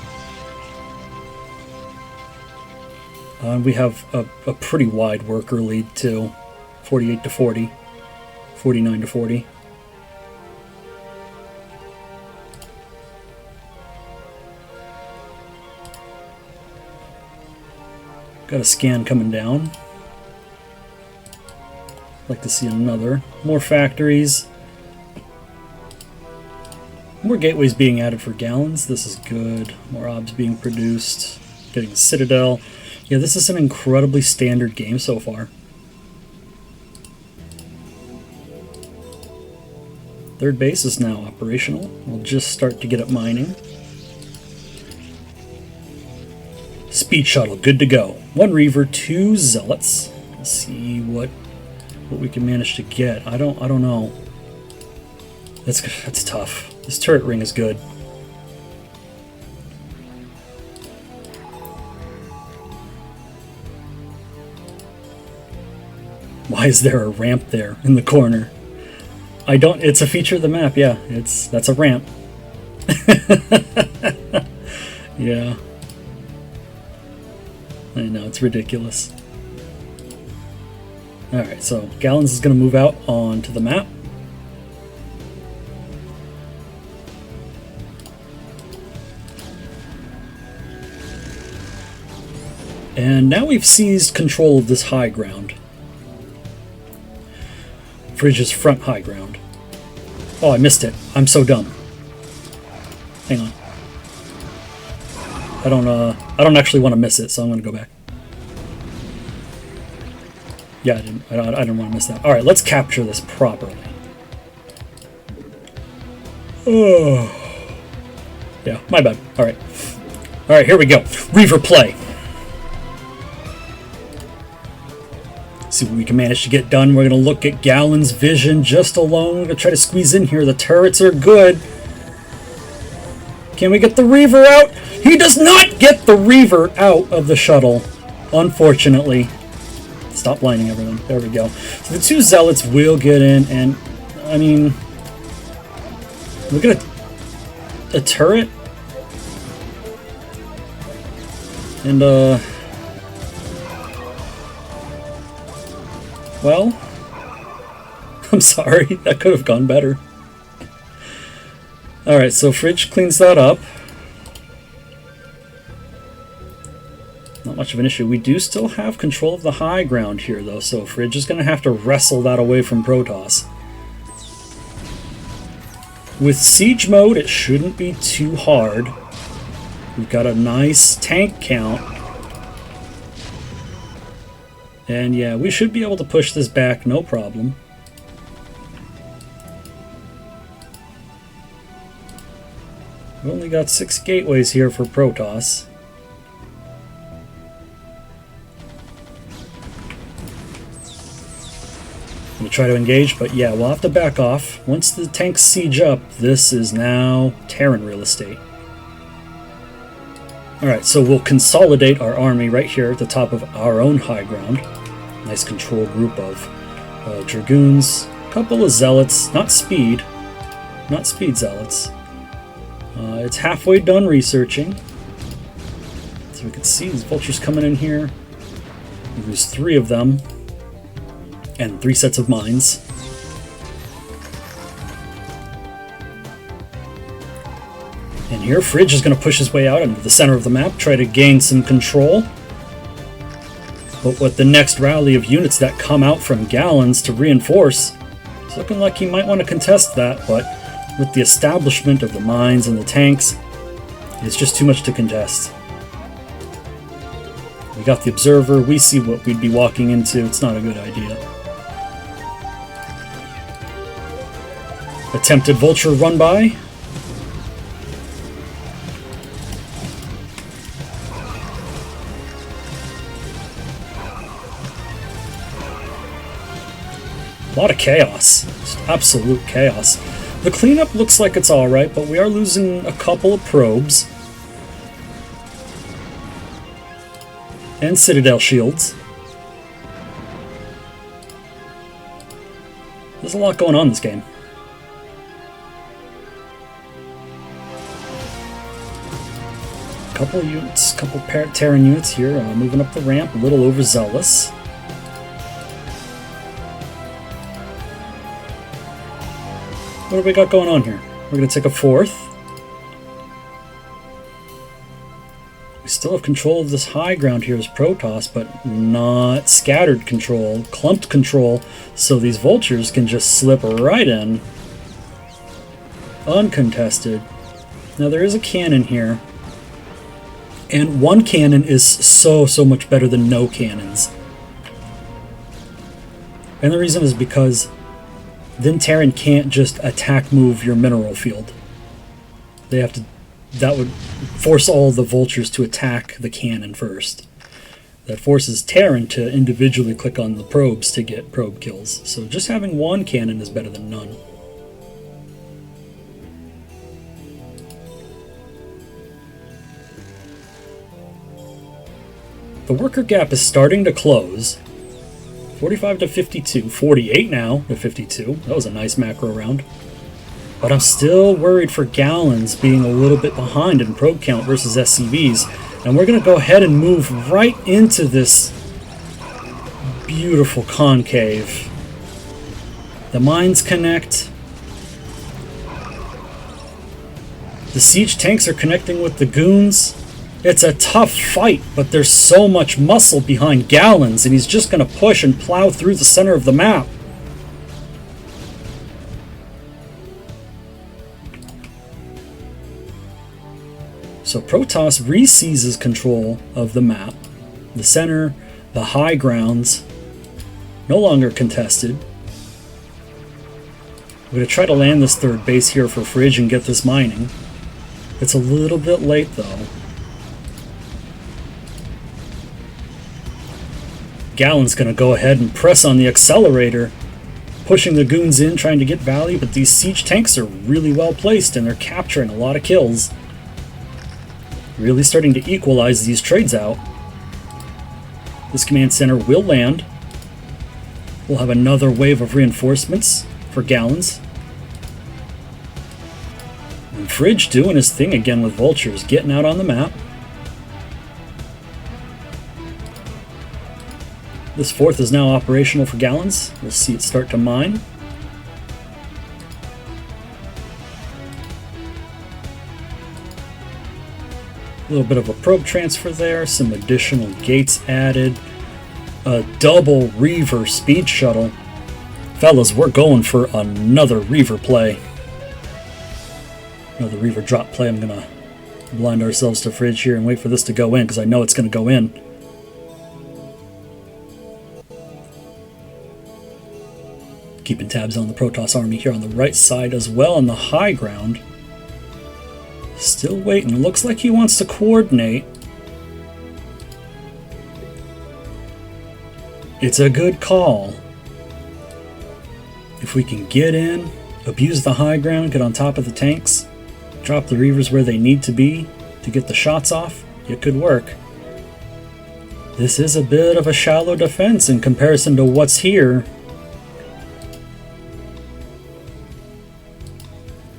We have a pretty wide worker lead, too. 48 to 40. 49 to 40. Got a scan coming down. Like to see another. More factories. More gateways being added for Gallons. This is good. More obs being produced. Getting a Citadel. Yeah, this is an incredibly standard game so far. Third base is now operational. We'll just start to get it mining. Speed shuttle, good to go. 1 Reaver, 2 Zealots. Let's see what we can manage to get. I don't know. That's tough. This turret ring is good. Why is there a ramp there in the corner? It's a feature of the map, yeah. That's a ramp. Yeah. I know, it's ridiculous. Alright, so Gallons is going to move out onto the map. And now we've seized control of this high ground. Fridge's front high ground. Oh, I missed it. I'm so dumb. Hang on. I don't actually want to miss it, so I'm going to go back. Yeah, I didn't want to miss that. All right, let's capture this properly. Oh. Yeah, my bad. All right. All right, here we go. Reaver play. See what we can manage to get done. We're going to look at Gallon's vision just alone. We're going to try to squeeze in here. The turrets are good. Can we get the Reaver out? He does not get the Reaver out of the shuttle, unfortunately. Stop blinding everyone. There we go. So the two Zealots will get in, and, I mean, look at a turret. And, well, I'm sorry. That could have gone better. Alright, so Fridge cleans that up. Not much of an issue. We do still have control of the high ground here, though, so Fridge is going to have to wrestle that away from Protoss. With Siege mode, it shouldn't be too hard. We've got a nice tank count. And yeah, we should be able to push this back, no problem. We've only got 6 gateways here for Protoss. I'm going to try to engage, but yeah, we'll have to back off. Once the tanks siege up, this is now Terran real estate. Alright, so we'll consolidate our army right here at the top of our own high ground. Nice control group of Dragoons, a couple of Zealots, not speed Zealots. It's halfway done researching. So we can see these vultures coming in here. There's 3 of them. And 3 sets of mines. And here, Fridge is going to push his way out into the center of the map, try to gain some control. But with the next rally of units that come out from Gallons to reinforce, it's looking like he might want to contest that, but with the establishment of the mines and the tanks, it's just too much to contest. We got the Observer, we see what we'd be walking into, it's not a good idea. Attempted Vulture run by. A lot of chaos. Just absolute chaos. The cleanup looks like it's alright, but we are losing a couple of probes. And Citadel shields. There's a lot going on in this game. Couple units, couple Terran units here, moving up the ramp, a little overzealous. What do we got going on here? We're going to take a 4th. We still have control of this high ground here as Protoss, but not scattered control, clumped control, so these vultures can just slip right in. Uncontested. Now there is a cannon here. And 1 cannon is so much better than no cannons. And the reason is because then Terran can't just attack move your mineral field. They have to, that would force all the vultures to attack the cannon first. That forces Terran to individually click on the probes to get probe kills. So just having 1 cannon is better than none. The worker gap is starting to close. 45 to 52. 48 now to 52. That was a nice macro round. But I'm still worried for Gallons being a little bit behind in probe count versus SCVs. And we're going to go ahead and move right into this beautiful concave. The mines connect. The siege tanks are connecting with the goons. It's a tough fight, but there's so much muscle behind Gallons, and he's just going to push and plow through the center of the map. So Protoss re-seizes control of the map. The center, the high grounds, no longer contested. We're going to try to land this third base here for Fridge and get this mining. It's a little bit late though. Gallon's going to go ahead and press on the accelerator, pushing the goons in, trying to get value, but these siege tanks are really well placed and they're capturing a lot of kills. Really starting to equalize these trades out. This command center will land. We'll have another wave of reinforcements for Gallons. And Fridge doing his thing again with vultures, getting out on the map. This fourth is now operational for Gallons. We'll see it start to mine. A little bit of a probe transfer there, some additional gates added, a double Reaver speed shuttle. Fellas, we're going for another Reaver play. Another Reaver drop play. I'm going to blind ourselves to Fridge here and wait for this to go in because I know it's going to go in. Keeping tabs on the Protoss army here on the right side as well on the high ground. Still waiting. Looks like he wants to coordinate. It's a good call. If we can get in, abuse the high ground, get on top of the tanks, drop the Reavers where they need to be to get the shots off, it could work. This is a bit of a shallow defense in comparison to what's here.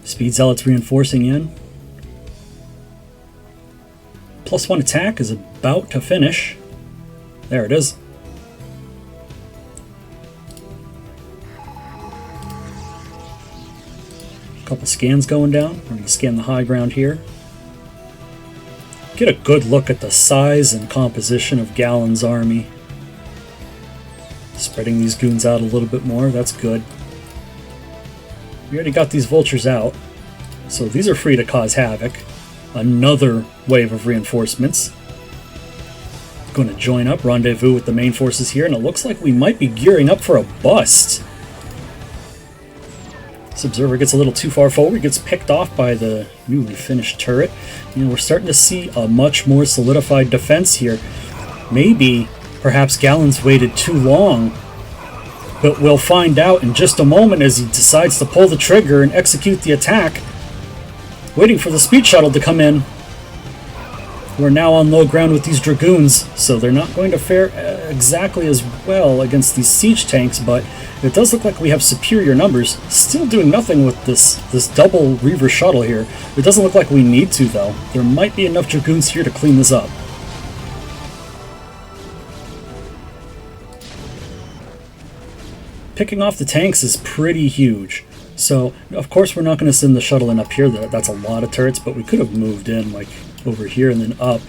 Speed Zealots reinforcing in. +1 attack is about to finish. There it is. Couple scans going down. We're going to scan the high ground here. Get a good look at the size and composition of Gallon's army. Spreading these goons out a little bit more. That's good. We already got these vultures out, so these are free to cause havoc. Another wave of reinforcements. Going to join up, rendezvous with the main forces here, and it looks like we might be gearing up for a bust. This observer gets a little too far forward, gets picked off by the newly finished turret. You know, we're starting to see a much more solidified defense here. Maybe, perhaps Gallon's waited too long, but we'll find out in just a moment as he decides to pull the trigger and execute the attack. Waiting for the speed shuttle to come in. We're now on low ground with these Dragoons, so they're not going to fare exactly as well against these siege tanks, but it does look like we have superior numbers. Still doing nothing with this double Reaver shuttle here. It doesn't look like we need to, though. There might be enough Dragoons here to clean this up. Picking off the tanks is pretty huge. So, of course, we're not going to send the shuttle in up here. That's a lot of turrets, but we could have moved in, like, over here and then up.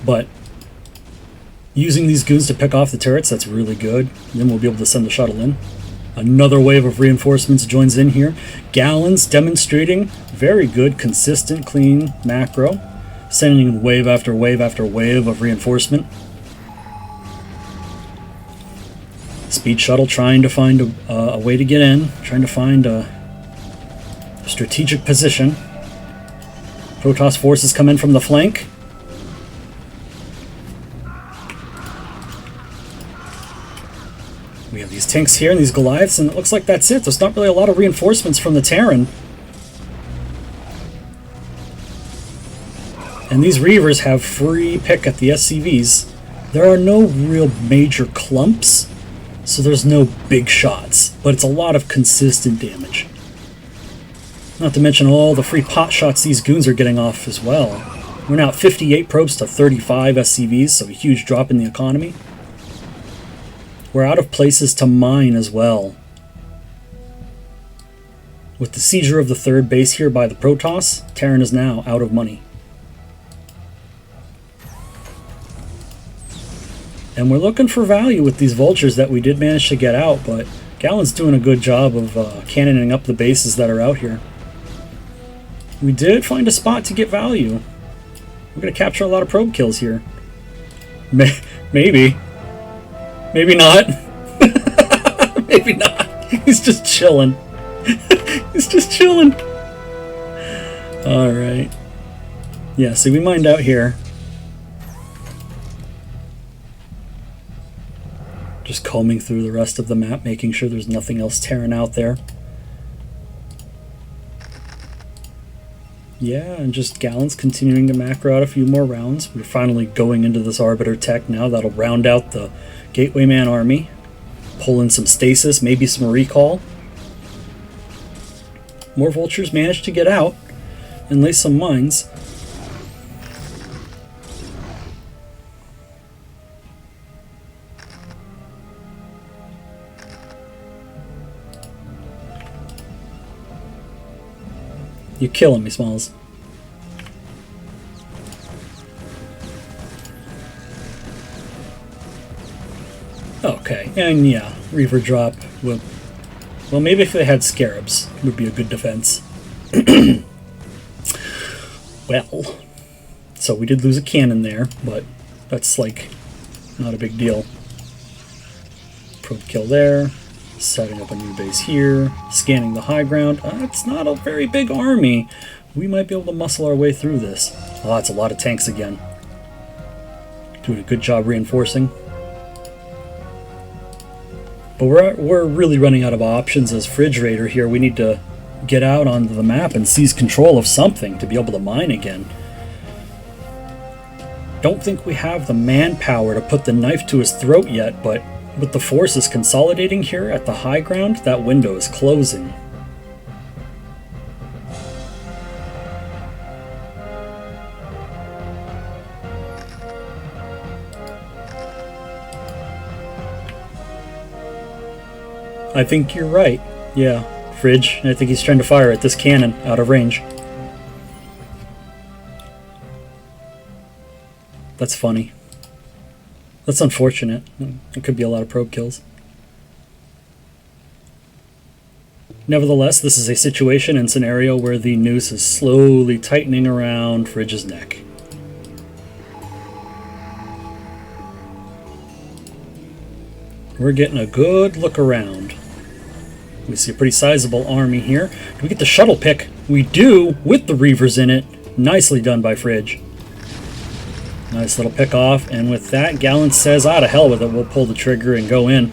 But using these goons to pick off the turrets, that's really good. And then we'll be able to send the shuttle in. Another wave of reinforcements joins in here. Gallons demonstrating very good, consistent, clean macro. Sending wave after wave after wave of reinforcement. Speed shuttle trying to find a way to get in, trying to find a strategic position. Protoss forces come in from the flank. We have these tanks here and these Goliaths, and it looks like that's it. There's not really a lot of reinforcements from the Terran. And these Reavers have free pick at the SCVs. There are no real major clumps, so there's no big shots, but it's a lot of consistent damage. Not to mention all the free pot shots these goons are getting off as well. We're now at 58 probes to 35 SCVs, so a huge drop in the economy. We're out of places to mine as well. With the seizure of the third base here by the Protoss, Terran is now out of money. And we're looking for value with these vultures that we did manage to get out, but Gallon's doing a good job of cannoning up the bases that are out here. We did find a spot to get value. We're going to capture a lot of probe kills here. Maybe. Maybe not. Maybe not. He's just chilling. He's just chilling. Alright. Yeah, see, we mined out here. Just combing through the rest of the map, making sure there's nothing else tearing out there. Yeah, and just Gallons continuing to macro out a few more rounds. We're finally going into this Arbiter tech now. That'll round out the Gateway Man army. Pull in some stasis, maybe some recall. More vultures managed to get out and lay some mines. You're killing me, Smalls. Okay, and yeah, Reaver drop will... Well, maybe if they had Scarabs, would be a good defense. Well, so we did lose a cannon there, but that's, like, not a big deal. Probe kill there. Setting up a new base here, scanning the high ground. It's not a very big army. We might be able to muscle our way through this. Oh, it's a lot of tanks again. Doing a good job reinforcing. But we're really running out of options as FridgeRaider here. We need to get out onto the map and seize control of something to be able to mine again. Don't think we have the manpower to put the knife to his throat yet, but with the forces consolidating here at the high ground, that window is closing. I think you're right. Yeah, Fridge. I think he's trying to fire at this cannon out of range. That's funny. That's unfortunate. It could be a lot of probe kills. Nevertheless, this is a situation and scenario where the noose is slowly tightening around Fridge's neck. We're getting a good look around. We see a pretty sizable army here. Do we get the shuttle pick? We do, with the Reavers in it. Nicely done by Fridge. Nice little pick off, and with that, Gallant says, to hell with it, we'll pull the trigger and go in.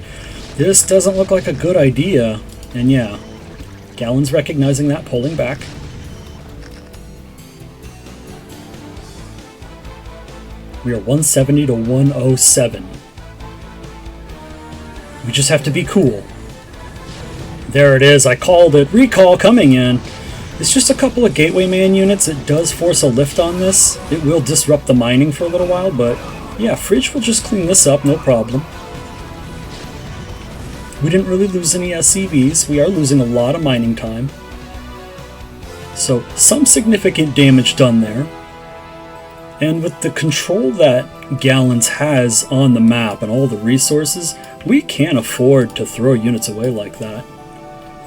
This doesn't look like a good idea, and yeah, Gallant's recognizing that, pulling back. We are 170 to 107. We just have to be cool. There it is, I called it. Recall coming in. It's just a couple of Gateway Man units. It does force a lift on this. It will disrupt the mining for a little while, but yeah, Fridge will just clean this up, no problem. We didn't really lose any SCVs. We are losing a lot of mining time. So some significant damage done there. And with the control that Gallants has on the map and all the resources, we can't afford to throw units away like that.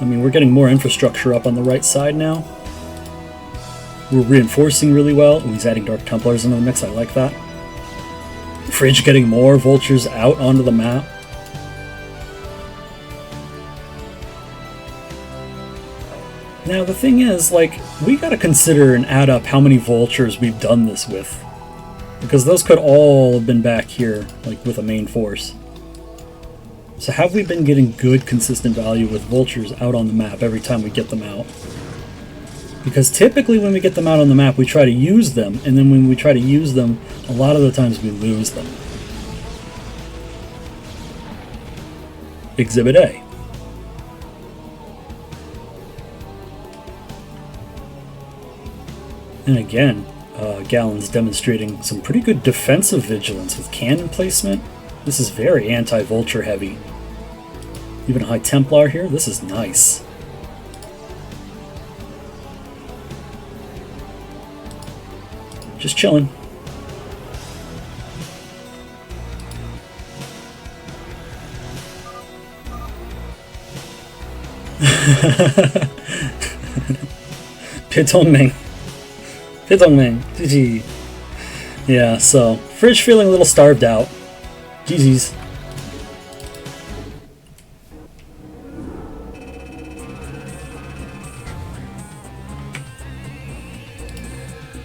I mean, we're getting more infrastructure up on the right side now. We're reinforcing really well. Ooh, he's adding Dark Templars into the mix. I like that. Fridge getting more vultures out onto the map. Now, the thing is, like, we gotta consider and add up how many vultures we've done this with. Because those could all have been back here, like, with a main force. So have we been getting good, consistent value with vultures out on the map every time we get them out? Because typically when we get them out on the map, we try to use them, and then when we try to use them, a lot of the times we lose them. Exhibit A. And again, Gallon's demonstrating some pretty good defensive vigilance with cannon placement. This is very anti-vulture heavy. Even a High Templar here, this is nice. Just chilling. Pitongmeng. Pitongmeng. GG. Yeah, so Fridge feeling a little starved out. GG's.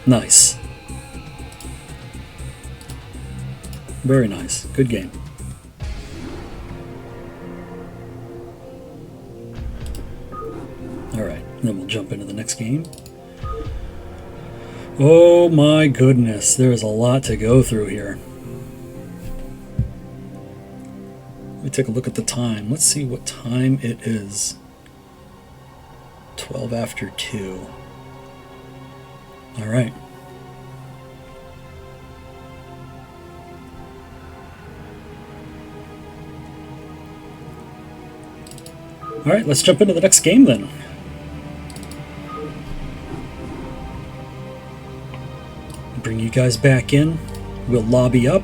Nice. Very nice. Good game. Alright, then we'll jump into the next game. Oh my goodness, there is a lot to go through here. Let me take a look at the time. Let's see what time it is. 12 after 2. Alright. Alright, let's jump into the next game then. Bring you guys back in. We'll lobby up.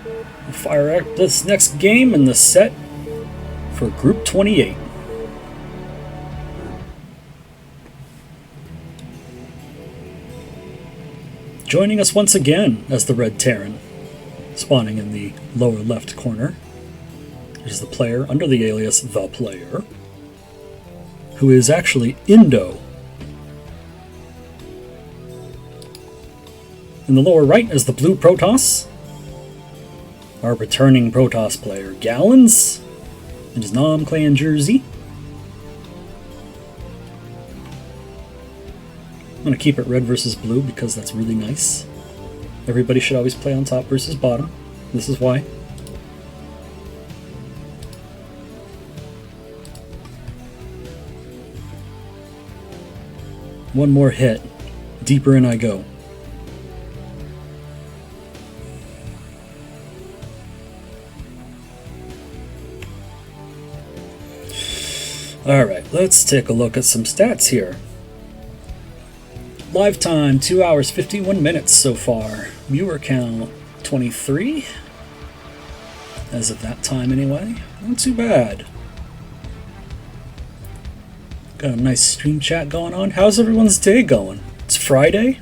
We'll fire up this next game in the set for Group 28. Joining us once again as the Red Terran, spawning in the lower left corner, is the player under the alias The Player, who is actually INdo. In the lower right is the blue Protoss, our returning Protoss player Gallons, in his Nom Clan jersey. I'm going to keep it red versus blue because that's really nice. Everybody should always play on top versus bottom. This is why. One more hit. Deeper in I go. Alright, let's take a look at some stats here. Live time, 2 hours, 51 minutes so far. Viewer count, 23. As of that time anyway. Not too bad. Got a nice stream chat going on. How's everyone's day going? It's Friday.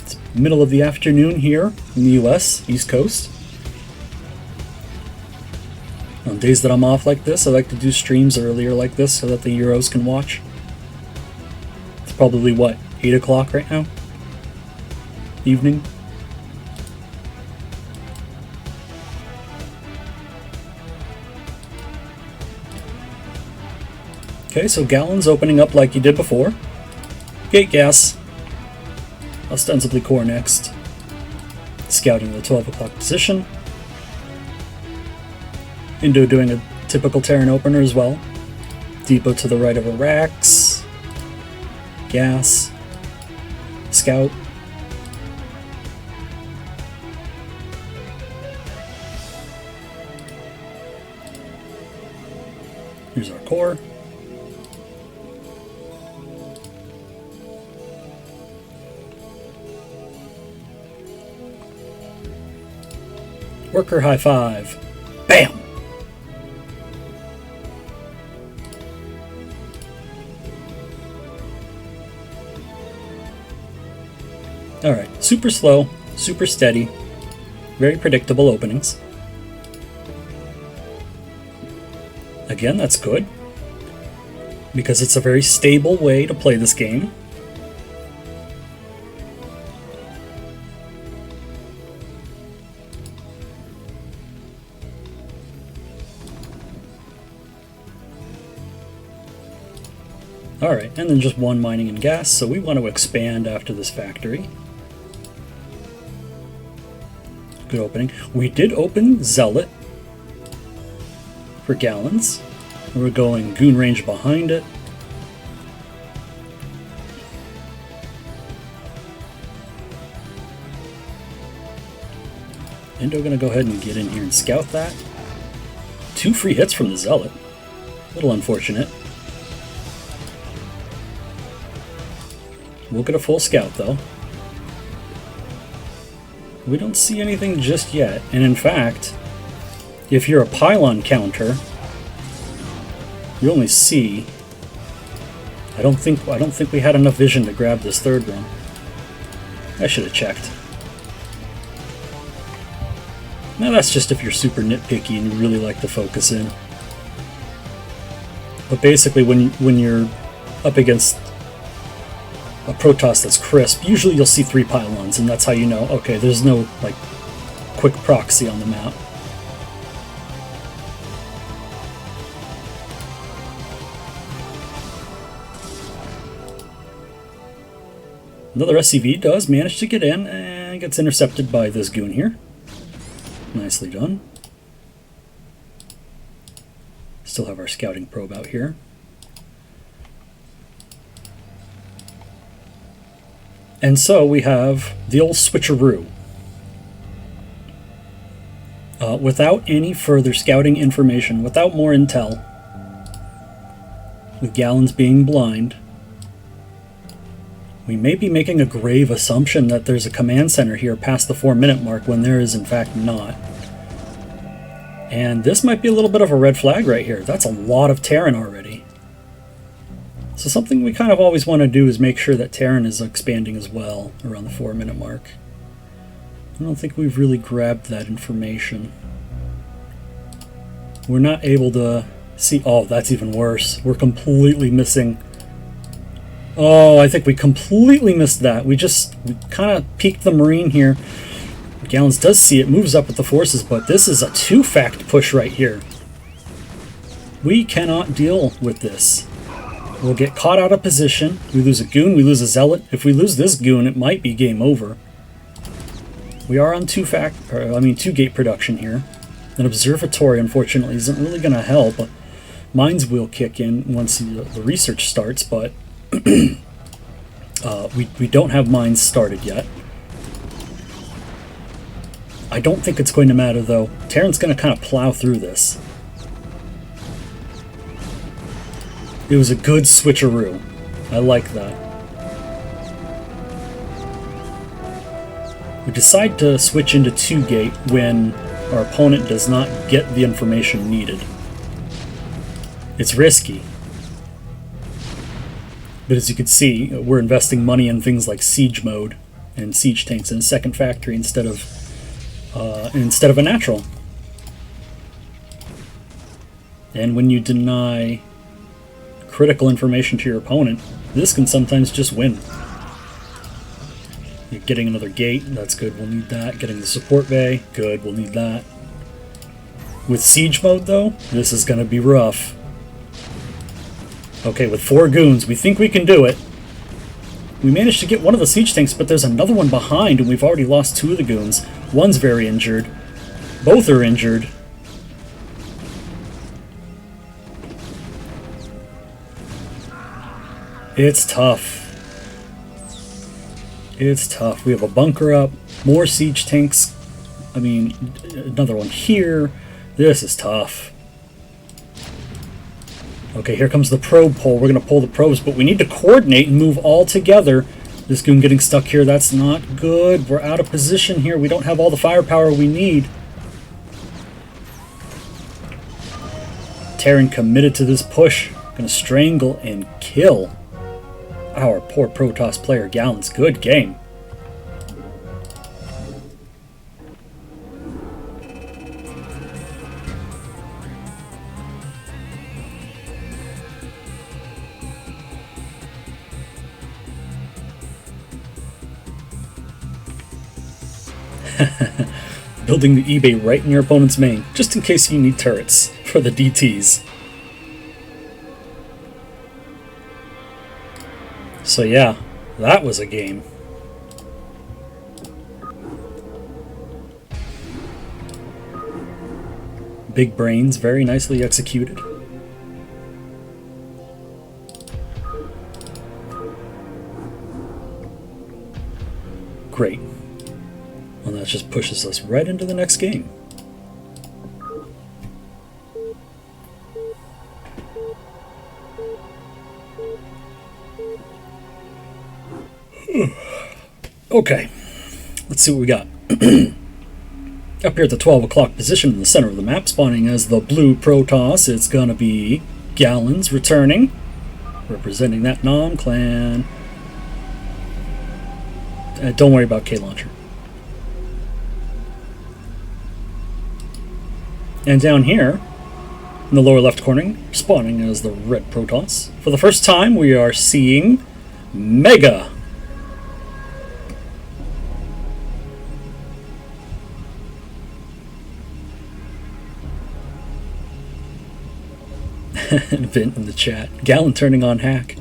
It's middle of the afternoon here in the US, East Coast. On days that I'm off like this, I like to do streams earlier like this so that the Euros can watch. It's probably, what, 8 o'clock right now? Evening? Okay, so Gallon's opening up like you did before. Gate gas. Ostensibly core next. Scouting the 12 o'clock position. INdo doing a typical Terran opener as well. Depot to the right of Iraq's. Gas. Scout. Here's our core. Worker high five. Bam! Alright, super slow, super steady, very predictable openings. Again, that's good, because it's a very stable way to play this game. Alright, and then just one mining and gas, so we want to expand after this factory. Good opening. We did open Zealot for Gallons. We're going Goon range behind it. INdo gonna go ahead and get in here and scout that. 2 free hits from the Zealot. A little unfortunate. We'll get a full scout though. We don't see anything just yet, and in fact, if you're a pylon counter, you only see. I don't think we had enough vision to grab this third one. I should have checked. Now that's just if you're super nitpicky and you really like to focus in. But basically when you're up against a Protoss that's crisp, usually you'll see 3 pylons, and that's how you know, okay, there's no like quick proxy on the map. Another SCV does manage to get in and gets intercepted by this goon here. Nicely done. Still have our scouting probe out here. And so we have the old switcheroo. Without any further scouting information, without more intel, with Gallons being blind, we may be making a grave assumption that there's a command center here past the 4-minute mark when there is in fact not. And this might be a little bit of a red flag right here. That's a lot of Terran already. So something we kind of always want to do is make sure that Terran is expanding as well around the 4-minute mark. I don't think we've really grabbed that information. We're not able to see... Oh, that's even worse. We're completely missing... Oh, I think we completely missed that. We kind of peeked the Marine here. Gallons does see it, moves up with the forces, but this is a 2-fact push right here. We cannot deal with this. We'll get caught out of position. We lose a goon, we lose a zealot. If we lose this goon, it might be game over. We are on 2-gate production here. An observatory, unfortunately, isn't really going to help. Mines will kick in once the research starts, but we don't have mines started yet. I don't think it's going to matter, though. Terran's going to kind of plow through this. It was a good switcheroo. I like that. We decide to switch into 2-gate when our opponent does not get the information needed. It's risky. But as you can see, we're investing money in things like siege mode and siege tanks in a second factory instead of a natural. And when you deny critical information to your opponent, this can sometimes just win. You're getting another gate, that's good, we'll need that. Getting the support bay, good, we'll need that. With siege mode though, this is going to be rough. Okay, with 4 goons, we think we can do it. We managed to get one of the siege tanks, but there's another one behind, and we've already lost 2 of the goons. One's very injured. Both are injured. It's tough. It's tough. We have a bunker up, more siege tanks. I mean, another one here. This is tough. Okay, here comes the probe pull. We're going to pull the probes, but we need to coordinate and move all together. This goon getting stuck here, that's not good. We're out of position here. We don't have all the firepower we need. Terran committed to this push. Going to strangle and kill our poor Protoss player Gallons. Good game. Building the eBay right in your opponent's main, just in case you need turrets for the DTs. So yeah, that was a game. Big brains, very nicely executed. Great. Well, that just pushes us right into the next game. Okay, let's see what we got. Up here at the 12 o'clock position in the center of the map, spawning as the blue Protoss, it's gonna be Gallons returning, representing that Nom clan. Don't worry about K-Launcher. And down here, in the lower left corner, spawning as the red Protoss. For the first time, we are seeing Mega. Vent in the chat. Gallon turning on hack.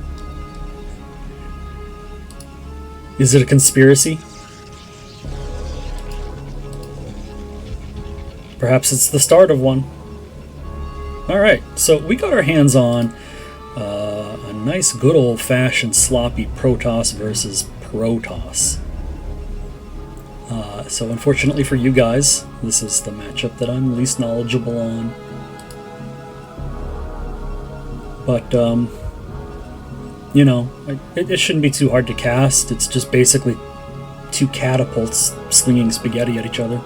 Is it a conspiracy? Perhaps it's the start of one. Alright, so we got our hands on a nice good old-fashioned sloppy Protoss versus Protoss. So unfortunately for you guys, this is the matchup that I'm least knowledgeable on. But, you know, it shouldn't be too hard to cast. It's just basically two catapults slinging spaghetti at each other.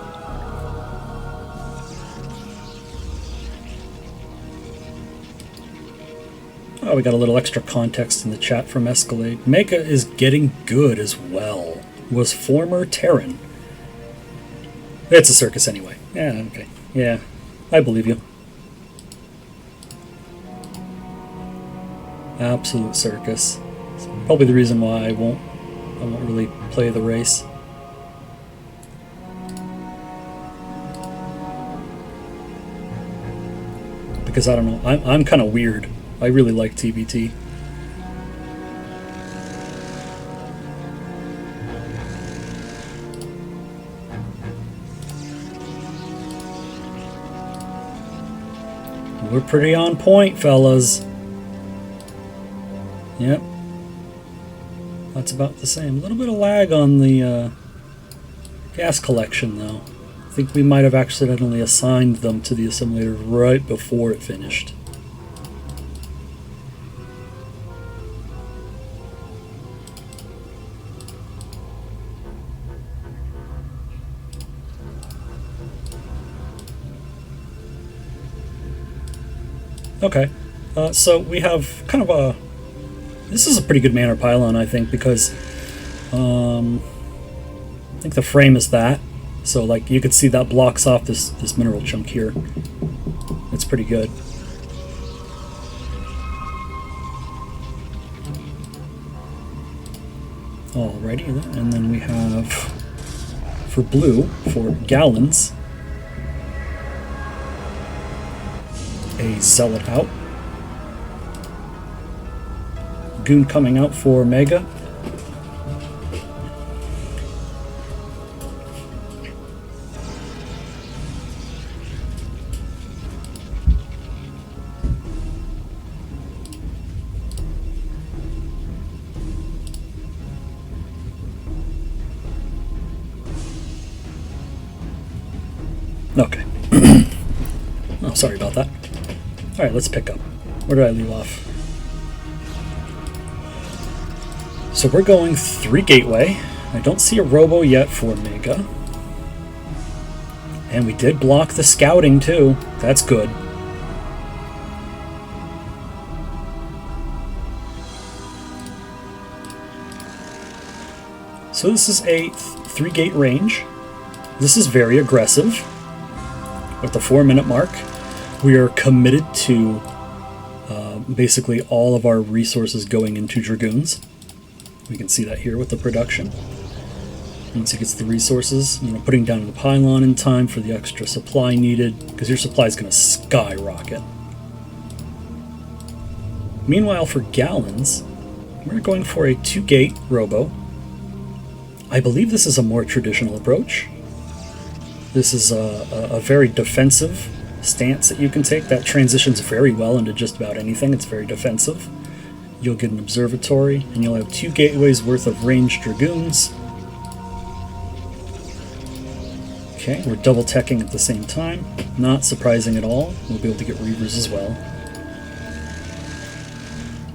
Oh, we got a little extra context in the chat from Escalade. Mega is getting good as well. Was former Terran. It's a circus anyway. Yeah, okay. Yeah, I believe you. Absolute circus. It's probably the reason why I won't really play the race. Because I don't know, I'm kind of weird. I really like TBT. We're pretty on point, fellas. Yep. That's about the same. A little bit of lag on the gas collection, though. I think we might have accidentally assigned them to the assimilator right before it finished. Okay, so we have kind of a... This is a pretty good manor pylon, I think, because I think the frame is that. So, like, you could see that blocks off this mineral chunk here. It's pretty good. Alrighty, and then we have, for blue, for gallons, a zealot out. Goon coming out for Mega. Okay. Oh, sorry about that. Alright, let's pick up. Where did I leave off? So we're going 3 gateway. I don't see a robo yet for Mega. And we did block the scouting too. That's good. So this is a 3 gate range. This is very aggressive. At the 4-minute mark, we are committed to basically all of our resources going into Dragoons. We can see that here with the production. Once he gets the resources, you know, putting down the pylon in time for the extra supply needed, because your supply is going to skyrocket. Meanwhile, for gallons, we're going for a 2-gate robo. I believe this is a more traditional approach. This is a very defensive stance that you can take. That transitions very well into just about anything. It's very defensive. You'll get an observatory, and you'll have 2 gateways worth of ranged Dragoons. Okay, we're double teching at the same time. Not surprising at all. We'll be able to get Reavers as well.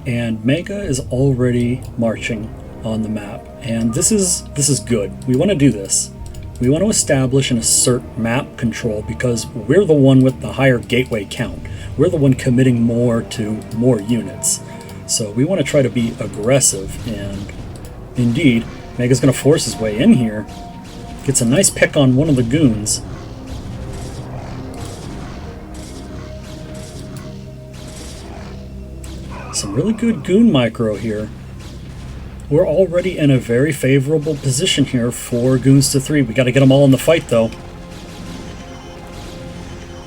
And Mega is already marching on the map. And this is good. We want to do this. We want to establish and assert map control because we're the one with the higher gateway count. We're the one committing more to more units. So we want to try to be aggressive, and indeed, Mega's going to force his way in here. Gets a nice pick on one of the goons. Some really good goon micro here. We're already in a very favorable position here for goons to 3. We got to get them all in the fight, though.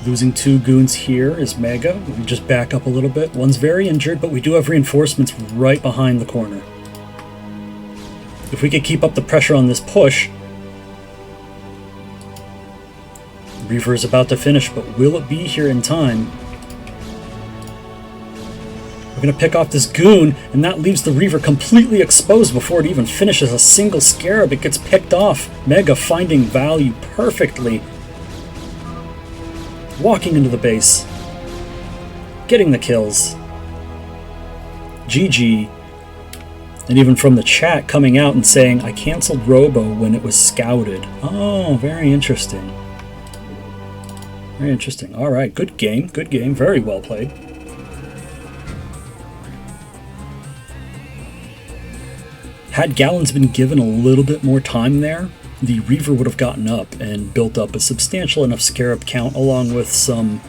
Losing 2 goons here is Mega. We just back up a little bit. One's very injured, but we do have reinforcements right behind the corner. If we could keep up the pressure on this push... Reaver is about to finish, but will it be here in time? We're going to pick off this goon, and that leaves the Reaver completely exposed before it even finishes a single Scarab. It gets picked off. Mega finding value perfectly. Walking into the base. Getting the kills. GG. And even from the chat coming out and saying, I canceled Robo when it was scouted. Oh, very interesting. Very interesting. Alright, good game. Good game. Very well played. Had Gallons been given a little bit more time there, the Reaver would have gotten up and built up a substantial enough Scarab count along with some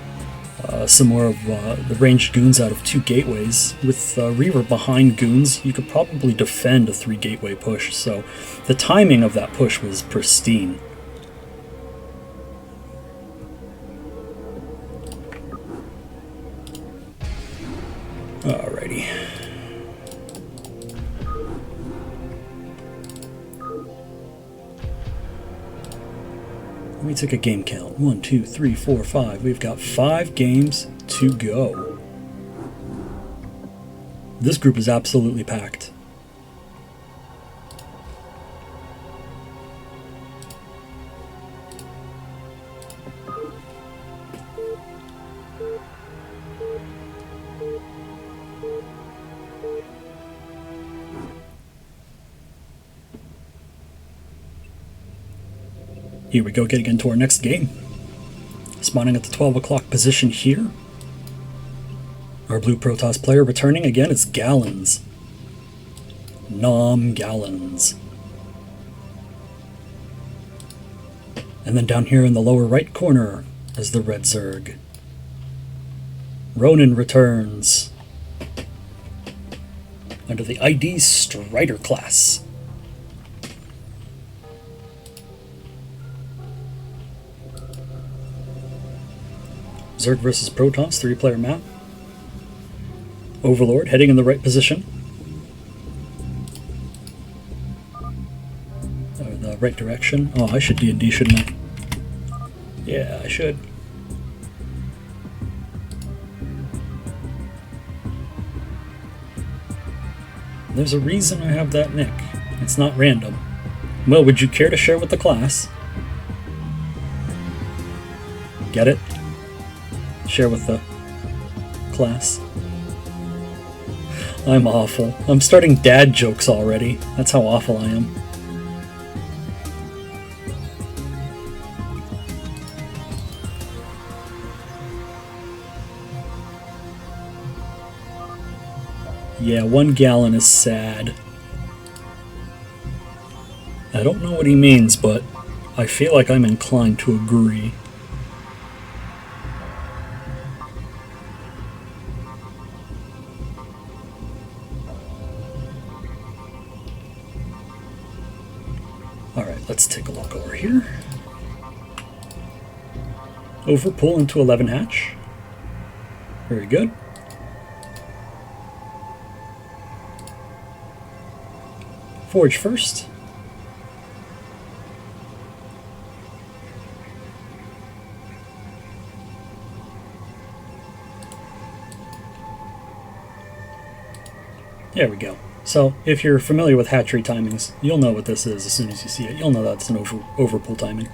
more of the ranged goons out of 2 gateways. With Reaver behind goons, you could probably defend a 3 gateway push, so the timing of that push was pristine. Alrighty. Let me take a game count. 1, 2, 3, 4, 5. We've got 5 games to go. This group is absolutely packed. Here we go, getting into our next game. Spawning at the 12 o'clock position here. Our blue Protoss player returning again, it's Gallons. Nom Gallons. And then down here in the lower right corner is the red Zerg. RoniN returns. Under the ID Strider class. Zerg versus Protoss, 3-player map. Overlord heading in the right position. Or the right direction. Oh, I should D&D, shouldn't I? Yeah, I should. There's a reason I have that nick. It's not random. Well, would you care to share with the class? Get it? Share with the class. I'm awful. I'm starting dad jokes already. That's how awful I am. Yeah, 1 gallon is sad. I don't know what he means, but I feel like I'm inclined to agree. Alright, let's take a look over here. Overpull into 11 hatch. Very good. Forge first. There we go. So, if you're familiar with hatchery timings, you'll know what this is as soon as you see it. You'll know that's an overpull timing.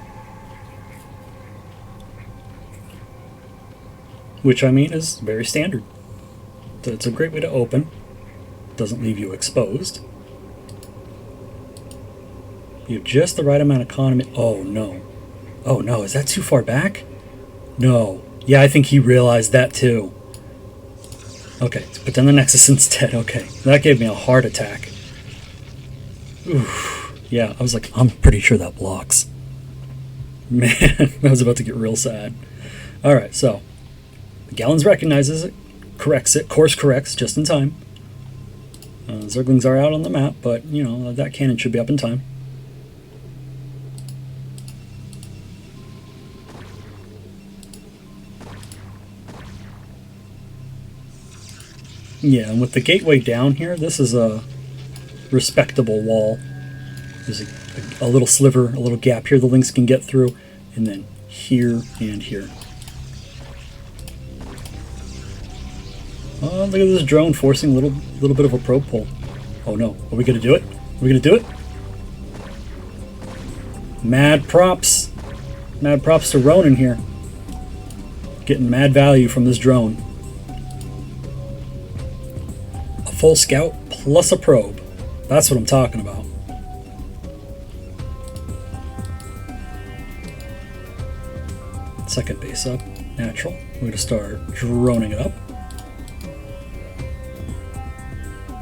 Which, I mean, is very standard. So it's a great way to open. Doesn't leave you exposed. You have just the right amount of economy. Oh, no. Oh, no. Is that too far back? No. Yeah, I think he realized that, too. Okay, put down the Nexus instead. Okay, that gave me a heart attack. Oof. Yeah, I was like, I'm pretty sure that blocks. Man, I was about to get real sad. Alright, so the Gallons recognizes it, corrects it, course corrects just in time. Zerglings are out on the map, but, you know, that cannon should be up in time. Yeah, and with the gateway down here, this is a respectable wall. There's a little sliver, a little gap here the Lynx can get through, and then here and here. Oh, look at this drone forcing a little bit of a probe pull. Oh no, are we gonna do it? Are we gonna do it? Mad props. Mad props to RoniN here. Getting mad value from this drone. A full scout plus a probe. That's what I'm talking about. Second base up, natural. We're going to start droning it up.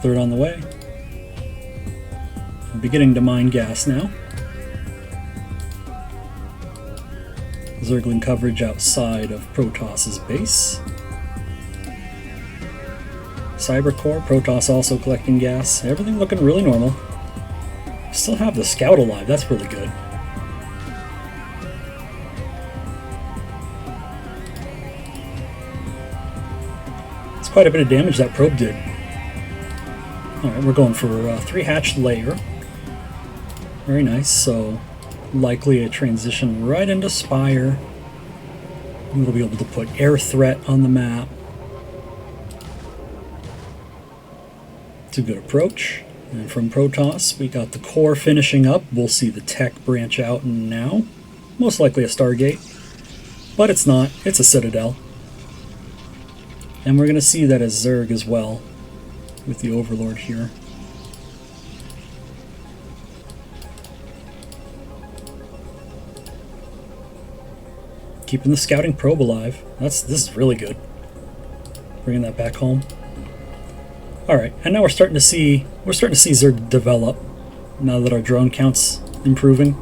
Third on the way. I'm beginning to mine gas now. Zergling coverage outside of Protoss's base. Cybercore, Protoss also collecting gas. Everything looking really normal. Still have the scout alive, that's really good. It's quite a bit of damage that probe did. Alright, we're going for a 3-hatch layer. Very nice, so likely a transition right into Spire. We'll be able to put air threat on the map. It's a good approach. And from Protoss, we got the core finishing up. We'll see the tech branch out now. Most likely a Stargate, but it's not. It's a Citadel. And we're going to see that as Zerg as well, with the Overlord here. Keeping the scouting probe alive. This is really good. Bringing that back home. All right, and now we're starting to see Zerg develop. Now that our drone count's improving,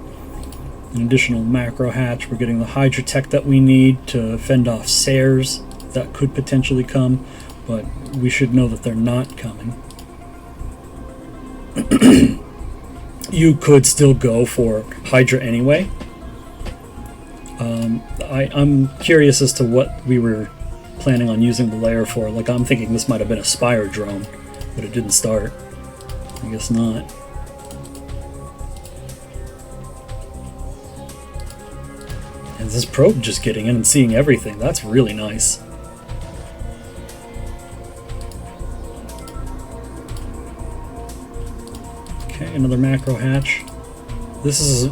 an additional macro hatch. We're getting the Hydra tech that we need to fend off Sares that could potentially come, but we should know that they're not coming. You could still go for Hydra anyway. I'm curious as to what we were planning on using the layer for. Like, I'm thinking this might have been a Spire drone, but it didn't start. I guess not. And this probe just getting in and seeing everything. That's really nice. Okay, another macro hatch. This is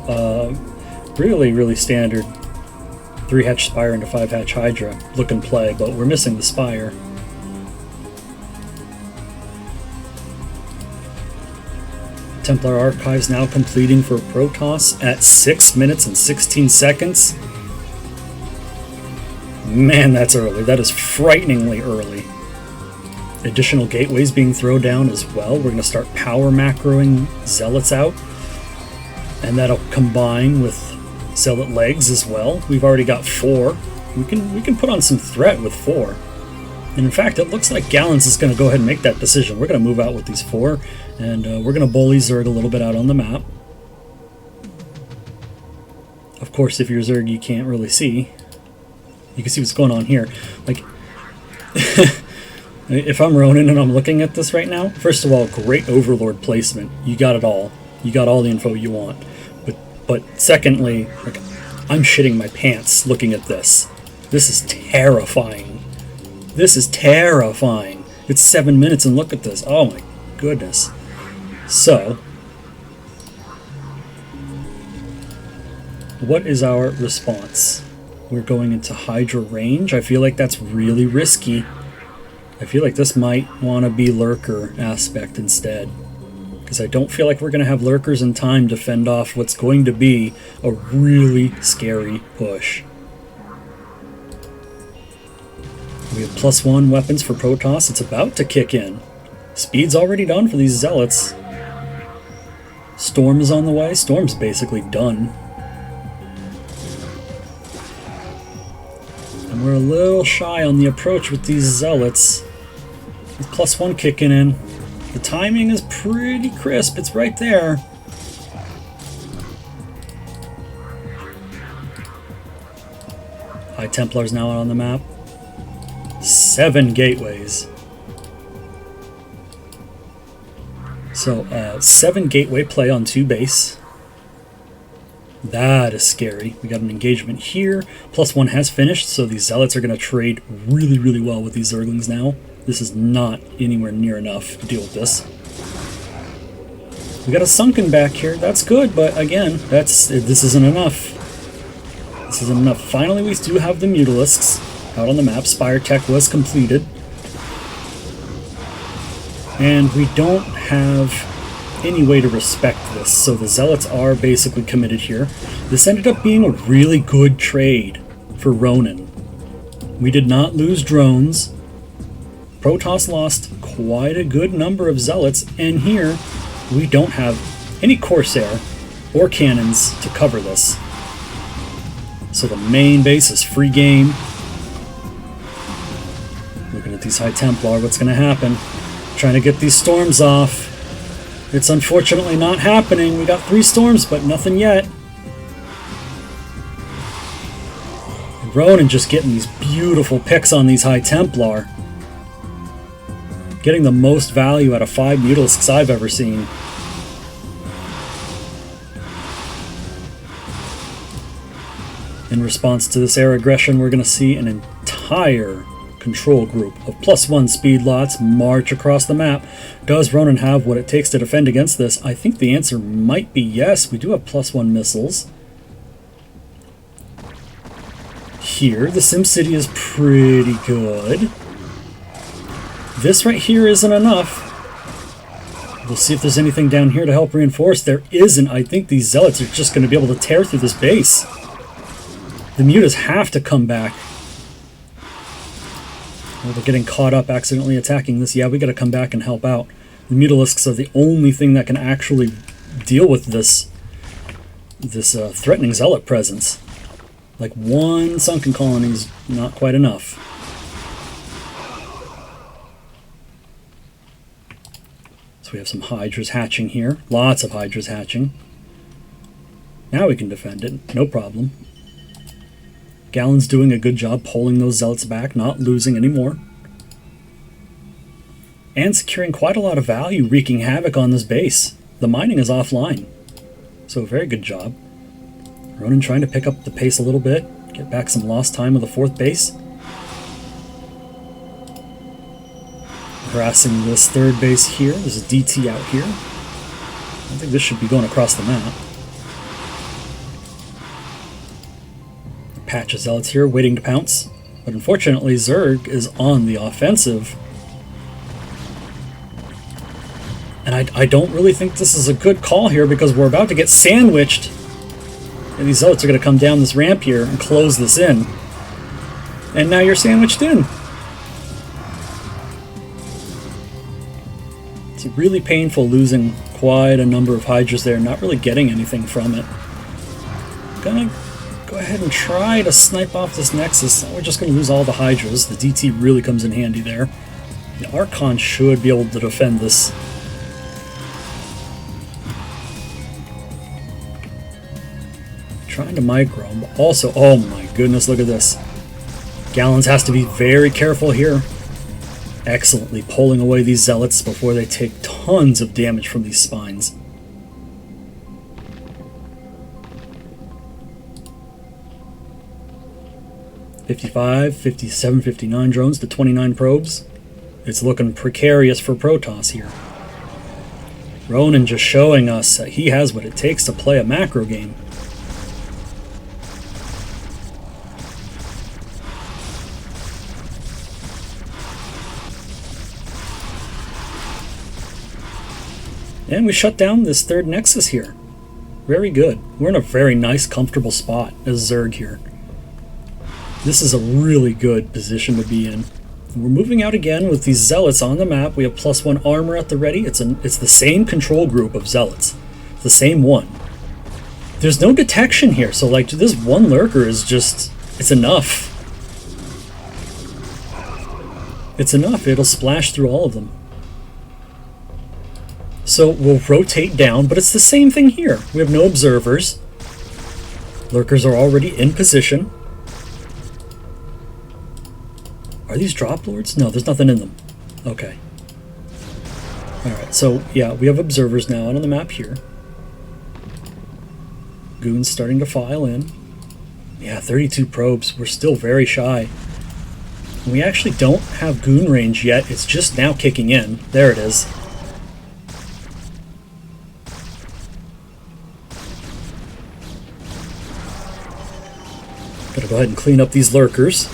really standard 3-hatch Spire into 5-hatch Hydra look and play, but we're missing the Spire. Templar Archives now completing for Protoss at 6 minutes and 16 seconds. Man, that's early. That is frighteningly early. Additional gateways being thrown down as well. We're going to start power macroing Zealots out, and that'll combine with Zealot legs as well. We've already got 4. We can put on some threat with 4. And in fact, it looks like Gallons is going to go ahead and make that decision. We're going to move out with these 4, and we're going to bully Zerg a little bit out on the map. Of course, if you're Zerg, you can't really see. You can see what's going on here. Like, if I'm RoniN and I'm looking at this right now, first of all, great Overlord placement. You got it all. You got all the info you want. But secondly, like, I'm shitting my pants looking at this. This is terrifying. This is terrifying. It's 7 minutes and look at this. Oh my goodness. So, what is our response? We're going into Hydra range. I feel like that's really risky. I feel like this might want to be Lurker aspect instead, because I don't feel like we're going to have Lurkers in time to fend off what's going to be a really scary push. We have +1 weapons for Protoss. It's about to kick in. Speed's already done for these Zealots. Storm is on the way. Storm's basically done. And we're a little shy on the approach with these Zealots. With +1 kicking in. The timing is pretty crisp. It's right there. High Templar's now on the map. 7 gateways. So, 7 gateway play on 2 base. That is scary. We got an engagement here. +1 has finished, so these Zealots are going to trade really, really well with these Zerglings now. This is not anywhere near enough to deal with this. We got a Sunken back here. That's good, but again, this isn't enough. This isn't enough. Finally, we do have the Mutalisks out on the map. Spire Tech was completed. And we don't have any way to respect this, so the Zealots are basically committed here. This ended up being a really good trade for RoniN. We did not lose drones. Protoss lost quite a good number of Zealots, and here we don't have any Corsair or cannons to cover this. So the main base is free game. Looking at these High Templar, what's going to happen? Trying to get these storms off. It's unfortunately not happening. We got 3 storms, but nothing yet. RoniN just getting these beautiful picks on these High Templar. Getting the most value out of 5 Mutalisks I've ever seen. In response to this air aggression, we're going to see an entire control group of +1 speed lots march across the map. Does RoniN have what it takes to defend against this? I think the answer might be yes. We do have +1 missiles. Here, the SimCity is pretty good. This right here isn't enough. We'll see if there's anything down here to help reinforce. There isn't. I think these Zealots are just going to be able to tear through this base. The Mutas have to come back. Oh, we're getting caught up accidentally attacking this. Yeah, we got to come back and help out. The Mutalisks are the only thing that can actually deal with this threatening Zealot presence. Like 1 Sunken colony is not quite enough. So we have some Hydras hatching here. Lots of Hydras hatching. Now we can defend it. No problem. Gallon's doing a good job pulling those Zealots back, not losing anymore. And securing quite a lot of value, wreaking havoc on this base. The mining is offline. So very good job. RoniN trying to pick up the pace a little bit, get back some lost time with the 4th base. Harassing this 3rd base here. There's a DT out here. I think this should be going across the map. Patch of Zealots here waiting to pounce, but unfortunately Zerg is on the offensive, and I don't really think this is a good call here because we're about to get sandwiched, and these Zealots are going to come down this ramp here and close this in, and now you're sandwiched in. It's really painful losing quite a number of Hydras there, not really getting anything from it. Gonna go ahead and try to snipe off this Nexus. We're just going to lose all the Hydras. The DT really comes in handy there. The Archon should be able to defend this. Trying to micro him, but also, oh my goodness, look at this. Gallons has to be very careful here. Excellently pulling away these Zealots before they take tons of damage from these spines. $55, $57, $59 drones to 29 probes. It's looking precarious for Protoss here. RoniN just showing us that he has what it takes to play a macro game. And we shut down this 3rd Nexus here. Very good. We're in a very nice, comfortable spot as Zerg here. This is a really good position to be in. We're moving out again with these Zealots on the map. We have +1 armor at the ready. It's the same control group of Zealots. the same one. There's no detection here, so like this one lurker is just, it's enough. It's enough, it'll splash through all of them. So we'll rotate down, but it's the same thing here. We have no observers. Lurkers are already in position. Are these drop lords? No, there's nothing in them. Okay. Alright, so yeah, we have observers now out on the map here. Goons starting to file in. Yeah, 32 probes. We're still very shy. We actually don't have goon range yet. It's just now kicking in. There it is. Gotta go ahead and clean up these lurkers.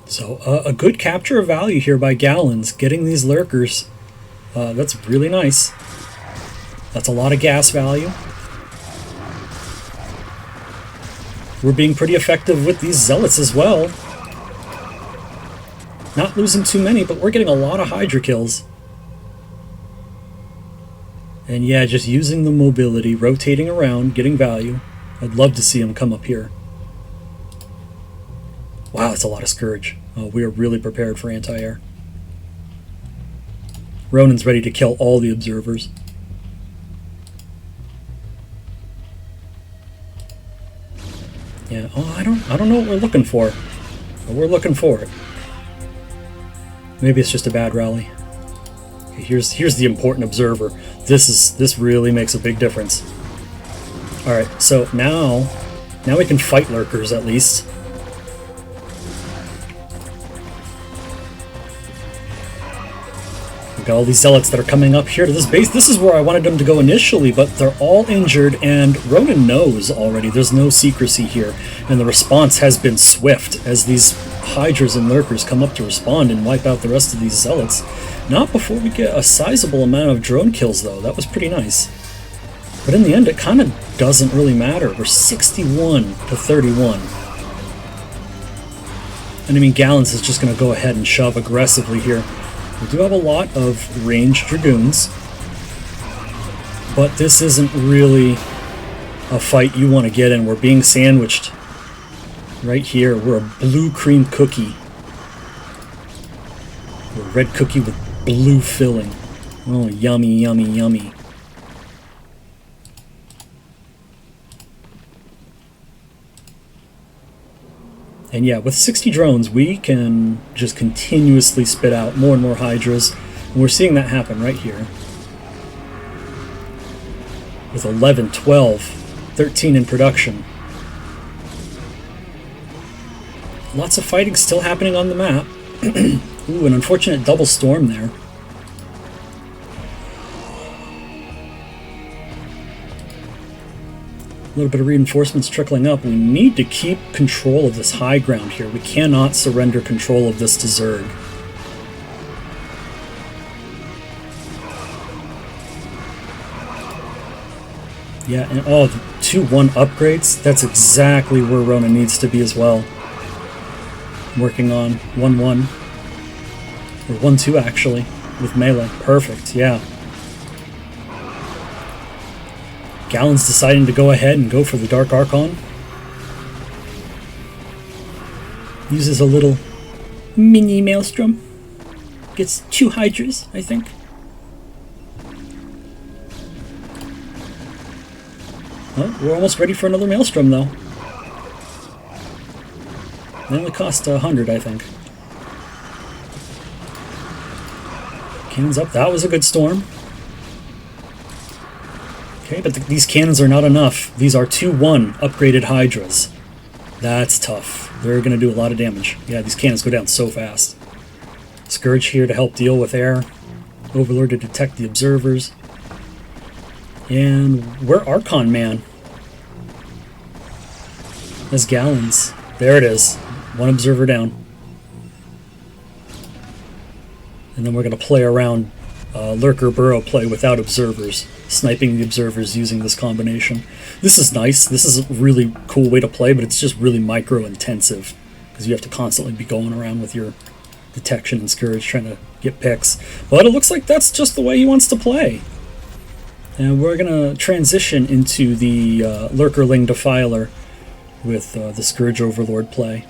So a good capture of value here by Gallons, getting these lurkers. That's really nice. That's a lot of gas value. We're being pretty effective with these zealots as well. Not losing too many, but we're getting a lot of Hydra kills. And yeah, just using the mobility, rotating around, getting value. I'd love to see him come up here. Wow, that's a lot of Scourge. Oh, we are really prepared for anti-air. RoniN's ready to kill all the observers. Yeah, oh, I don't know what we're looking for. But we're looking for it. Maybe it's just a bad rally. Okay, here's the important observer. This really makes a big difference. Alright, so now we can fight lurkers at least. We've got all these zealots that are coming up here to this base. This is where I wanted them to go initially, but they're all injured, and RoniN knows already. There's no secrecy here, and the response has been swift as these Hydras and lurkers come up to respond and wipe out the rest of these zealots. Not before we get a sizable amount of drone kills, though. That was pretty nice. But in the end, it kind of doesn't really matter. We're 61 to 31. And I mean, Gallons is just going to go ahead and shove aggressively here. We do have a lot of ranged Dragoons, but this isn't really a fight you want to get in. We're being sandwiched right here. We're a blue cream cookie. We're a red cookie with blue filling. Oh, yummy, yummy, yummy. And yeah, with 60 drones, we can just continuously spit out more and more Hydras. And we're seeing that happen right here. With 11, 12, 13 in production. Lots of fighting still happening on the map. Ooh, an unfortunate double storm there. A little bit of reinforcements trickling up. We need to keep control of this high ground here. We cannot surrender control of this to Zerg. Yeah, and oh, the 2-1 upgrades. That's exactly where RoniN needs to be as well. Working on 1-1. Or 1-2 actually, with melee. Perfect, yeah. Gallon's deciding to go ahead and go for the Dark Archon. Uses a little mini Maelstrom. Gets 2 Hydras, I think. Oh, we're almost ready for another Maelstrom, though. They only cost 100, I think. Cannons up. That was a good storm. Okay, but these cannons are not enough. These are 2-1 upgraded Hydras. That's tough. They're going to do a lot of damage. Yeah, these cannons go down so fast. Scourge here to help deal with air. Overlord to detect the observers. And where Archon Man? There's Gallons. There it is. 1 observer down. And then we're going to play around Lurker Burrow play without observers. Sniping the observers using this combination. This is nice. This is a really cool way to play, but it's just really micro-intensive. Because you have to constantly be going around with your detection and Scourge, trying to get picks. But it looks like that's just the way he wants to play. And we're going to transition into the Lurkerling Defiler with the Scourge Overlord play.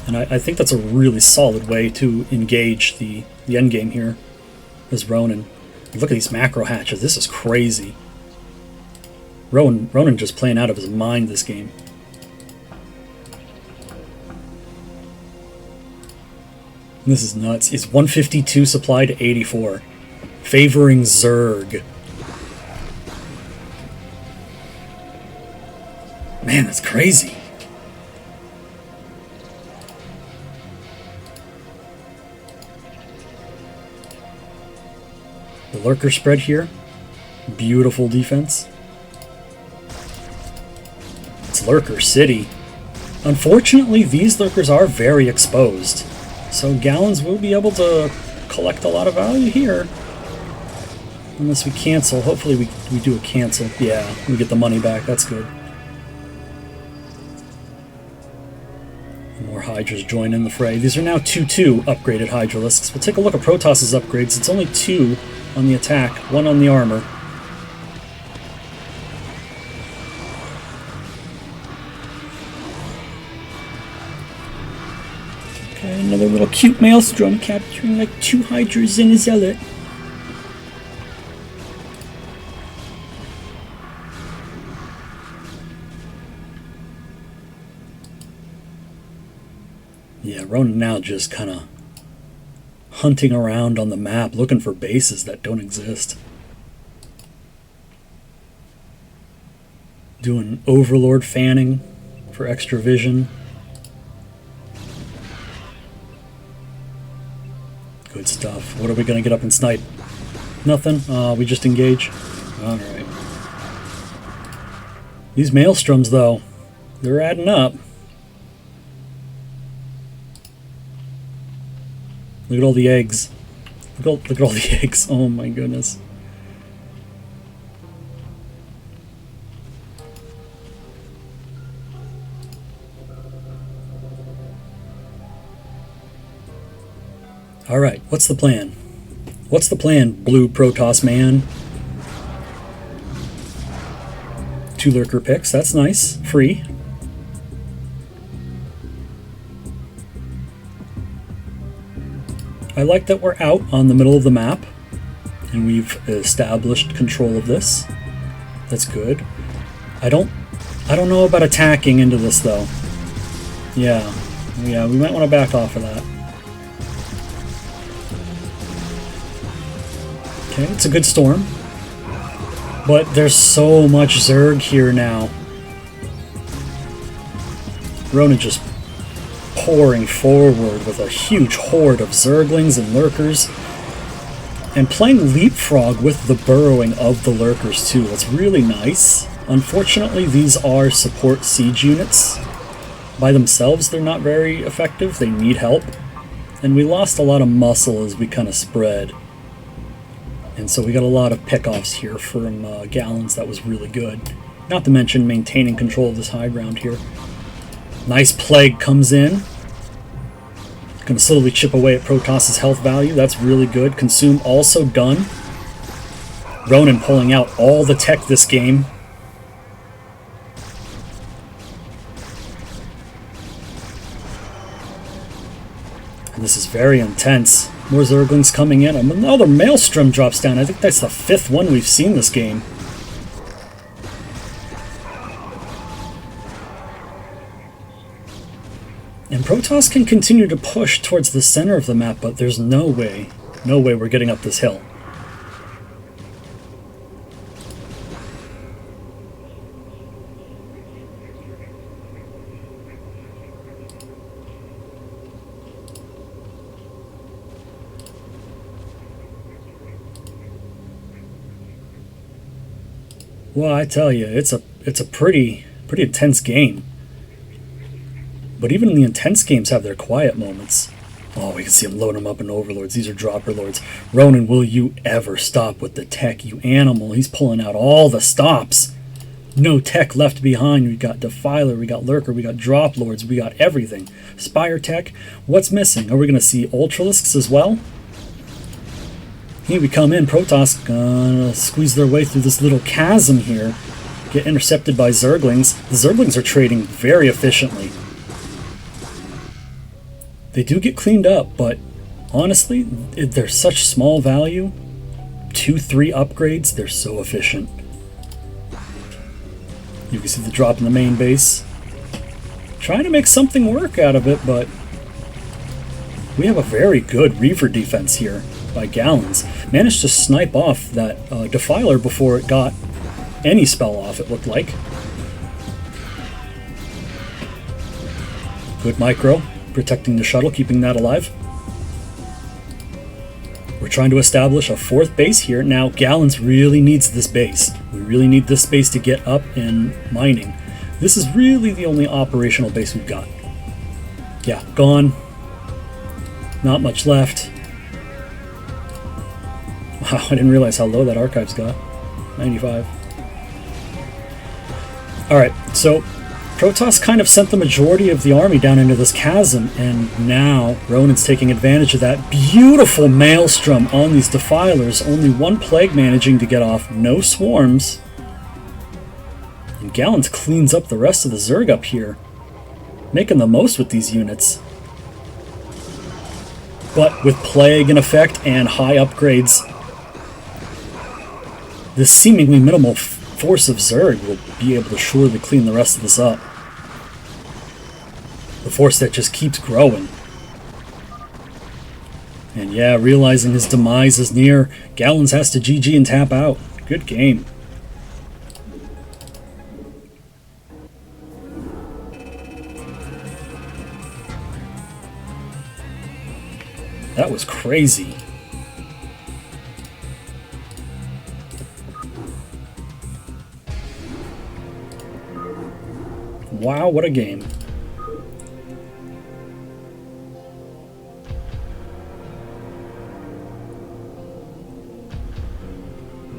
And I think that's a really solid way to engage the endgame here as RoniN. Look at these macro hatches. This is crazy. RoniN just playing out of his mind this game. This is nuts. It's 152 supply to 84. Favoring Zerg. Man, that's crazy. The lurker spread here. Beautiful defense. It's Lurker City. Unfortunately, these lurkers are very exposed. So Gallons will be able to collect a lot of value here. Unless we cancel. Hopefully we do a cancel. Yeah, we get the money back. That's good. More Hydras join in the fray. These are now 2-2 upgraded Hydralisks. We'll take a look at Protoss's upgrades. It's only 2 on the attack, 1 on the armor. Okay, another little cute Maelstrom capturing like 2 Hydras and a Zealot. Yeah, RoniN now just kind of hunting around on the map, looking for bases that don't exist. Doing Overlord fanning for extra vision. Good stuff. What are we going to get up and snipe? Nothing? We just engage? Alright. These Maelstroms, though, they're adding up. Look at all the eggs. Look at all the eggs. Oh my goodness. Alright, what's the plan? What's the plan, blue Protoss man? 2 lurker picks, that's nice. Free. I like that we're out on the middle of the map and we've established control of this. That's good. I don't know about attacking into this though. Yeah, we might want to back off of that. Okay, it's a good storm. But there's so much Zerg here now. RoniN just pouring forward with a huge horde of Zerglings and Lurkers. And playing leapfrog with the burrowing of the Lurkers too. That's really nice. Unfortunately, these are support siege units. By themselves, they're not very effective. They need help. And we lost a lot of muscle as we kind of spread. And so we got a lot of pickoffs here from Gallons. That was really good. Not to mention maintaining control of this high ground here. Nice Plague comes in. Gonna slowly chip away at Protoss's health value. That's really good. Consume also done. RoniN pulling out all the tech this game. And this is very intense. More Zerglings coming in. Another Maelstrom drops down. I think that's the 5th one we've seen this game. And Protoss can continue to push towards the center of the map, but there's no way we're getting up this hill. Well, I tell you, it's a pretty intense game. But even the intense games have their quiet moments. Oh, we can see him load them up in Overlords. These are Dropper Lords. RoniN, will you ever stop with the tech, you animal? He's pulling out all the stops. No tech left behind. We got Defiler, we got Lurker, we got Drop Lords, we got everything. Spire tech. What's missing? Are we going to see Ultralisks as well? Here we come in. Protoss gonna squeeze their way through this little chasm here. Get intercepted by Zerglings. The Zerglings are trading very efficiently. They do get cleaned up, but honestly, they're such small value. 2-3 upgrades, they're so efficient. You can see the drop in the main base. Trying to make something work out of it, but we have a very good Reaver defense here by Gallons. Managed to snipe off that Defiler before it got any spell off, it looked like. Good micro, protecting the shuttle, keeping that alive. We're trying to establish a 4th base here. Now, Gallons really needs this base. We really need this base to get up in mining. This is really the only operational base we've got. Yeah, gone. Not much left. Wow, I didn't realize how low that archives got. 95. Alright, so Protoss kind of sent the majority of the army down into this chasm, and now RoniN's taking advantage of that. Beautiful Maelstrom on these Defilers. Only 1 Plague managing to get off. No swarms. And Gallons cleans up the rest of the Zerg up here. Making the most with these units. But with Plague in effect and high upgrades, this seemingly minimal force of Zerg will be able to surely clean the rest of this up. The force that just keeps growing. And yeah, realizing his demise is near, Gallons has to GG and tap out. Good game. That was crazy. Wow, what a game.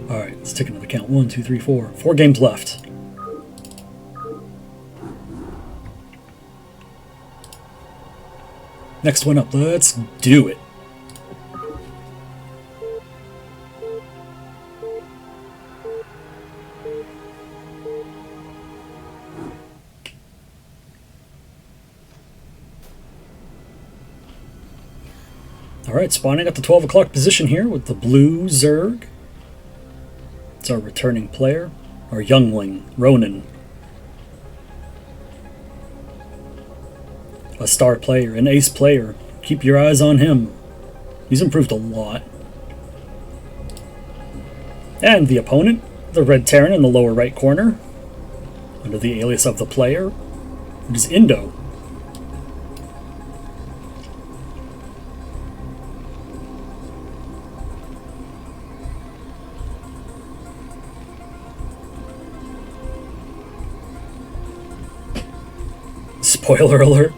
Alright, let's take another count. 1, 2, 3, 4. 4 games left. Next one up. Let's do it. Alright, spawning at the 12 o'clock position here with the blue Zerg. It's our returning player, our youngling, RoniN. A star player, an ace player. Keep your eyes on him. He's improved a lot. And the opponent, the red Terran in the lower right corner, under the alias of the player, it is INdo. Spoiler alert.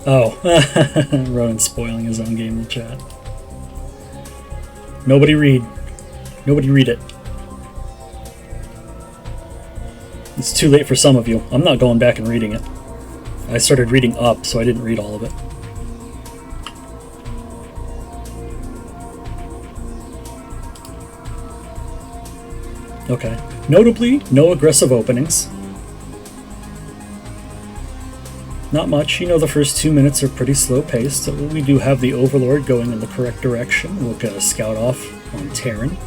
Oh, RoniN spoiling his own game in the chat. Nobody read. Nobody read it. It's too late for some of you. I'm not going back and reading it. I started reading up, so I didn't read all of it. Okay. Notably, no aggressive openings. Not much. You know, the first 2 minutes are pretty slow paced. So we do have the Overlord going in the correct direction. We'll get a scout off on Terran.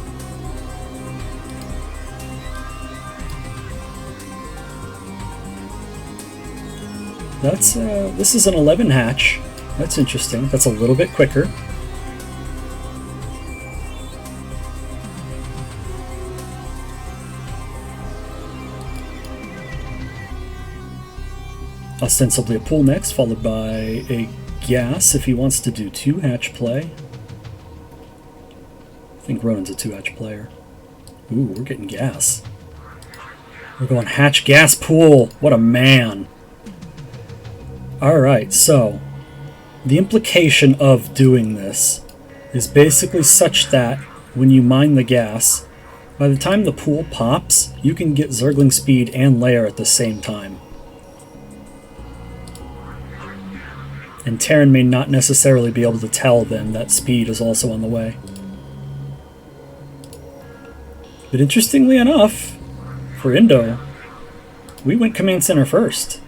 That's this is an 11 hatch. That's interesting. That's a little bit quicker. Ostensibly a pool next, followed by a gas if he wants to do 2-hatch play. I think RoniN's a 2-hatch player. Ooh, we're getting gas. We're going hatch gas pool. What a man. Alright, so The implication of doing this is basically such that when you mine the gas, by the time the pool pops, you can get Zergling speed and layer at the same time. And Terran may not necessarily be able to tell then that speed is also on the way. But interestingly enough, for INdo, we went command center first.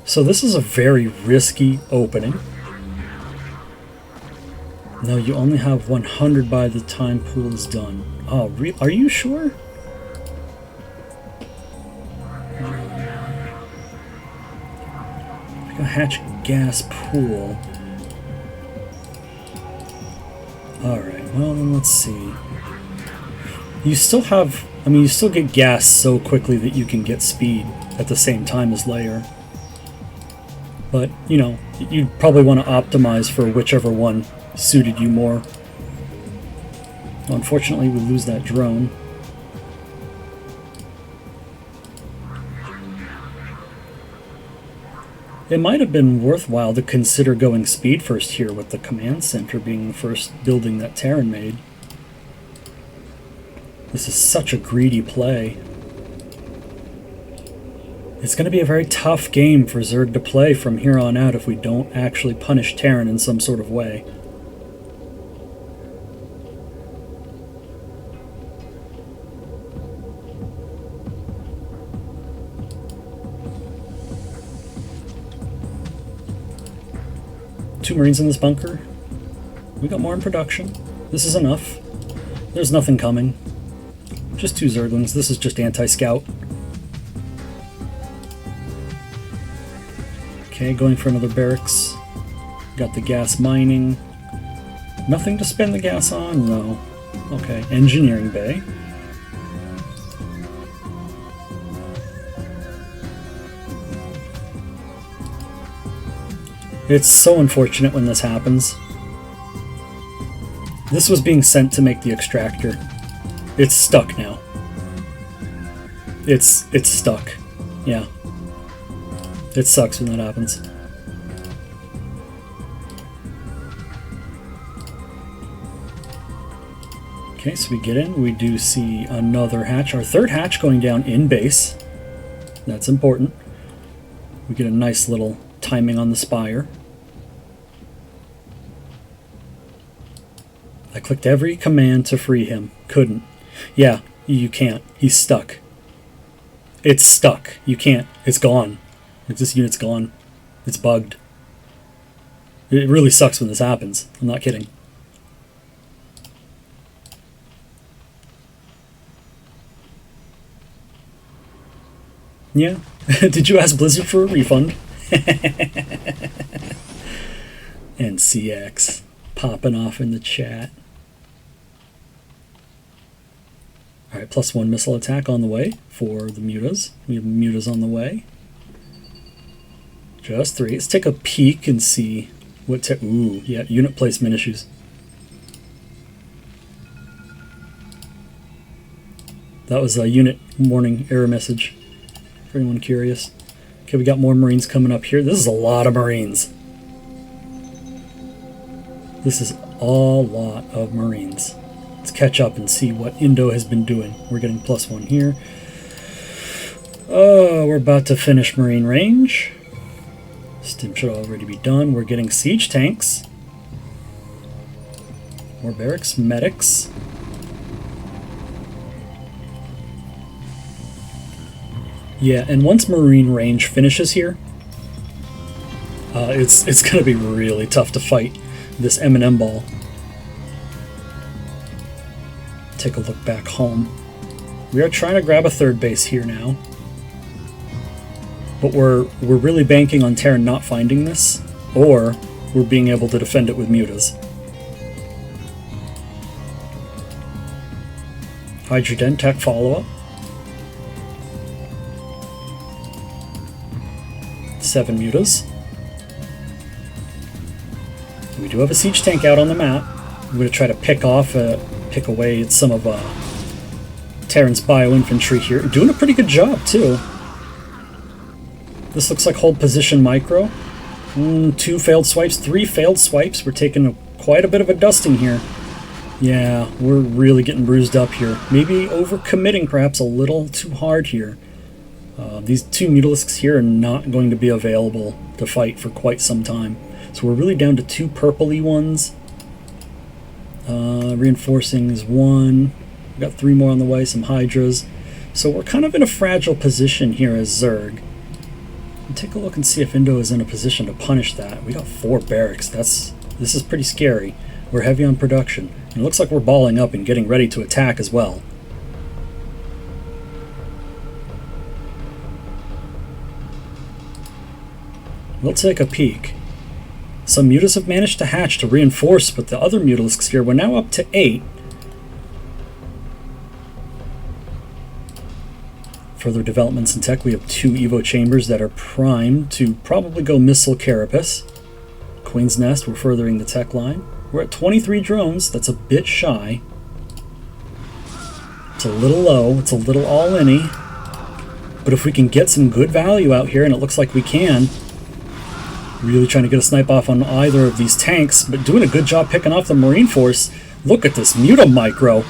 So this is a very risky opening. No, you only have 100 by the time pool is done. Oh, are you sure? I got hatch gas pool. Alright, well then let's see. You still have, I mean, you still get gas so quickly that you can get speed at the same time as layer. But, you know, you'd probably want to optimize for whichever one suited you more. Unfortunately, we lose that drone. It might have been worthwhile to consider going speed first here with the command center being the first building that Terran made. This is such a greedy play. It's going to be a very tough game for Zerg to play from here on out if we don't actually punish Terran in some sort of way. Two Marines in this bunker. We got more in production. This is enough. There's nothing coming. Just two Zerglings. This is just anti-scout. Okay, going for another barracks. Got the gas mining. Nothing to spend the gas on? No. Okay, engineering bay. It's so unfortunate when this happens. This was being sent to make the extractor. It's stuck now. It's stuck. Yeah. It sucks when that happens. Okay, so we get in. We do see another hatch. Our third hatch going down in base. That's important. We get a nice little timing on the spire. I clicked every command to free him. Couldn't. Yeah, you can't. He's stuck. It's stuck. You can't. It's gone. This unit's gone. It's bugged. It really sucks when this happens. I'm not kidding. Yeah. Did you ask Blizzard for a refund? And CX popping off in the chat. Alright, +1 missile attack on the way for the mutas. We have mutas on the way. Just 3. Let's take a peek and see what... Ooh, yeah, unit placement issues. That was a unit warning error message, for anyone curious. Okay, we got more Marines coming up here. This is a lot of Marines. This is a lot of Marines. Let's catch up and see what INdo has been doing. We're getting +1 here. Oh, we're about to finish Marine range. Stim should already be done. We're getting siege tanks. More barracks, medics. Yeah, and once Marine range finishes here, it's going to be really tough to fight this M&M ball. Take a look back home. We are trying to grab a third base here now. But we're really banking on Terran not finding this, or we're being able to defend it with mutas. Hydrogen tech follow-up. 7 mutas. We do have a siege tank out on the map. I'm going to try to pick away at some of Terran's bioinfantry here. Doing a pretty good job, too. This looks like hold position micro. 2 failed swipes, 3 failed swipes. We're taking quite a bit of a dusting here. Yeah, we're really getting bruised up here. Maybe overcommitting perhaps a little too hard here. These 2 Mutalisks here are not going to be available to fight for quite some time. So we're really down to 2 purpley ones. Reinforcing is 1. We've got 3 more on the way, some Hydras. So we're kind of in a fragile position here as Zerg. Take a look and see if INdo is in a position to punish that. We got 4 barracks. This is pretty scary. We're heavy on production. And it looks like we're balling up and getting ready to attack as well. We'll take a peek. Some Mutas have managed to hatch to reinforce, but the other Mutalisks here, we're now up to 8. Further developments in tech, we have 2 Evo chambers that are primed to probably go Missile Carapace. Queen's Nest, we're furthering the tech line. We're at 23 drones, that's a bit shy. It's a little low, it's a little all-in-y. But if we can get some good value out here, and it looks like we can, really trying to get a snipe off on either of these tanks, but doing a good job picking off the Marine Force. Look at this Muta micro.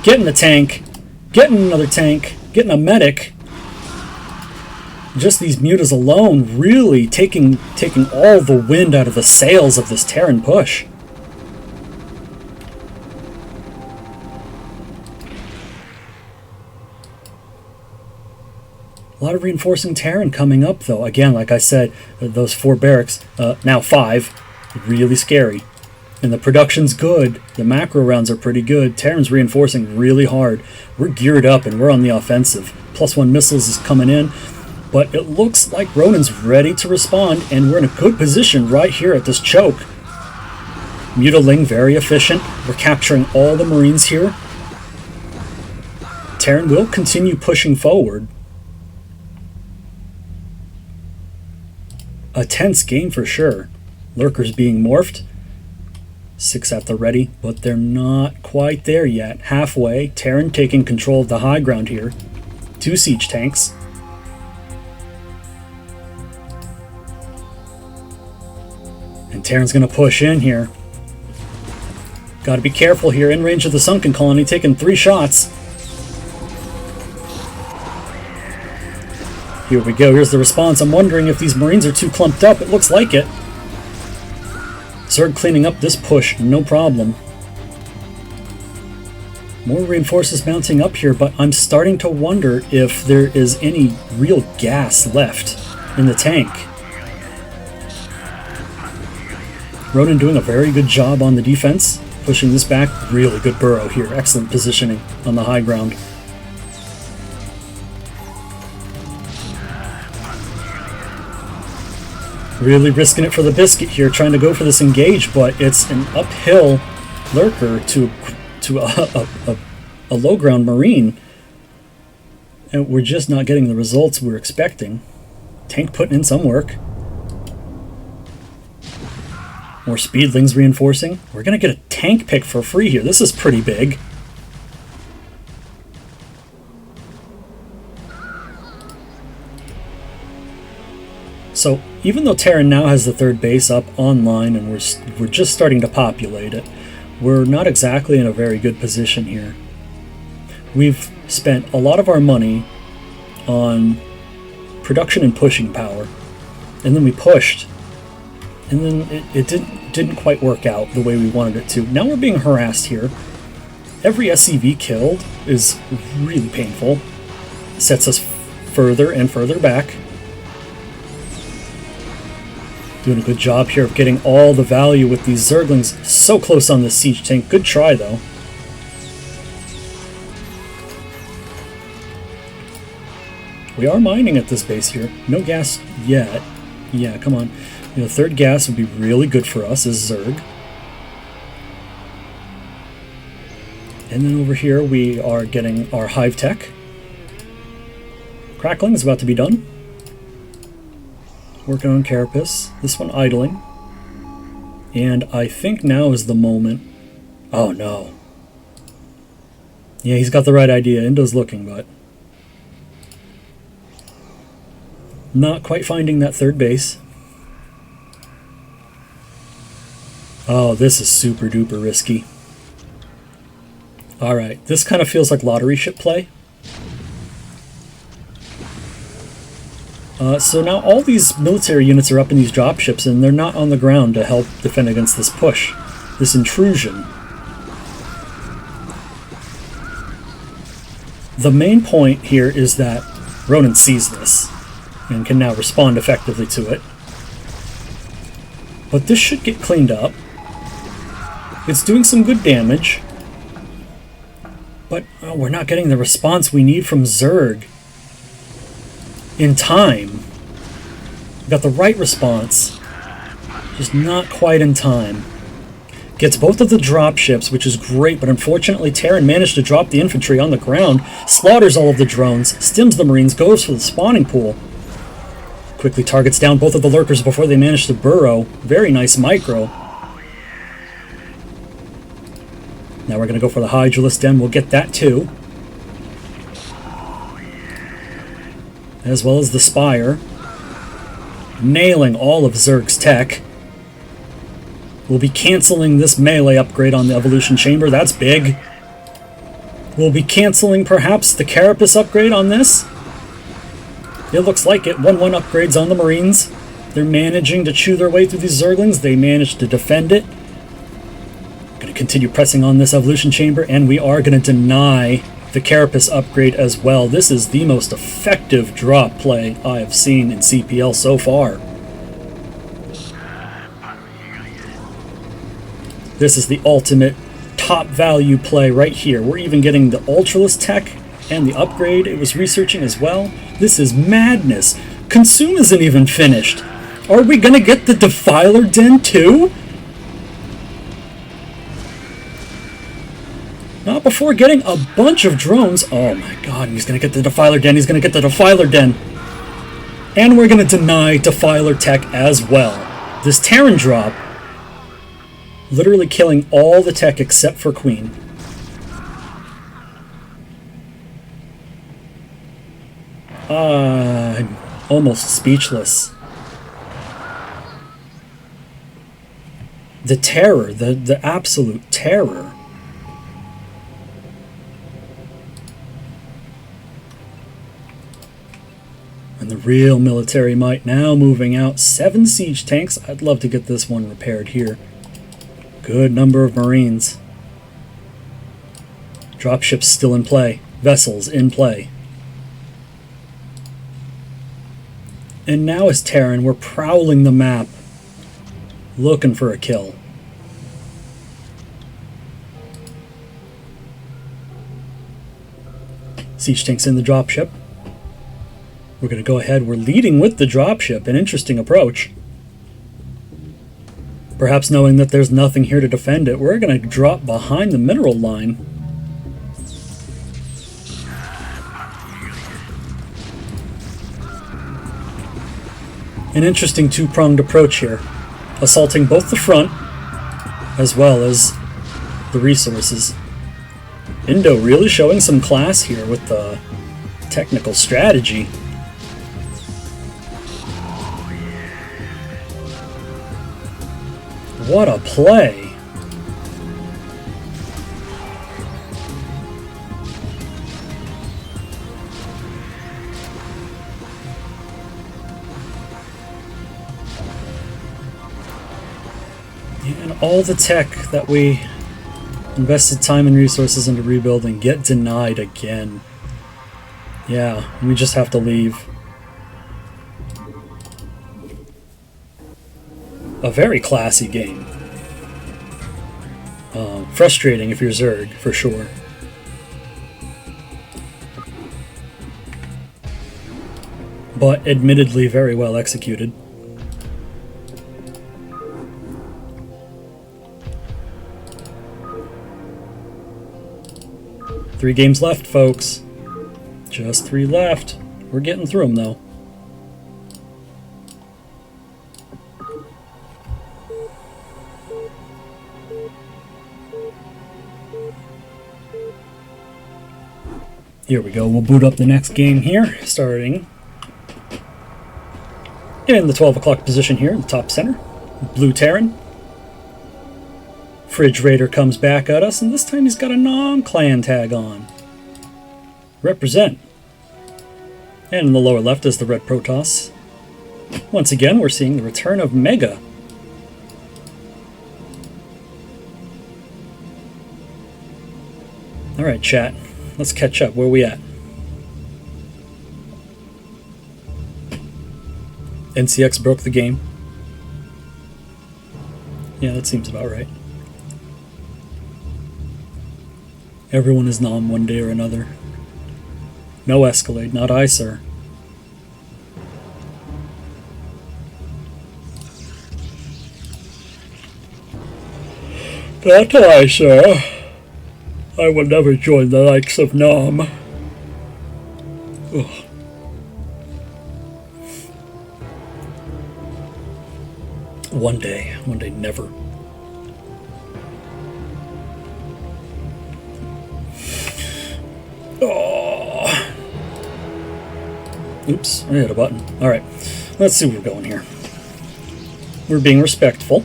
Getting the tank, getting another tank, getting a medic. Just these Mutas alone really taking all the wind out of the sails of this Terran push. A lot of reinforcing Terran coming up, though. Again, like I said, those 4 barracks, now 5, really scary. And the production's good. The macro rounds are pretty good. Terran's reinforcing really hard. We're geared up and we're on the offensive. +1 missiles is coming in. But it looks like RoniN's ready to respond, and we're in a good position right here at this choke. Mutaling, very efficient. We're capturing all the Marines here. Terran will continue pushing forward. A tense game for sure. Lurkers being morphed. 6 at the ready, but they're not quite there yet. Halfway, Terran taking control of the high ground here. 2 siege tanks. And Terran's going to push in here. Got to be careful here. In range of the sunken colony, taking 3 shots. Here we go. Here's the response. I'm wondering if these Marines are too clumped up. It looks like it. Zerg cleaning up this push, no problem. More reinforcements mounting up here, but I'm starting to wonder if there is any real gas left in the tank. RoniN doing a very good job on the defense, pushing this back. Really good burrow here. Excellent positioning on the high ground. Really risking it for the biscuit here, trying to go for this engage, but it's an uphill lurker to a low ground Marine. And we're just not getting the results we're expecting. Tank putting in some work. More speedlings reinforcing. We're going to get a tank pick for free here. This is pretty big. So even though Terran now has the 3rd base up online and we're just starting to populate it, we're not exactly in a very good position here. We've spent a lot of our money on production and pushing power, and then we pushed, and then it didn't quite work out the way we wanted it to. Now we're being harassed here. Every SCV killed is really painful. Sets us further and further back. Doing a good job here of getting all the value with these Zerglings. So close on this siege tank. Good try, though. We are mining at this base here. No gas yet. Yeah, come on. You know, 3rd gas would be really good for us as Zerg. And then over here we are getting our hive tech. Crackling is about to be done. Working on Carapace. This one idling. And I think now is the moment. Oh no. Yeah, he's got the right idea. INdo's looking, but Not quite finding that third base. Oh, this is super duper risky. Alright, this kind of feels like lottery ship play. So now all these military units are up in these dropships, and they're not on the ground to help defend against this push, this intrusion. The main point here is that RoniN sees this and can now respond effectively to it. But this should get cleaned up. It's doing some good damage, but we're not getting the response we need from Zerg in time. We got the right response, just not quite in time. Gets both of the dropships, which is great, but unfortunately Terran managed to drop the infantry on the ground, slaughters all of the drones, stims the Marines, goes for the spawning pool. Quickly targets down both of the lurkers before they manage to burrow. Very nice micro. Now we're going to go for the Hydralisk Den. We'll get that too. As well as the Spire. Nailing all of Zerg's tech. We'll be canceling this melee upgrade on the Evolution Chamber. That's big. We'll be canceling perhaps the Carapace upgrade on this. It looks like it. 1-1 upgrades on the Marines. They're managing to chew their way through these Zerglings. They managed to defend it. Going to continue pressing on this Evolution Chamber, and we are going to deny the Carapace upgrade as well. This is the most effective drop play I have seen in CPL so far. This is the ultimate top value play right here. We're even getting the Ultralisk tech and the upgrade it was researching as well. This is madness. Consume isn't even finished. Are we gonna get the Defiler Den too? Not before getting a bunch of drones. Oh my god, he's gonna get the Defiler Den. He's gonna get the Defiler Den. And we're gonna deny Defiler tech as well. This Terran drop, literally killing all the tech except for Queen. I'm almost speechless. The terror, the absolute terror. And the real military might now moving out. 7 siege tanks. I'd love to get this one repaired here. Good number of Marines. Dropships still in play. Vessels in play. And now as Terran, we're prowling the map, looking for a kill. Siege tanks in the dropship. We're going to go ahead. We're leading with the dropship. An interesting approach. Perhaps knowing that there's nothing here to defend it, we're going to drop behind the mineral line. An interesting two-pronged approach here. Assaulting both the front as well as the resources. INdo really showing some class here with the technical strategy. What a play! And all the tech that we invested time and resources into rebuilding get denied again. Yeah, we just have to leave. A very classy game. Frustrating if you're Zerg, for sure. But admittedly very well executed. Three games left, folks. Just 3 left. We're getting through them, though. Here we go. We'll boot up the next game here, starting In the 12 o'clock position here in the top center, Blue Terran. FridgeRaider comes back at us, and this time he's got a non-clan tag on. Represent. And in the lower left is the Red Protoss. Once again, we're seeing the return of Mega. Alright, chat. Let's catch up. Where are we at? NCX broke the game. Yeah, that seems about right. Everyone is nom one day or another. No Escalade, not I, sir. Not I, sir. I will never join the likes of Nom. Ugh. One day, never. Oh. Oops, I hit a button. Alright, let's see where we're going here. We're being respectful.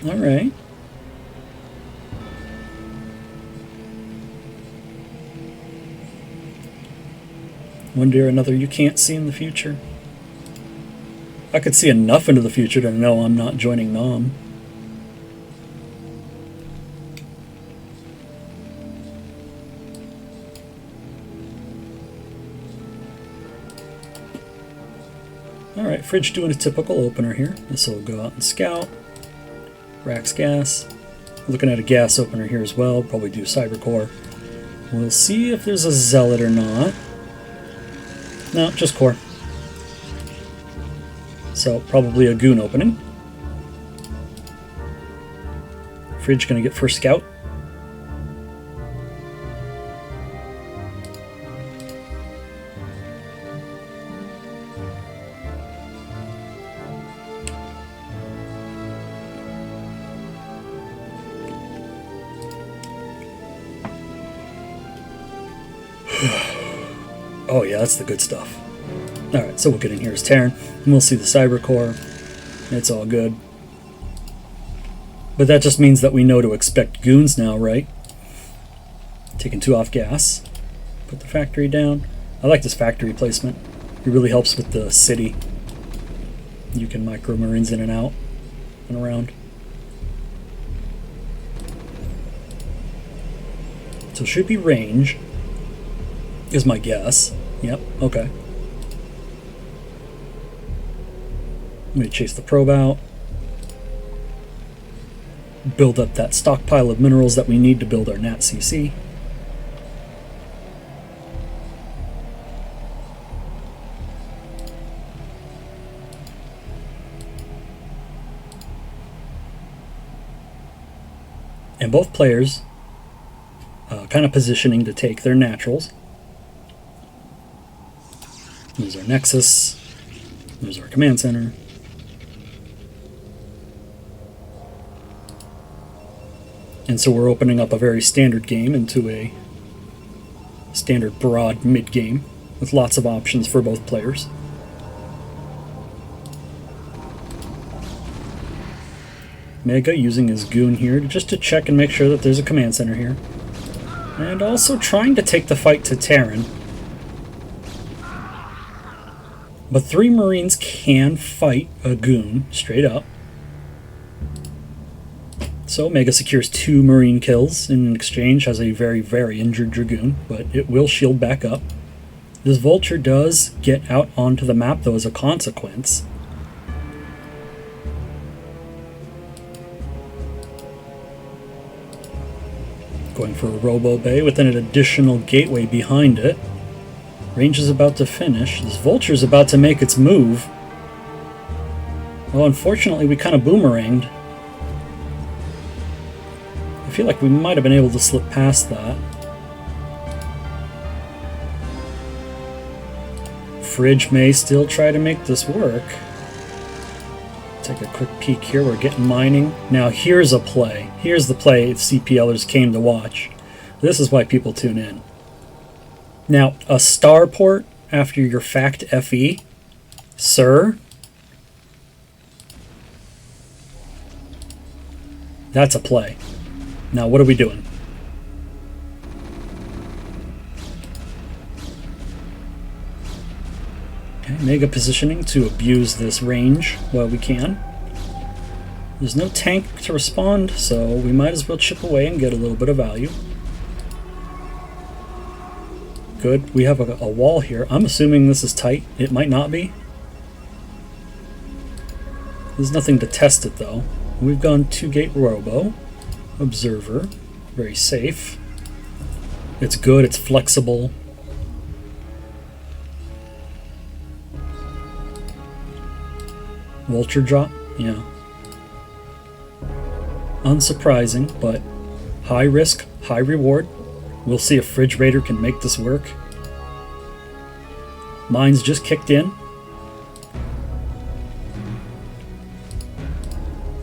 Alright. One day or another, you can't see in the future. I could see enough into the future to know I'm not joining Nom. Alright, Fridge doing a typical opener here. This will go out and scout. Rax gas. Looking at a gas opener here as well. Probably do Cybercore. We'll see if there's a Zealot or not. No, just core. So, probably a goon opening. Fridge gonna get first scout. Oh yeah, that's the good stuff. Alright, so we'll get in here as Terran, and we'll see the Cyber Core. It's all good. But that just means that we know to expect goons now, right? Taking 2 off gas. Put the factory down. I like this factory placement. It really helps with the city. You can micro Marines in and out and around. So it should be range, is my guess. Yep, okay. I'm going to chase the probe out. Build up that stockpile of minerals that we need to build our NAT CC. And both players kind of positioning to take their naturals. There's our Nexus. There's our command center. And so we're opening up a very standard game into a standard broad mid game with lots of options for both players. Mega using his goon here just to check and make sure that there's a command center here. And also trying to take the fight to Terran. But 3 Marines can fight a goon straight up. So Mega secures 2 Marine kills in exchange, has a very, very injured Dragoon, but it will shield back up. This Vulture does get out onto the map though as a consequence. Going for a Robo Bay with an additional gateway behind it. Range is about to finish. This Vulture is about to make its move. Well, unfortunately, we kind of boomeranged. I feel like we might have been able to slip past that. Fridge may still try to make this work. Take a quick peek here. We're getting mining. Now here's a play. Here's the play CPLers came to watch. This is why people tune in. Now, a starport after your fact FE Sir? That's a play. Now what are we doing? Okay, mega positioning to abuse this range while we can. There's no tank to respond, so we might as well chip away and get a little bit of value. Good, we have a wall here. I'm assuming this is tight. It might not be. There's nothing to test it though. We've gone 2-gate robo. Observer. Very safe. It's good, it's flexible. Vulture drop? Yeah. Unsurprising, but high risk, high reward. We'll see if FridgeRaider can make this work. Mine's just kicked in.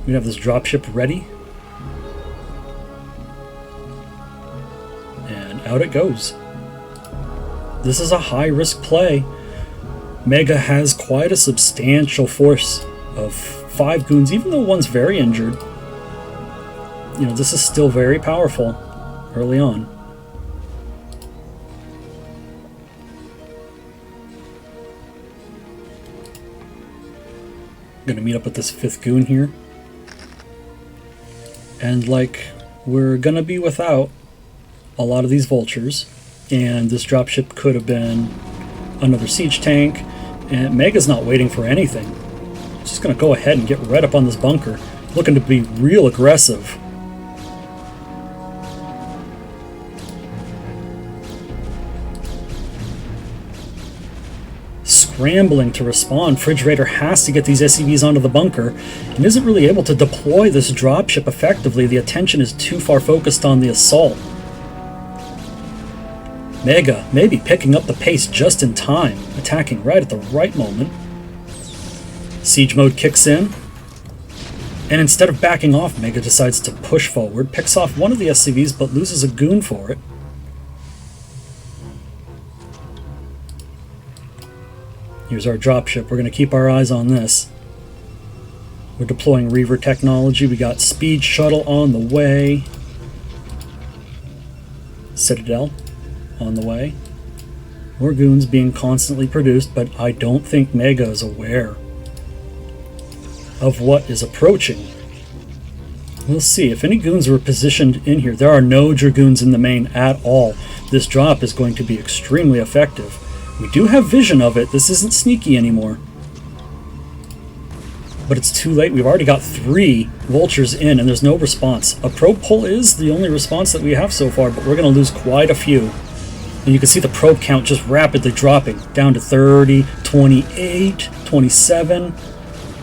We have this dropship ready. And out it goes. This is a high risk play. Mega has quite a substantial force of 5 goons, even though one's very injured. You know, this is still very powerful early on. Gonna meet up with this 5th goon here. And like, we're gonna be without a lot of these vultures, and this dropship could have been another siege tank, and Mega's not waiting for anything. It's just gonna go ahead and get right up on this bunker, looking to be real aggressive. Scrambling to respond, FridgeRaider has to get these SCVs onto the bunker and isn't really able to deploy this dropship effectively. The attention is too far focused on the assault. Mega maybe picking up the pace just in time, attacking right at the right moment. Siege mode kicks in, and instead of backing off, Mega decides to push forward, picks off one of the SCVs but loses a goon for it. Here's our dropship. We're going to keep our eyes on this. We're deploying Reaver technology. We got Speed Shuttle on the way. Citadel on the way. More goons being constantly produced, but I don't think Mega is aware of what is approaching. We'll see. If any goons were positioned in here, there are no Dragoons in the main at all. This drop is going to be extremely effective. We do have vision of it. This isn't sneaky anymore. But it's too late. We've already got 3 vultures in, and there's no response. A probe pull is the only response that we have so far, but we're going to lose quite a few. And you can see the probe count just rapidly dropping down to 30, 28, 27.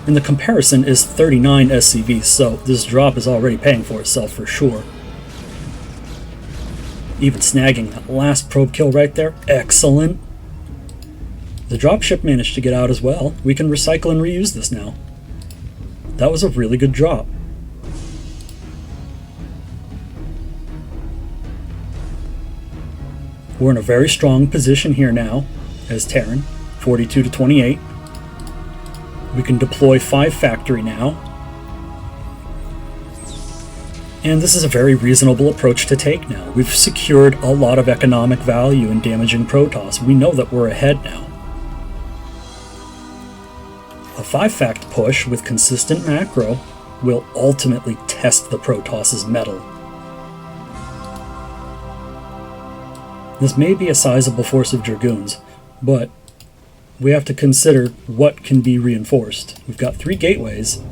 And the comparison is 39 SCVs, so this drop is already paying for itself for sure. Even snagging that last probe kill right there. Excellent. The dropship managed to get out as well. We can recycle and reuse this now. That was a really good drop. We're in a very strong position here now as Terran, 42 to 28. We can deploy 5 factory now. And this is a very reasonable approach to take now. We've secured a lot of economic value in damaging Protoss. We know that we're ahead now. A 5-fact push with consistent macro will ultimately test the Protoss's mettle. This may be a sizable force of Dragoons, but we have to consider what can be reinforced. We've got 3 gateways,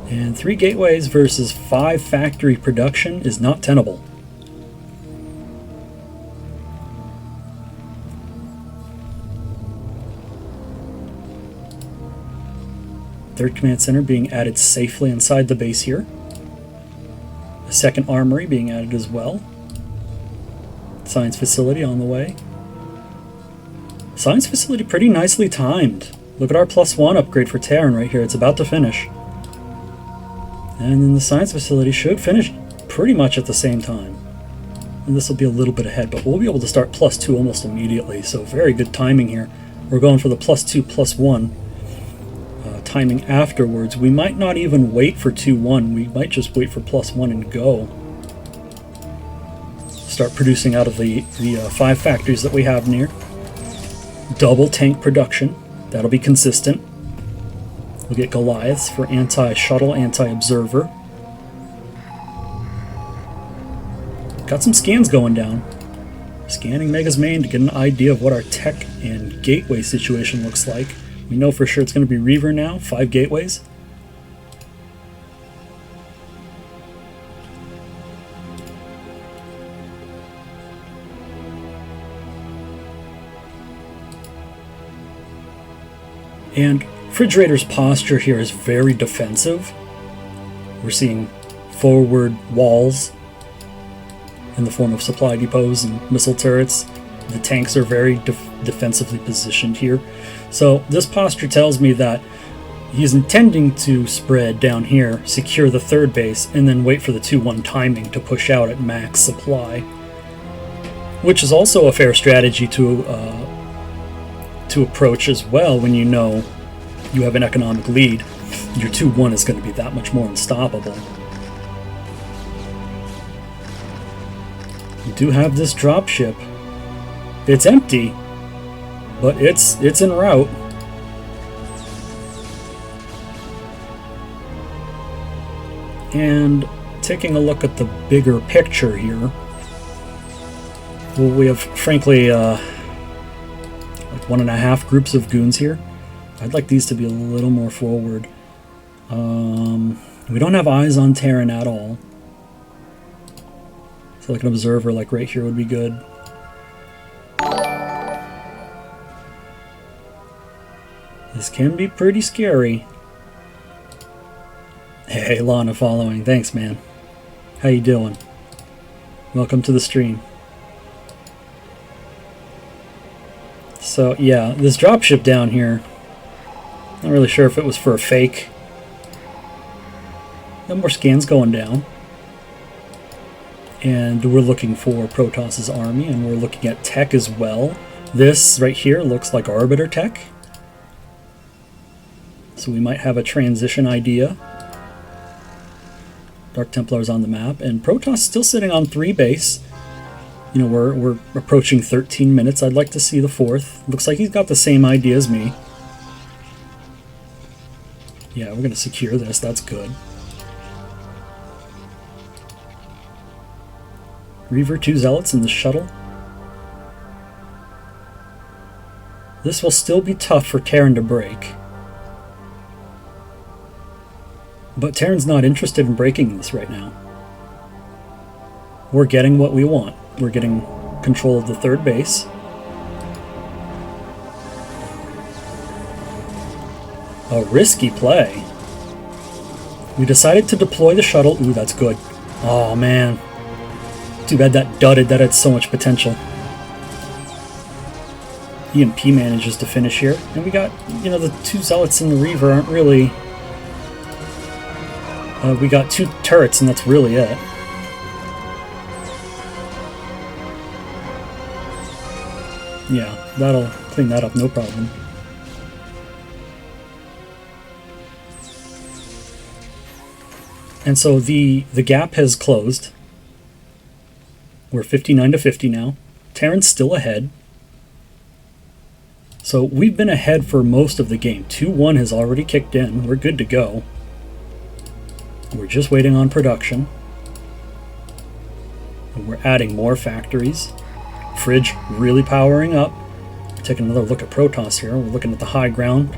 and 3 gateways versus 5 factory production is not tenable. Third command center being added safely inside the base here. A 2nd armory being added as well. Science facility on the way. Science facility pretty nicely timed. Look at our +1 upgrade for Terran right here. It's about to finish. And then the science facility should finish pretty much at the same time. And this will be a little bit ahead, but we'll be able to start +2 almost immediately. So very good timing here. We're going for the +2, +1. timing afterwards. We might not even wait for 2-1. We might just wait for +1 and go. Start producing out of the 5 factories that we have near. Double tank production. That'll be consistent. We'll get Goliaths for anti-shuttle, anti-observer. Got some scans going down. Scanning Mega's main to get an idea of what our tech and gateway situation looks like. We know for sure it's going to be Reaver now, 5 gateways. And FridgeRaider's posture here is very defensive. We're seeing forward walls in the form of supply depots and missile turrets. The tanks are very defensively positioned here. So this posture tells me that he's intending to spread down here, secure the 3rd base, and then wait for the 2-1 timing to push out at max supply. Which is also a fair strategy to approach as well when you know you have an economic lead. Your 2-1 is going to be that much more unstoppable. We do have this dropship. It's empty, but it's en route. And taking a look at the bigger picture here, well, we have frankly like 1.5 groups of goons here. I'd like these to be a little more forward. We don't have eyes on Terran at all. So like an observer like right here would be good. This can be pretty scary. Hey, Lana following. Thanks, man. How you doing? Welcome to the stream. So, yeah, this dropship down here, not really sure if it was for a fake. No more scans going down. And we're looking for Protoss's army, and we're looking at tech as well. This right here looks like Arbiter tech. So we might have a transition idea. Dark Templar's on the map, and Protoss still sitting on 3 base. You know, we're approaching 13 minutes. I'd like to see the 4th. Looks like he's got the same idea as me. Yeah, we're going to secure this. That's good. Reaver, 2 Zealots in the shuttle. This will still be tough for Terran to break. But Terran's not interested in breaking this right now. We're getting what we want. We're getting control of the 3rd base. A risky play. We decided to deploy the shuttle. Ooh, that's good. Oh, man. Too bad that dudded. That had so much potential. EMP manages to finish here. And we got, you know, the 2 Zealots and the Reaver aren't really... we got 2 turrets, and that's really it. Yeah, that'll clean that up, no problem. And so the gap has closed. We're 59 to 50 now. Terran's still ahead. So we've been ahead for most of the game. 2-1 has already kicked in. We're good to go. We're just waiting on production. And we're adding more factories. Fridge really powering up. Taking another look at Protoss here. We're looking at the high ground.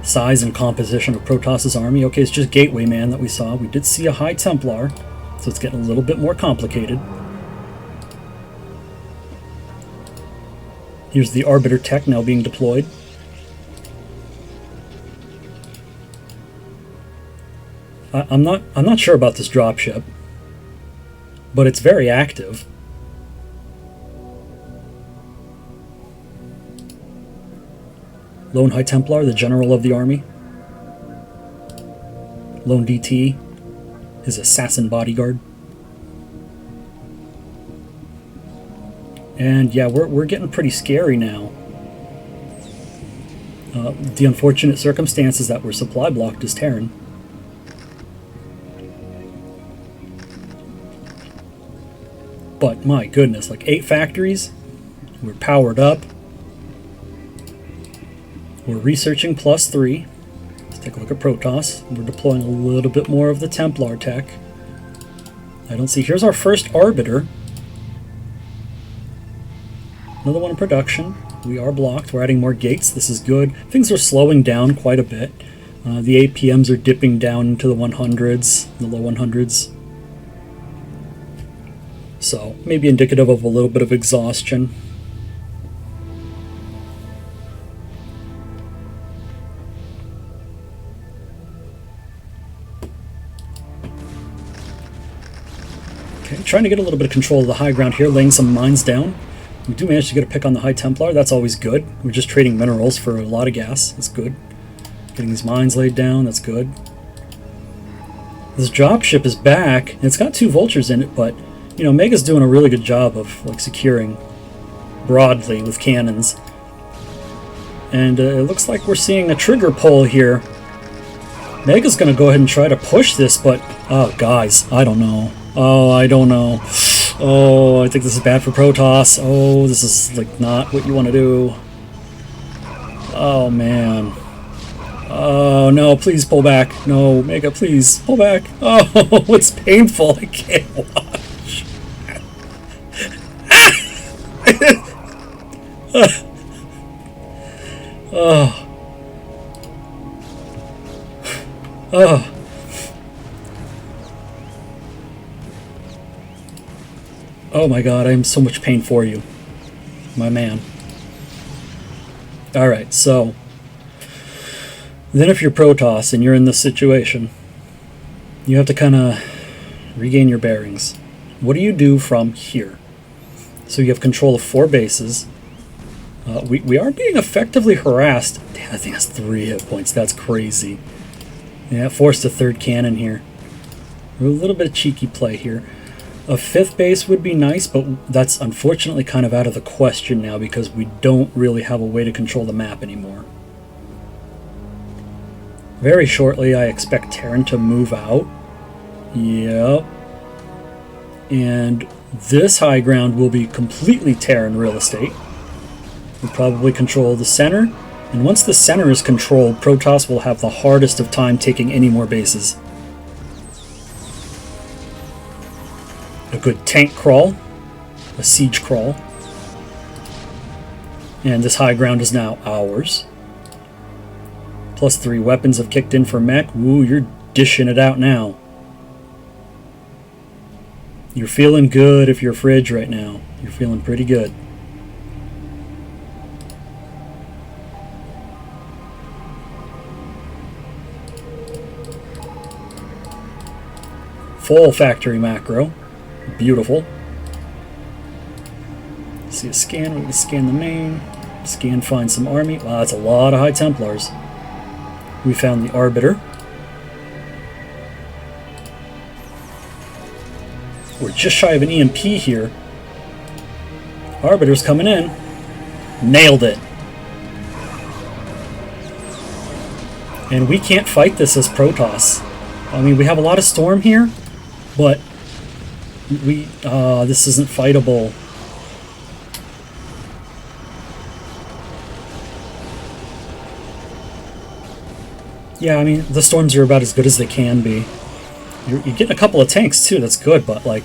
Size and composition of Protoss's army. Okay, it's just Gateway Man that we saw. We did see a High Templar, so it's getting a little bit more complicated. Here's the Arbiter tech now being deployed. I'm not sure about this dropship, but it's very active. Lone High Templar, the general of the army. Lone DT, his assassin bodyguard. And yeah, we're getting pretty scary now. The unfortunate circumstance is that we're supply blocked as Terran. But my goodness, like 8 factories, we're powered up. We're researching +3. Let's take a look at Protoss. We're deploying a little bit more of the Templar tech. I don't see. Here's our first Arbiter. Another one in production. We are blocked. We're adding more gates. This is good. Things are slowing down quite a bit. The APMs are dipping down into the 100s, the low 100s. So, maybe indicative of a little bit of exhaustion. Okay, trying to get a little bit of control of the high ground here, laying some mines down. We do manage to get a pick on the High Templar. That's always good. We're just trading minerals for a lot of gas. That's good. Getting these mines laid down. That's good. This dropship is back. It's got 2 vultures in it, but you know, Mega's doing a really good job of like securing broadly with cannons. And it looks like we're seeing a trigger pull here. Mega's going to go ahead and try to push this, but oh, guys, I don't know. Oh, I don't know. Oh, I think this is bad for Protoss. Oh, this is like not what you want to do. Oh, man. Oh, no, please pull back. No, Mega, please pull back. Oh, it's painful. I can't watch. Oh. Oh. Oh my god, I am so much pain for you, my man. Alright, so then if you're Protoss and you're in this situation, you have to kind of regain your bearings. What do you do from here? So you have control of 4 bases. We are being effectively harassed. Damn, that thing has 3 hit points. That's crazy. Yeah, forced a 3rd cannon here. A little bit of cheeky play here. A 5th base would be nice, but that's unfortunately kind of out of the question now because we don't really have a way to control the map anymore. Very shortly, I expect Terran to move out. Yep. And this high ground will be completely Terran real estate. We'll probably control the center. And once the center is controlled, Protoss will have the hardest of time taking any more bases. A good tank crawl. A siege crawl. And this high ground is now ours. +3 weapons have kicked in for mech. Woo, you're dishing it out now. You're feeling good if you're Fridge right now. You're feeling pretty good. Full factory macro. Beautiful. See a scan. We can scan the main. Scan, find some army. Wow, that's a lot of High Templars. We found the Arbiter. We're just shy of an EMP here. Arbiter's coming in. Nailed it. And we can't fight this as Protoss. I mean, we have a lot of Storm here, but this isn't fightable. Yeah, I mean, the Storms are about as good as they can be. You're getting a couple of tanks too, that's good, but like,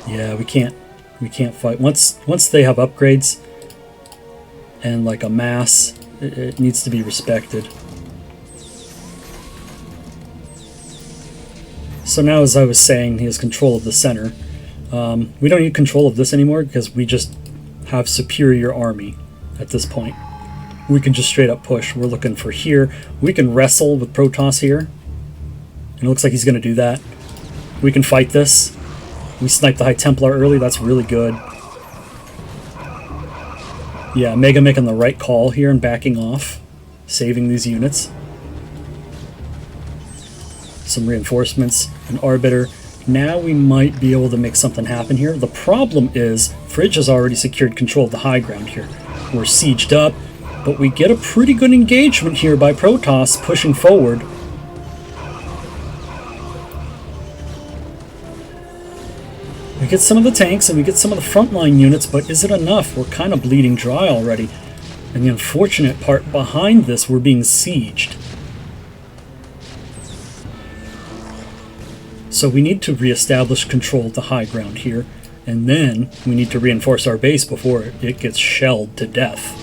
yeah, we can't fight. Once they have upgrades and like a mass, it needs to be respected. So now, as I was saying, he has control of the center. We don't need control of this anymore because we just have superior army at this point. We can just straight up push. We're looking for here. We can wrestle with Protoss here. And it looks like he's going to do that. We can fight this. We sniped the High Templar early. That's really good. Yeah, Mega making the right call here and backing off. Saving these units. Some reinforcements. An Arbiter. Now we might be able to make something happen here. The problem is Fridge has already secured control of the high ground here. We're sieged up. But we get a pretty good engagement here by Protoss pushing forward. We get some of the tanks and we get some of the frontline units, but is it enough? We're kind of bleeding dry already. And the unfortunate part behind this, we're being sieged. So we need to reestablish control of the high ground here, and then we need to reinforce our base before it gets shelled to death.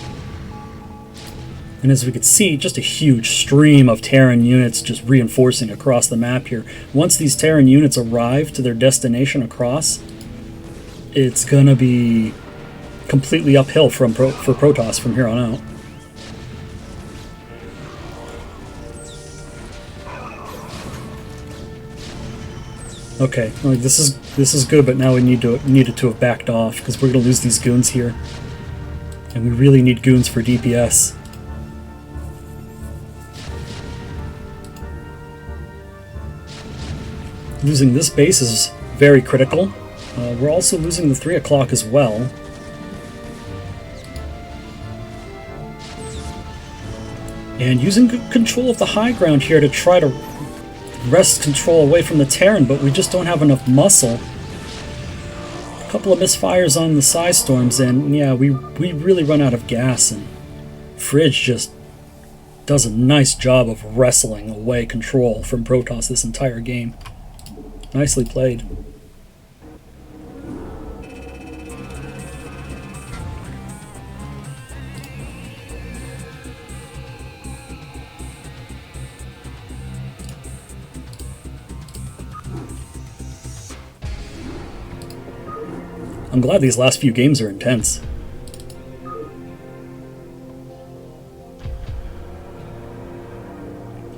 And as we can see, just a huge stream of Terran units just reinforcing across the map here. Once these Terran units arrive to their destination across, it's gonna be completely uphill for Protoss from here on out. Okay, like this is good, but now we needed to have backed off because we're gonna lose these goons here, and we really need goons for DPS. Losing this base is very critical. We're also losing the 3 o'clock as well. And using good control of the high ground here to try to wrest control away from the Terran, but we just don't have enough muscle. A couple of misfires on the Psy Storms, and yeah, we really run out of gas, and Fridge just does a nice job of wrestling away control from Protoss this entire game. Nicely played. I'm glad these last few games are intense.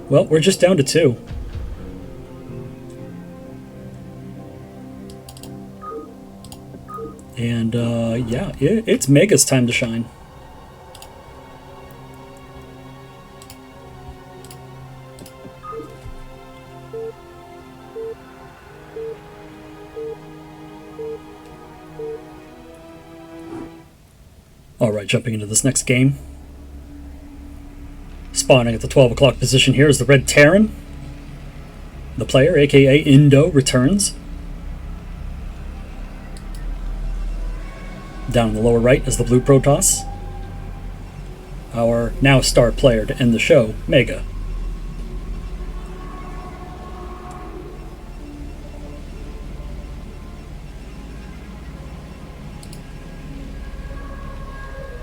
Well, we're just down to 2. And, yeah, it's Mega's time to shine. Alright, jumping into this next game. Spawning at the 12 o'clock position here is the Red Terran. The player, aka INdo, returns. Down in the lower right is the Blue Protoss. Our now star player to end the show, Mega.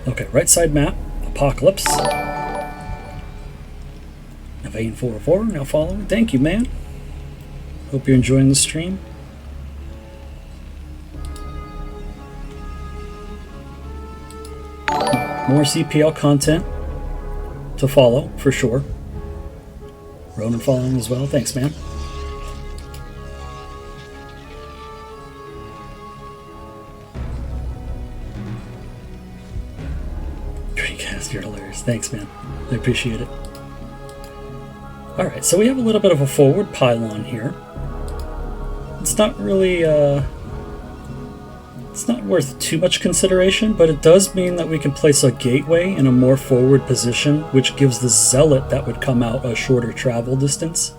Okay, right side map, Apocalypse. Evane 404 now following. Thank you, man. Hope you're enjoying the stream. More CPL content to follow, for sure. RoniN following as well. Thanks, man. Dreamcast, you're hilarious. Thanks, man. I appreciate it. Alright, so we have a little bit of a forward pylon here. It's not really, it's not worth too much consideration, but it does mean that we can place a gateway in a more forward position, which gives the Zealot that would come out a shorter travel distance.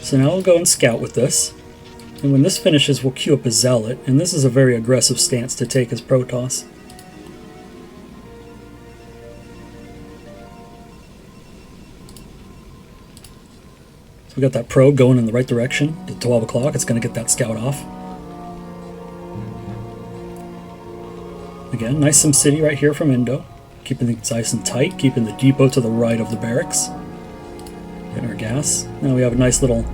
So now we'll go and scout with this. And when this finishes, we'll queue up a Zealot, and this is a very aggressive stance to take as Protoss. So we got that probe going in the right direction. At 12 o'clock, it's going to get that scout off. Again, nice SimCity right here from INdo. Keeping things nice and tight, keeping the depot to the right of the barracks. Getting our gas. Now we have a nice little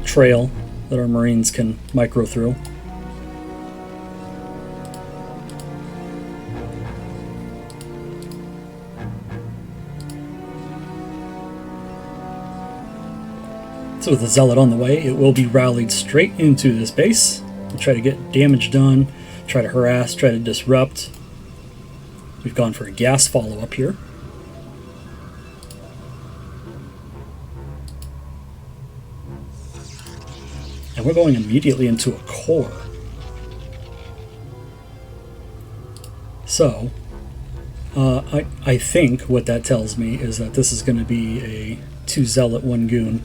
trail that our Marines can micro through. So with the Zealot on the way, it will be rallied straight into this base. We'll try to get damage done, try to harass, try to disrupt. We've gone for a gas follow-up here. And we're going immediately into a core. So, I think what that tells me is that this is going to be a 2 Zealot, 1 Goon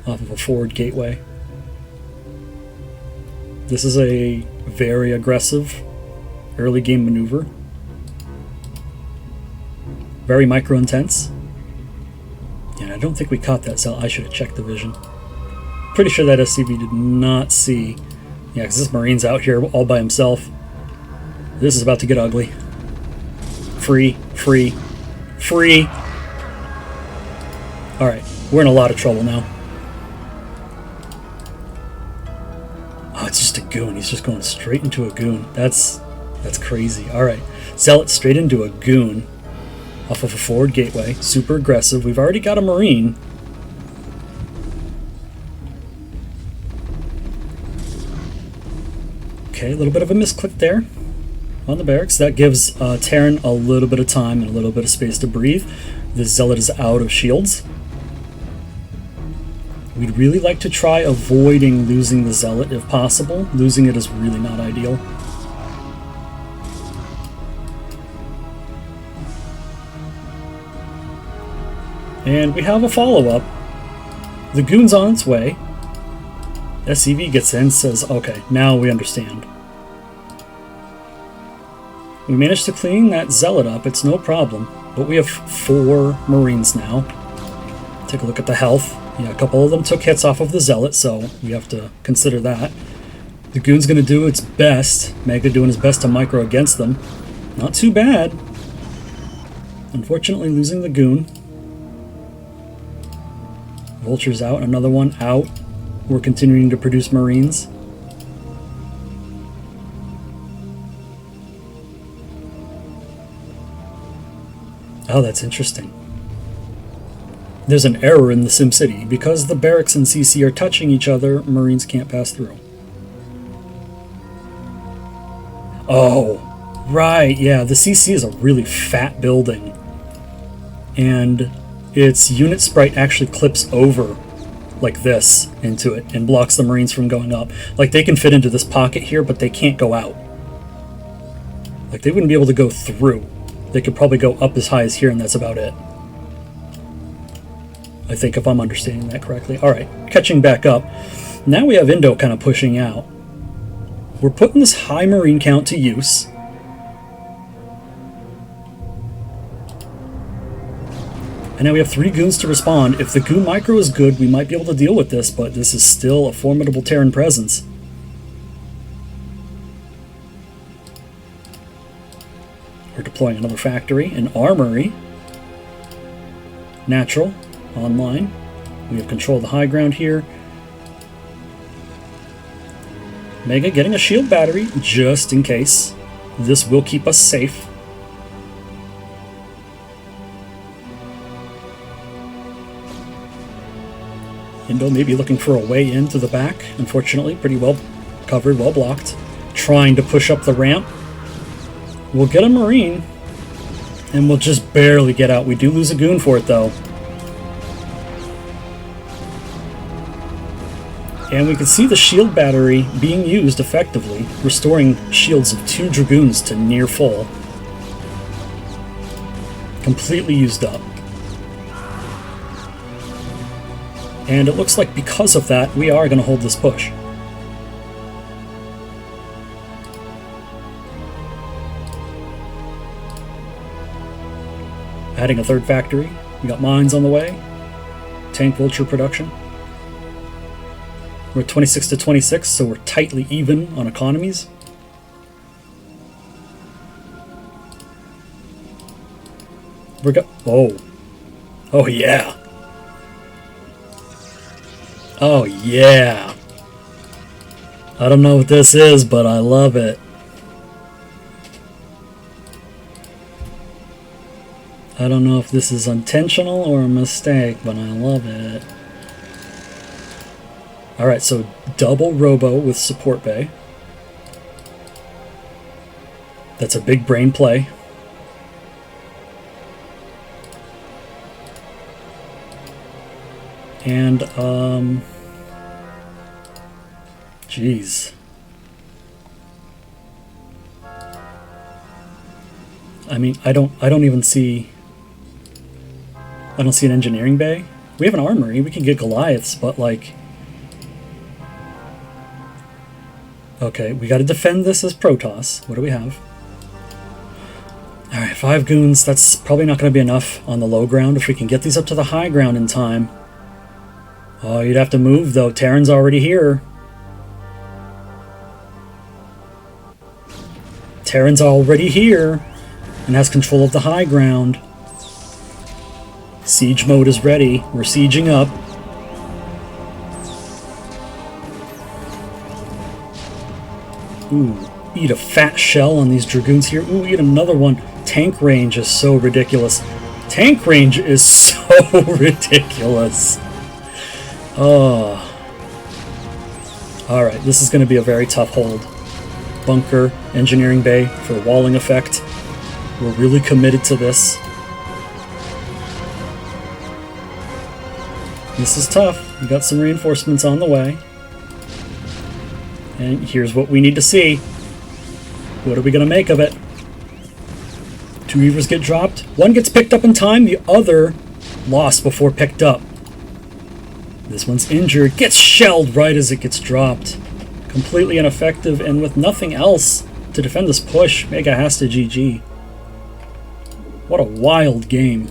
off of a forward gateway. This is a very aggressive early game maneuver. Very micro intense. And I don't think we caught that Zealot. I should have checked the vision. Pretty sure that SCV did not see. Yeah, because this Marine's out here all by himself. This is about to get ugly. Free, free, free. Alright, we're in a lot of trouble now. Oh, it's just a Goon. He's just going straight into a Goon. That's crazy. Alright, Zealot straight into a Goon off of a forward gateway. Super aggressive. We've already got a Marine. Okay, a little bit of a misclick there on the barracks. That gives Terran a little bit of time and a little bit of space to breathe. The Zealot is out of shields. We'd really like to try avoiding losing the Zealot if possible. Losing it is really not ideal. And we have a follow-up. The Goon's on its way. SCV gets in, says, okay, now we understand. We managed to clean that Zealot up, it's no problem. But we have 4 Marines now. Take a look at the health. Yeah, a couple of them took hits off of the Zealot, so we have to consider that. The Goon's going to do its best. Mega doing his best to micro against them. Not too bad. Unfortunately, losing the Goon. Vulture's out, another one out. We're continuing to produce Marines. Oh, that's interesting. There's an error in the SimCity. Because the barracks and CC are touching each other, Marines can't pass through. Oh, right, yeah, the CC is a really fat building. And its unit sprite actually clips over like this into it and blocks the Marines from going up. Like, they can fit into this pocket here, but they can't go out. Like, they wouldn't be able to go through. They could probably go up as high as here, and that's about it. I think, if I'm understanding that correctly. Alright, catching back up. Now we have INdo kind of pushing out. We're putting this high Marine count to use. And now we have 3 Goons to respond. If the Goon micro is good, we might be able to deal with this, but this is still a formidable Terran presence. We're deploying another factory, an armory. Natural, online. We have control of the high ground here. Mega getting a shield battery, just in case. This will keep us safe. INdo may be looking for a way into the back. Unfortunately, pretty well covered, well blocked. Trying to push up the ramp. We'll get a Marine, and we'll just barely get out. We do lose a Goon for it, though. And we can see the shield battery being used effectively, restoring shields of 2 Dragoons to near full. Completely used up. And it looks like because of that, we are going to hold this push. Adding a 3rd factory. We got mines on the way. Tank Vulture production. We're 26 to 26, so we're tightly even on economies. Oh. Oh, yeah. Oh, yeah. I don't know what this is, but I love it. I don't know if this is intentional or a mistake, but I love it. Alright, so double Robo with support bay. That's a big brain play. And, jeez. I mean, I don't even see... I don't see an engineering bay. We have an armory. We can get Goliaths, but like... Okay, we got to defend this as Protoss. What do we have? Alright, 5 goons. That's probably not going to be enough on the low ground. If we can get these up to the high ground in time. Oh, you'd have to move, though. Terran's already here. Terran's already here and has control of the high ground. Siege mode is ready. We're sieging up. Ooh, eat a fat shell on these Dragoons here. Ooh, eat another one. Tank range is so ridiculous. Tank range is so ridiculous. Oh. Alright, this is going to be a very tough hold. Bunker, engineering bay for walling effect. We're really committed to this. This is tough. We got some reinforcements on the way. And here's what we need to see. What are we going to make of it? 2 Reavers get dropped. One gets picked up in time. The other lost before picked up. This one's injured. Gets shelled right as it gets dropped. Completely ineffective and with nothing else to defend this push. Mega has to GG. What a wild game.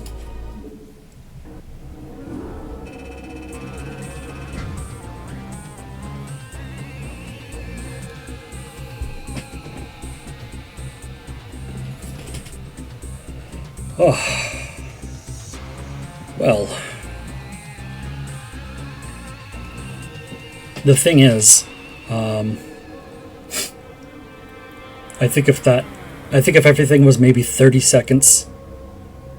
Oh. Well. The thing is, I think if everything was maybe 30 seconds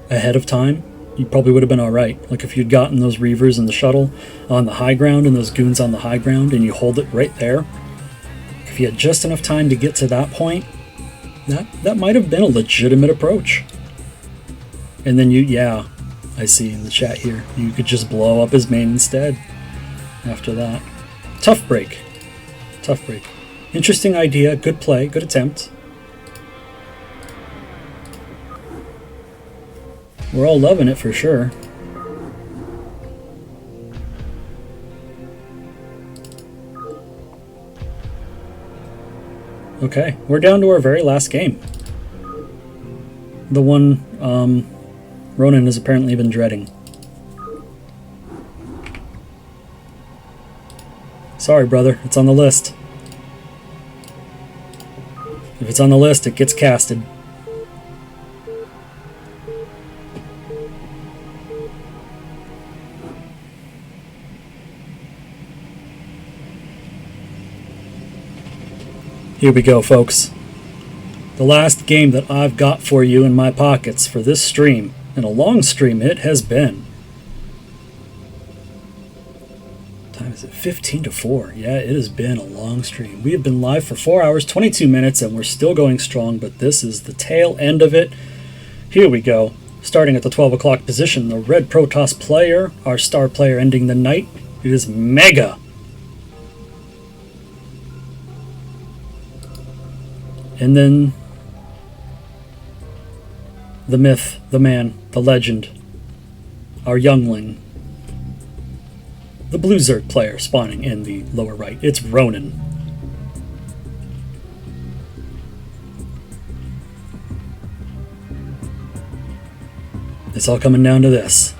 ahead of time, you probably would have been alright. Like if you'd gotten those Reavers and the shuttle on the high ground and those goons on the high ground and you hold it right there, if you had just enough time to get to that point, that might have been a legitimate approach. And then yeah, I see in the chat here, you could just blow up his main instead after that. Tough break. Tough break. Interesting idea, good play, good attempt. We're all loving it for sure. Okay, we're down to our very last game. The one RoniN has apparently been dreading. Sorry, brother, it's on the list. If it's on the list, it gets casted. Here we go, folks. The last game that I've got for you in my pockets for this stream, and a long stream it has been. Time is it 15 to 4? Yeah, it has been a long stream. We have been live for 4 hours, 22 minutes, and we're still going strong, but this is the tail end of it. Here we go. Starting at the 12 o'clock position, the red Protoss player, our star player ending the night. It is Mega. And then the myth, the man, the legend, our youngling, the blue Zerg player spawning in the lower right. It's RoniN. It's all coming down to this.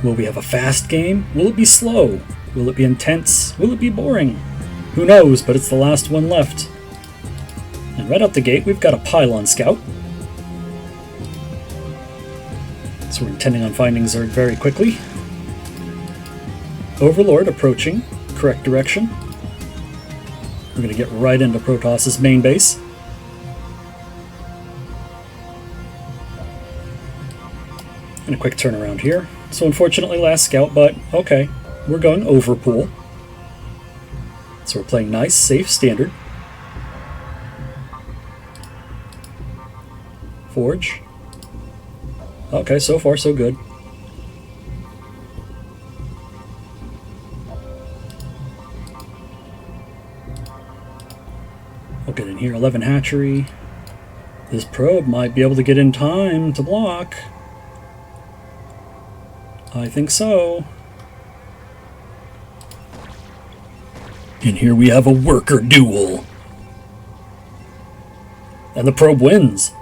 Will we have a fast game? Will it be slow? Will it be intense? Will it be boring? Who knows, but it's the last one left. And right out the gate, we've got a pylon scout. So we're intending on finding Zerg very quickly. Overlord approaching, correct direction. We're going to get right into Protoss's main base. And a quick turnaround here. So unfortunately last scout, but okay. We're going overpool. So we're playing nice, safe, standard. Forge. Okay, so far so good. We'll get in here, 11 hatchery. This probe might be able to get in time to block. I think so. And here we have a worker duel. And the probe wins.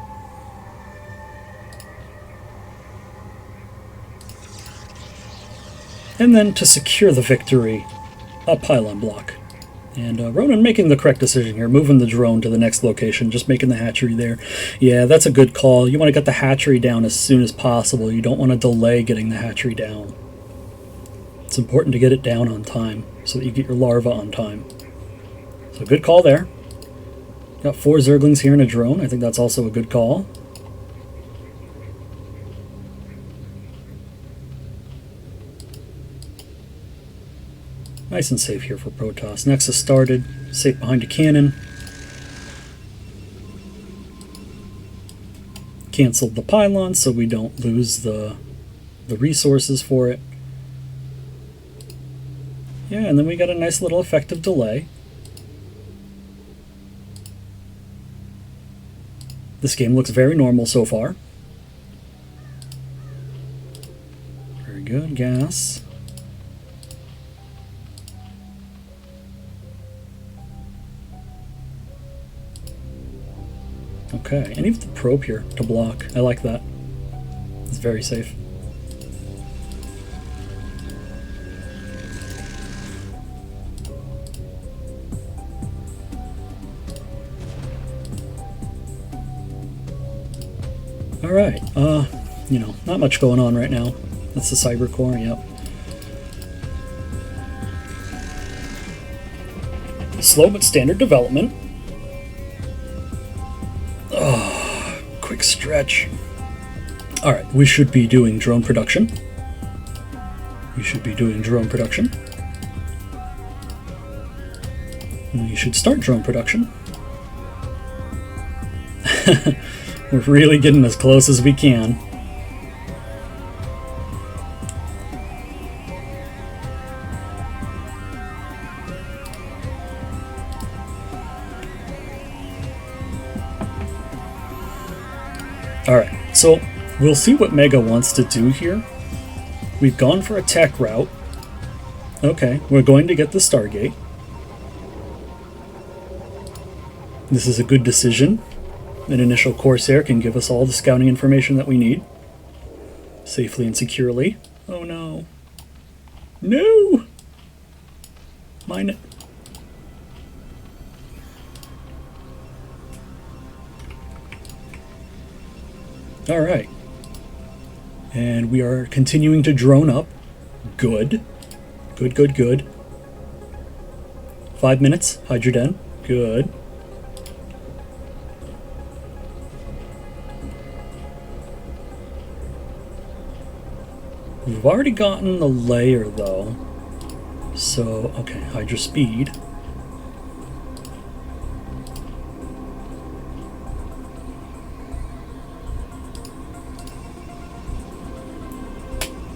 And then to secure the victory, a pylon block. And RoniN making the correct decision here, moving the drone to the next location, just making the hatchery there. Yeah, that's a good call. You want to get the hatchery down as soon as possible. You don't want to delay getting the hatchery down. It's important to get it down on time so that you get your larva on time. So good call there. Got 4 Zerglings here in a drone. I think that's also a good call. Nice and safe here for Protoss. Nexus started, safe behind a cannon. Canceled the pylon so we don't lose the resources for it. Yeah, and then we got a nice little effective delay. This game looks very normal so far. Very good, gas. Okay, and even the probe here to block. I like that. It's very safe. Alright, you know, not much going on right now. That's the cyber core, yep. Slow but standard development. Oh, quick stretch. Alright, we should be doing drone production. We should be doing drone production. We should start drone production. We're really getting as close as we can. Alright, so we'll see what Mega wants to do here. We've gone for a tech route. Okay, we're going to get the Stargate. This is a good decision. An initial Corsair can give us all the scouting information that we need. Safely and securely. Oh no. No! Mine it. Alright. And we are continuing to drone up. Good. Good, good, good. 5 minutes. Hydroden. Good. We've already gotten the layer though. So, okay, Hydra speed.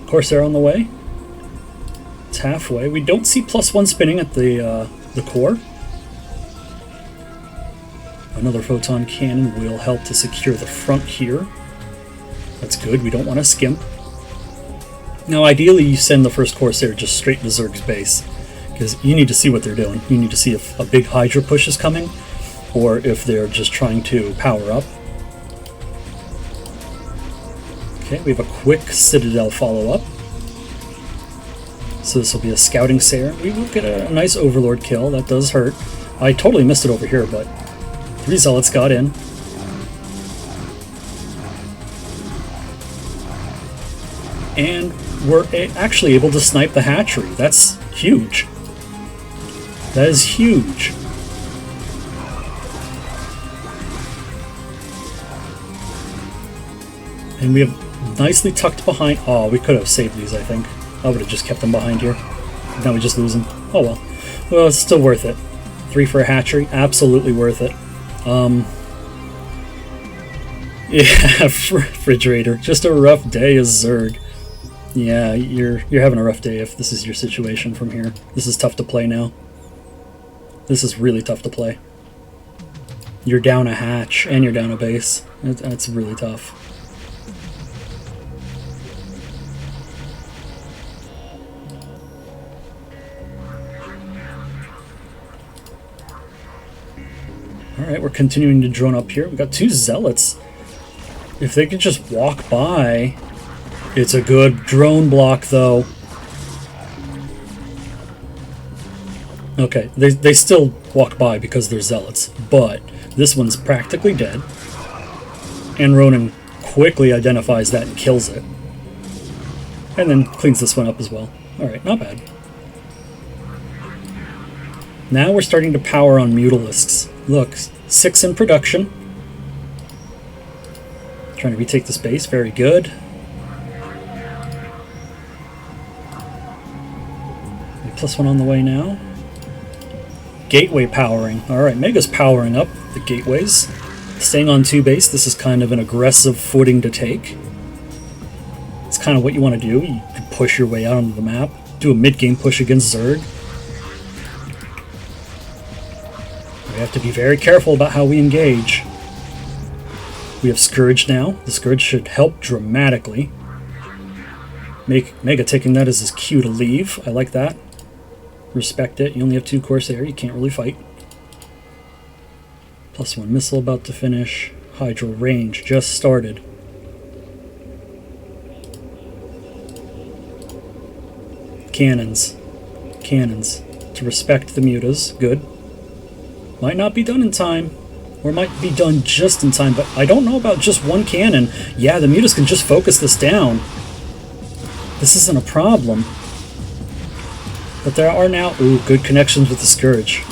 Corsair on the way. It's halfway. We don't see +1 spinning at the core. Another photon cannon will help to secure the front here. That's good. We don't want to skimp. Now, ideally, you send the first Corsair just straight to Zerg's base, because you need to see what they're doing. You need to see if a big Hydra push is coming, or if they're just trying to power up. Okay, we have a quick Citadel follow-up. So this will be a scouting Sayer. We will get a nice Overlord kill. That does hurt. I totally missed it over here, but 3 Zealots got in. And we're actually able to snipe the hatchery. That's huge. That is huge. And we have nicely tucked behind. Oh, we could have saved these, I think. I would have just kept them behind here. Now we just lose them. Oh well. Well, it's still worth it. 3 for a hatchery. Absolutely worth it. Yeah, FridgeRaider. Just a rough day as Zerg. Yeah, you're having a rough day if this is your situation from here. This is tough to play now. This is really tough to play. You're down a hatch and you're down a base. That's really tough. Alright, we're continuing to drone up here. We've got 2 zealots. If they could just walk by... It's a good drone block, though. Okay, they still walk by because they're zealots, but this one's practically dead. And RoniN quickly identifies that and kills it. And then cleans this one up as well. Alright, not bad. Now we're starting to power on Mutalisks. Look, 6 in production. Trying to retake this base, very good. +1 on the way now. Gateway powering. Alright, Mega's powering up the gateways. Staying on 2 base, this is kind of an aggressive footing to take. It's kind of what you want to do. You can push your way out onto the map. Do a mid-game push against Zerg. We have to be very careful about how we engage. We have Scourge now. The Scourge should help dramatically. Mega taking that as his cue to leave. I like that. Respect it. You only have 2 Corsair. You can't really fight. +1 missile about to finish. Hydra range just started. Cannons. Cannons. To respect the mutas. Good. Might not be done in time. Or might be done just in time, but I don't know about just 1 cannon. Yeah, the mutas can just focus this down. This isn't a problem. But there are now... Ooh, good connections with the Scourge.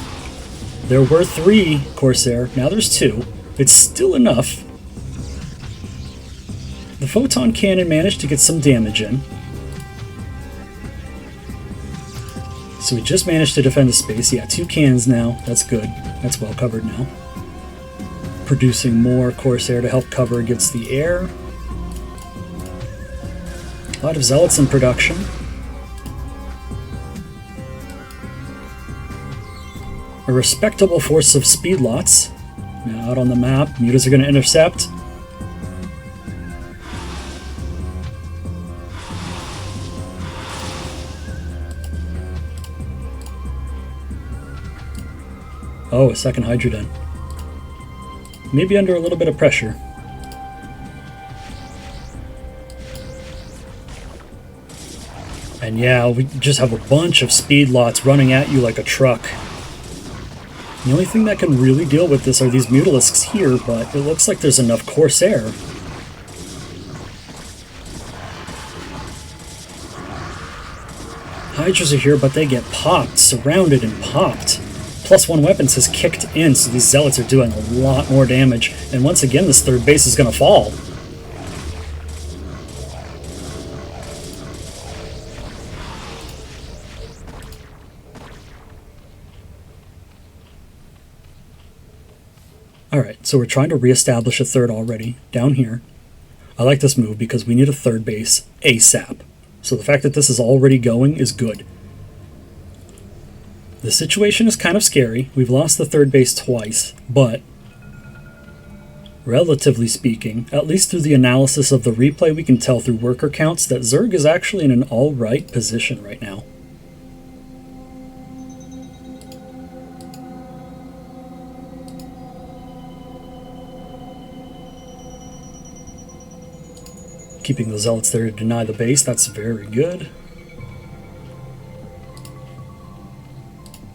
There were 3 Corsair, now there's 2. It's still enough. The Photon Cannon managed to get some damage in. So we just managed to defend the space. Yeah, 2 cannons now. That's good. That's well covered now. Producing more Corsair to help cover against the air. A lot of Zealots in production. A respectable force of speedlots. Now out on the map, mutas are going to intercept. Oh, a second Hydra den. Maybe under a little bit of pressure. And yeah, we just have a bunch of speedlots running at you like a truck. The only thing that can really deal with this are these Mutalisks here, but it looks like there's enough Corsair. Hydras are here, but they get popped, surrounded and popped. +1 weapons has kicked in, so these Zealots are doing a lot more damage. And once again, this 3rd base is going to fall. Alright, so we're trying to reestablish a 3rd already, down here. I like this move because we need a 3rd base ASAP. So the fact that this is already going is good. The situation is kind of scary. We've lost the 3rd base twice, but relatively speaking, at least through the analysis of the replay, we can tell through worker counts that Zerg is actually in an alright position right now. Keeping the Zealots there to deny the base, that's very good.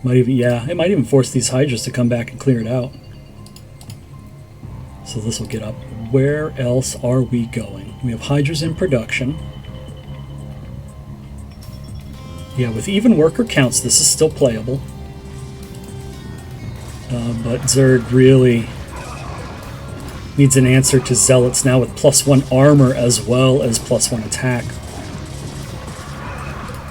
Might even, yeah, it might even force these Hydras to come back and clear it out. So this will get up. Where else are we going? We have Hydras in production. Yeah, with even worker counts, this is still playable. But Zerg really needs an answer to Zealots now with +1 armor as well as +1 attack.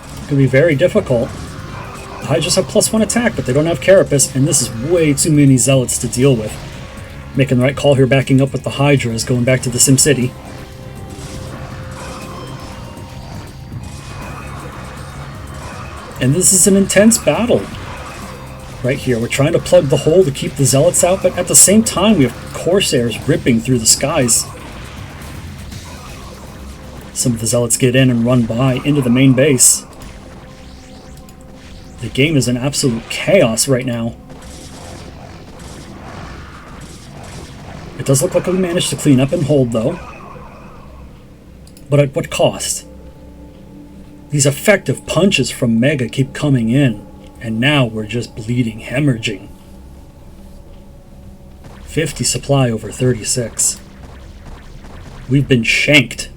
It's going to be very difficult. The Hydras have +1 attack, but they don't have Carapace, and this is way too many Zealots to deal with. Making the right call here, backing up with the Hydras, going back to the SimCity. And this is an intense battle. right here. We're trying to plug the hole to keep the Zealots out, but at the same time we have Corsairs ripping through the skies. Some of the Zealots get in and run by into the main base. The game is in absolute chaos right now. It does look like we managed to clean up and hold, though. But at what cost? These effective punches from Mega keep coming in, and now we're just bleeding, hemorrhaging. 50 supply over 36. We've been shanked.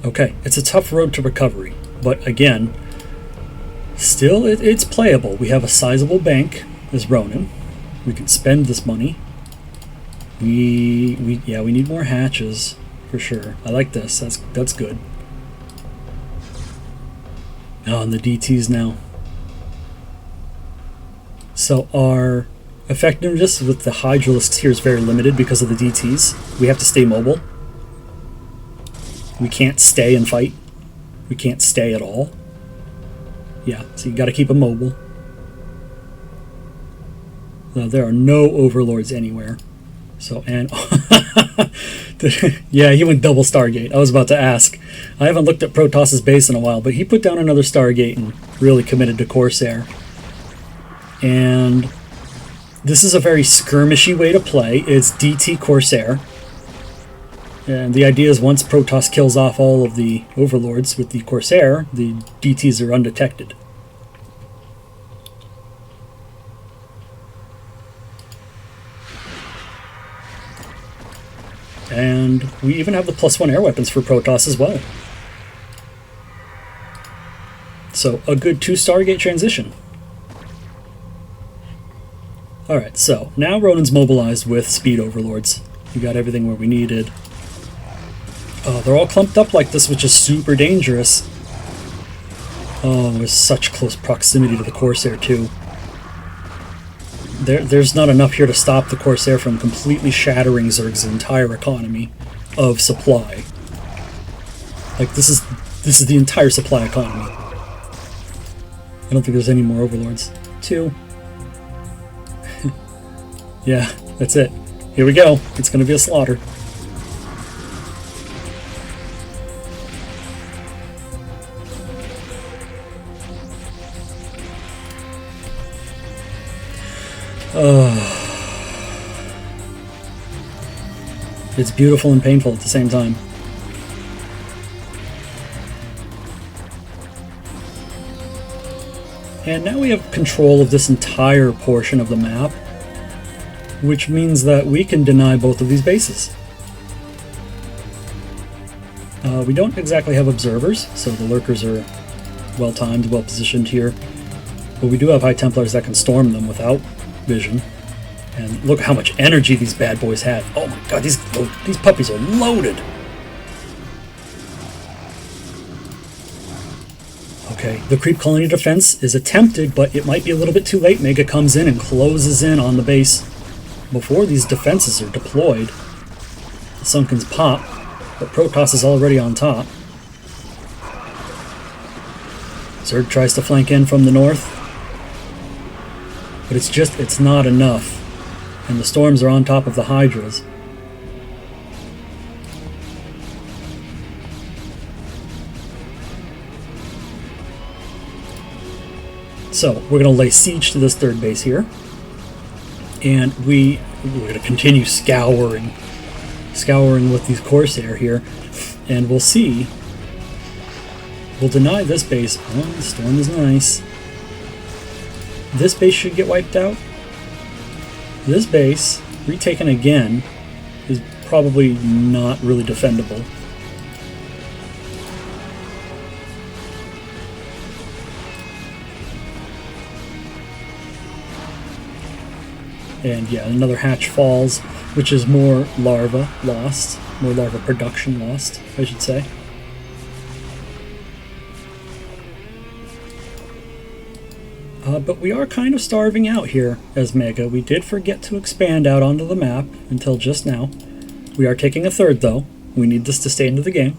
Okay, it's a tough road to recovery, but again, still it's playable. We have a sizable bank as RoniN. We can spend this money. We need more hatches for sure. I like this. That's good. Oh, and the DTs now. So our effectiveness with the Hydralisks here is very limited because of the DTs. We have to stay mobile. We can't stay and fight. We can't stay at all. Yeah, so you got to keep them mobile. Now, there are no overlords anywhere. So, and yeah, he went double Stargate. I was about to ask. I haven't looked at Protoss's base in a while, but he put down another Stargate and really committed to Corsair. And this is a very skirmishy way to play. It's DT Corsair. And the idea is once Protoss kills off all of the overlords with the Corsair, the DTs are undetected. And we even have the +1 air weapons for Protoss as well. So a good 2 Stargate transition. Alright, so now RoniN's mobilized with speed overlords. We got everything where we needed. They're all clumped up like this, which is super dangerous. Oh, there's such close proximity to the Corsair too. There's not enough here to stop the Corsair from completely shattering Zerg's entire economy of supply. Like this is the entire supply economy. I don't think there's any more overlords. 2. Yeah, that's it. Here we go. It's gonna be a slaughter. It's beautiful and painful at the same time. And now we have control of this entire portion of the map, which means that we can deny both of these bases. We don't exactly have observers, so the lurkers are well-timed, well-positioned here. But we do have High Templars that can storm them without vision. And look how much energy these bad boys have. Oh my god, these puppies are loaded! Okay, the creep colony defense is attempted, but it might be a little bit too late. Mega comes in and closes in on the base before these defenses are deployed. The Sunkens pop, but Protoss is already on top. Zerg tries to flank in from the north, but it's not enough. And the storms are on top of the Hydras. So we're going to lay siege to this third base here, and we're going to continue scouring with these Corsair here, and we'll see. We'll deny this base. Oh, the storm is nice. This base should get wiped out. This base, retaken again, is probably not really defendable. And yeah, another hatch falls, which is more larva lost, more larva production lost, I should say. But we are kind of starving out here as Mega. We did forget to expand out onto the map until just now. We are taking a third, though. We need this to stay into the game.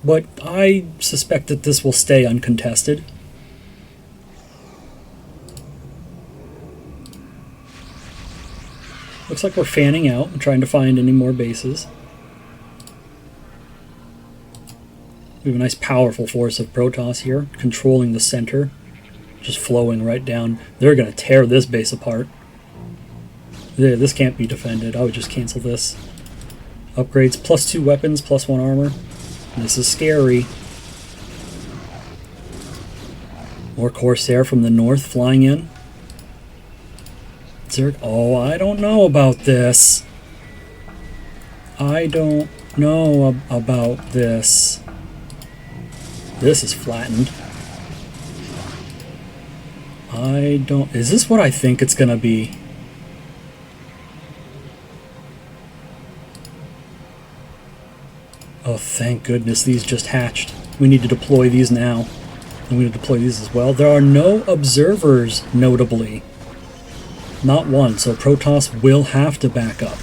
But I suspect that this will stay uncontested. Looks like we're fanning out and trying to find any more bases. We have a nice powerful force of Protoss here, controlling the center. Just flowing right down. They're going to tear this base apart. This can't be defended. I would just cancel this. Upgrades, +2 weapons, +1 armor. This is scary. More Corsair from the north flying in. Oh, I don't know about this. I don't know about this. This is flattened. Is this what I think it's gonna be? Oh, thank goodness these just hatched. We need to deploy these now. And we need to deploy these as well. There are no observers, notably. Not one, so Protoss will have to back up.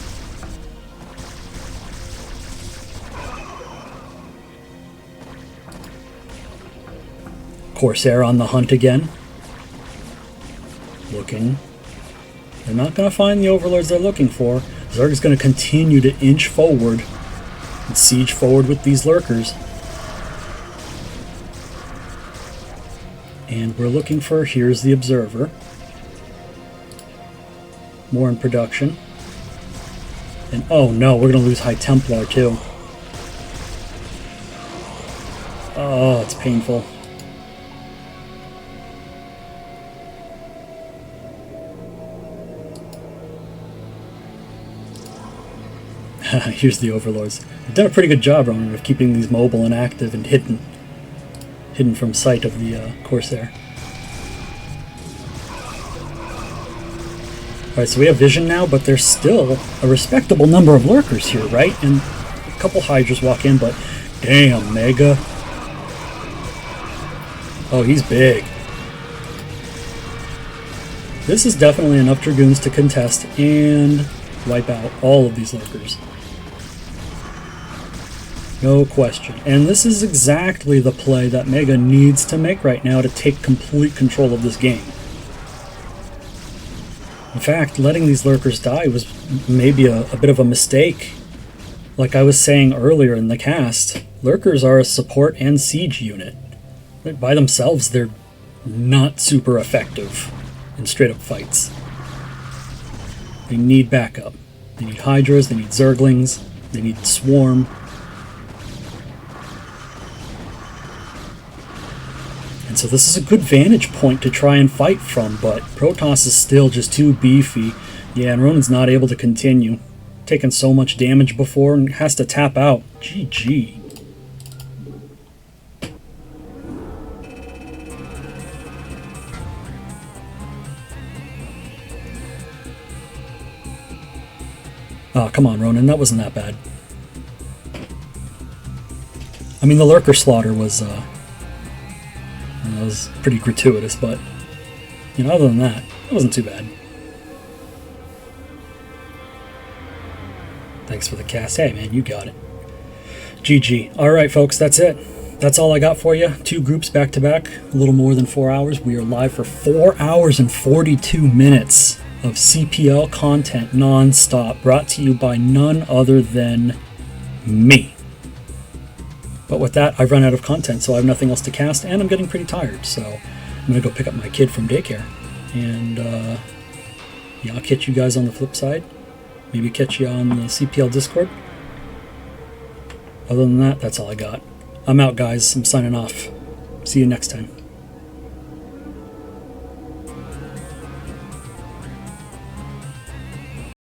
Corsair on the hunt again. Looking. They're not going to find the overlords they're looking for. Zerg is going to continue to inch forward and siege forward with these lurkers. And we're looking for, here's the observer. More in production. And oh no, we're going to lose High Templar too. Oh, it's painful. Here's the overlords. They've done a pretty good job, RoniN, of keeping these mobile and active and hidden from sight of the Corsair. Alright, so we have vision now, but there's still a respectable number of lurkers here, right? And a couple Hydras walk in, but damn, Mega. Oh, he's big. This is definitely enough Dragoons to contest and wipe out all of these lurkers. No question. And this is exactly the play that Mega needs to make right now to take complete control of this game. In fact, letting these lurkers die was maybe a bit of a mistake. Like I was saying earlier in the cast, lurkers are a support and siege unit. By themselves, they're not super effective in straight-up fights. They need backup. They need Hydras, they need Zerglings, they need Swarm. And so this is a good vantage point to try and fight from, but Protoss is still just too beefy. Yeah, and RoniN's not able to continue. Taken so much damage before and has to tap out. GG. Oh, come on, RoniN, that wasn't that bad. I mean, the lurker slaughter was pretty gratuitous, but, you know, other than that, it wasn't too bad. Thanks for the cast. Hey, man, you got it. GG. All right, folks, that's it. That's all I got for you. 2 groups back to back, a little more than 4 hours. We are live for 4 hours and 42 minutes of CPL content non-stop, brought to you by none other than me. But with that, I've run out of content, so I have nothing else to cast, and I'm getting pretty tired, so I'm going to go pick up my kid from daycare. And, yeah, I'll catch you guys on the flip side. Maybe catch you on the CPL Discord. Other than that, that's all I got. I'm out, guys. I'm signing off. See you next time.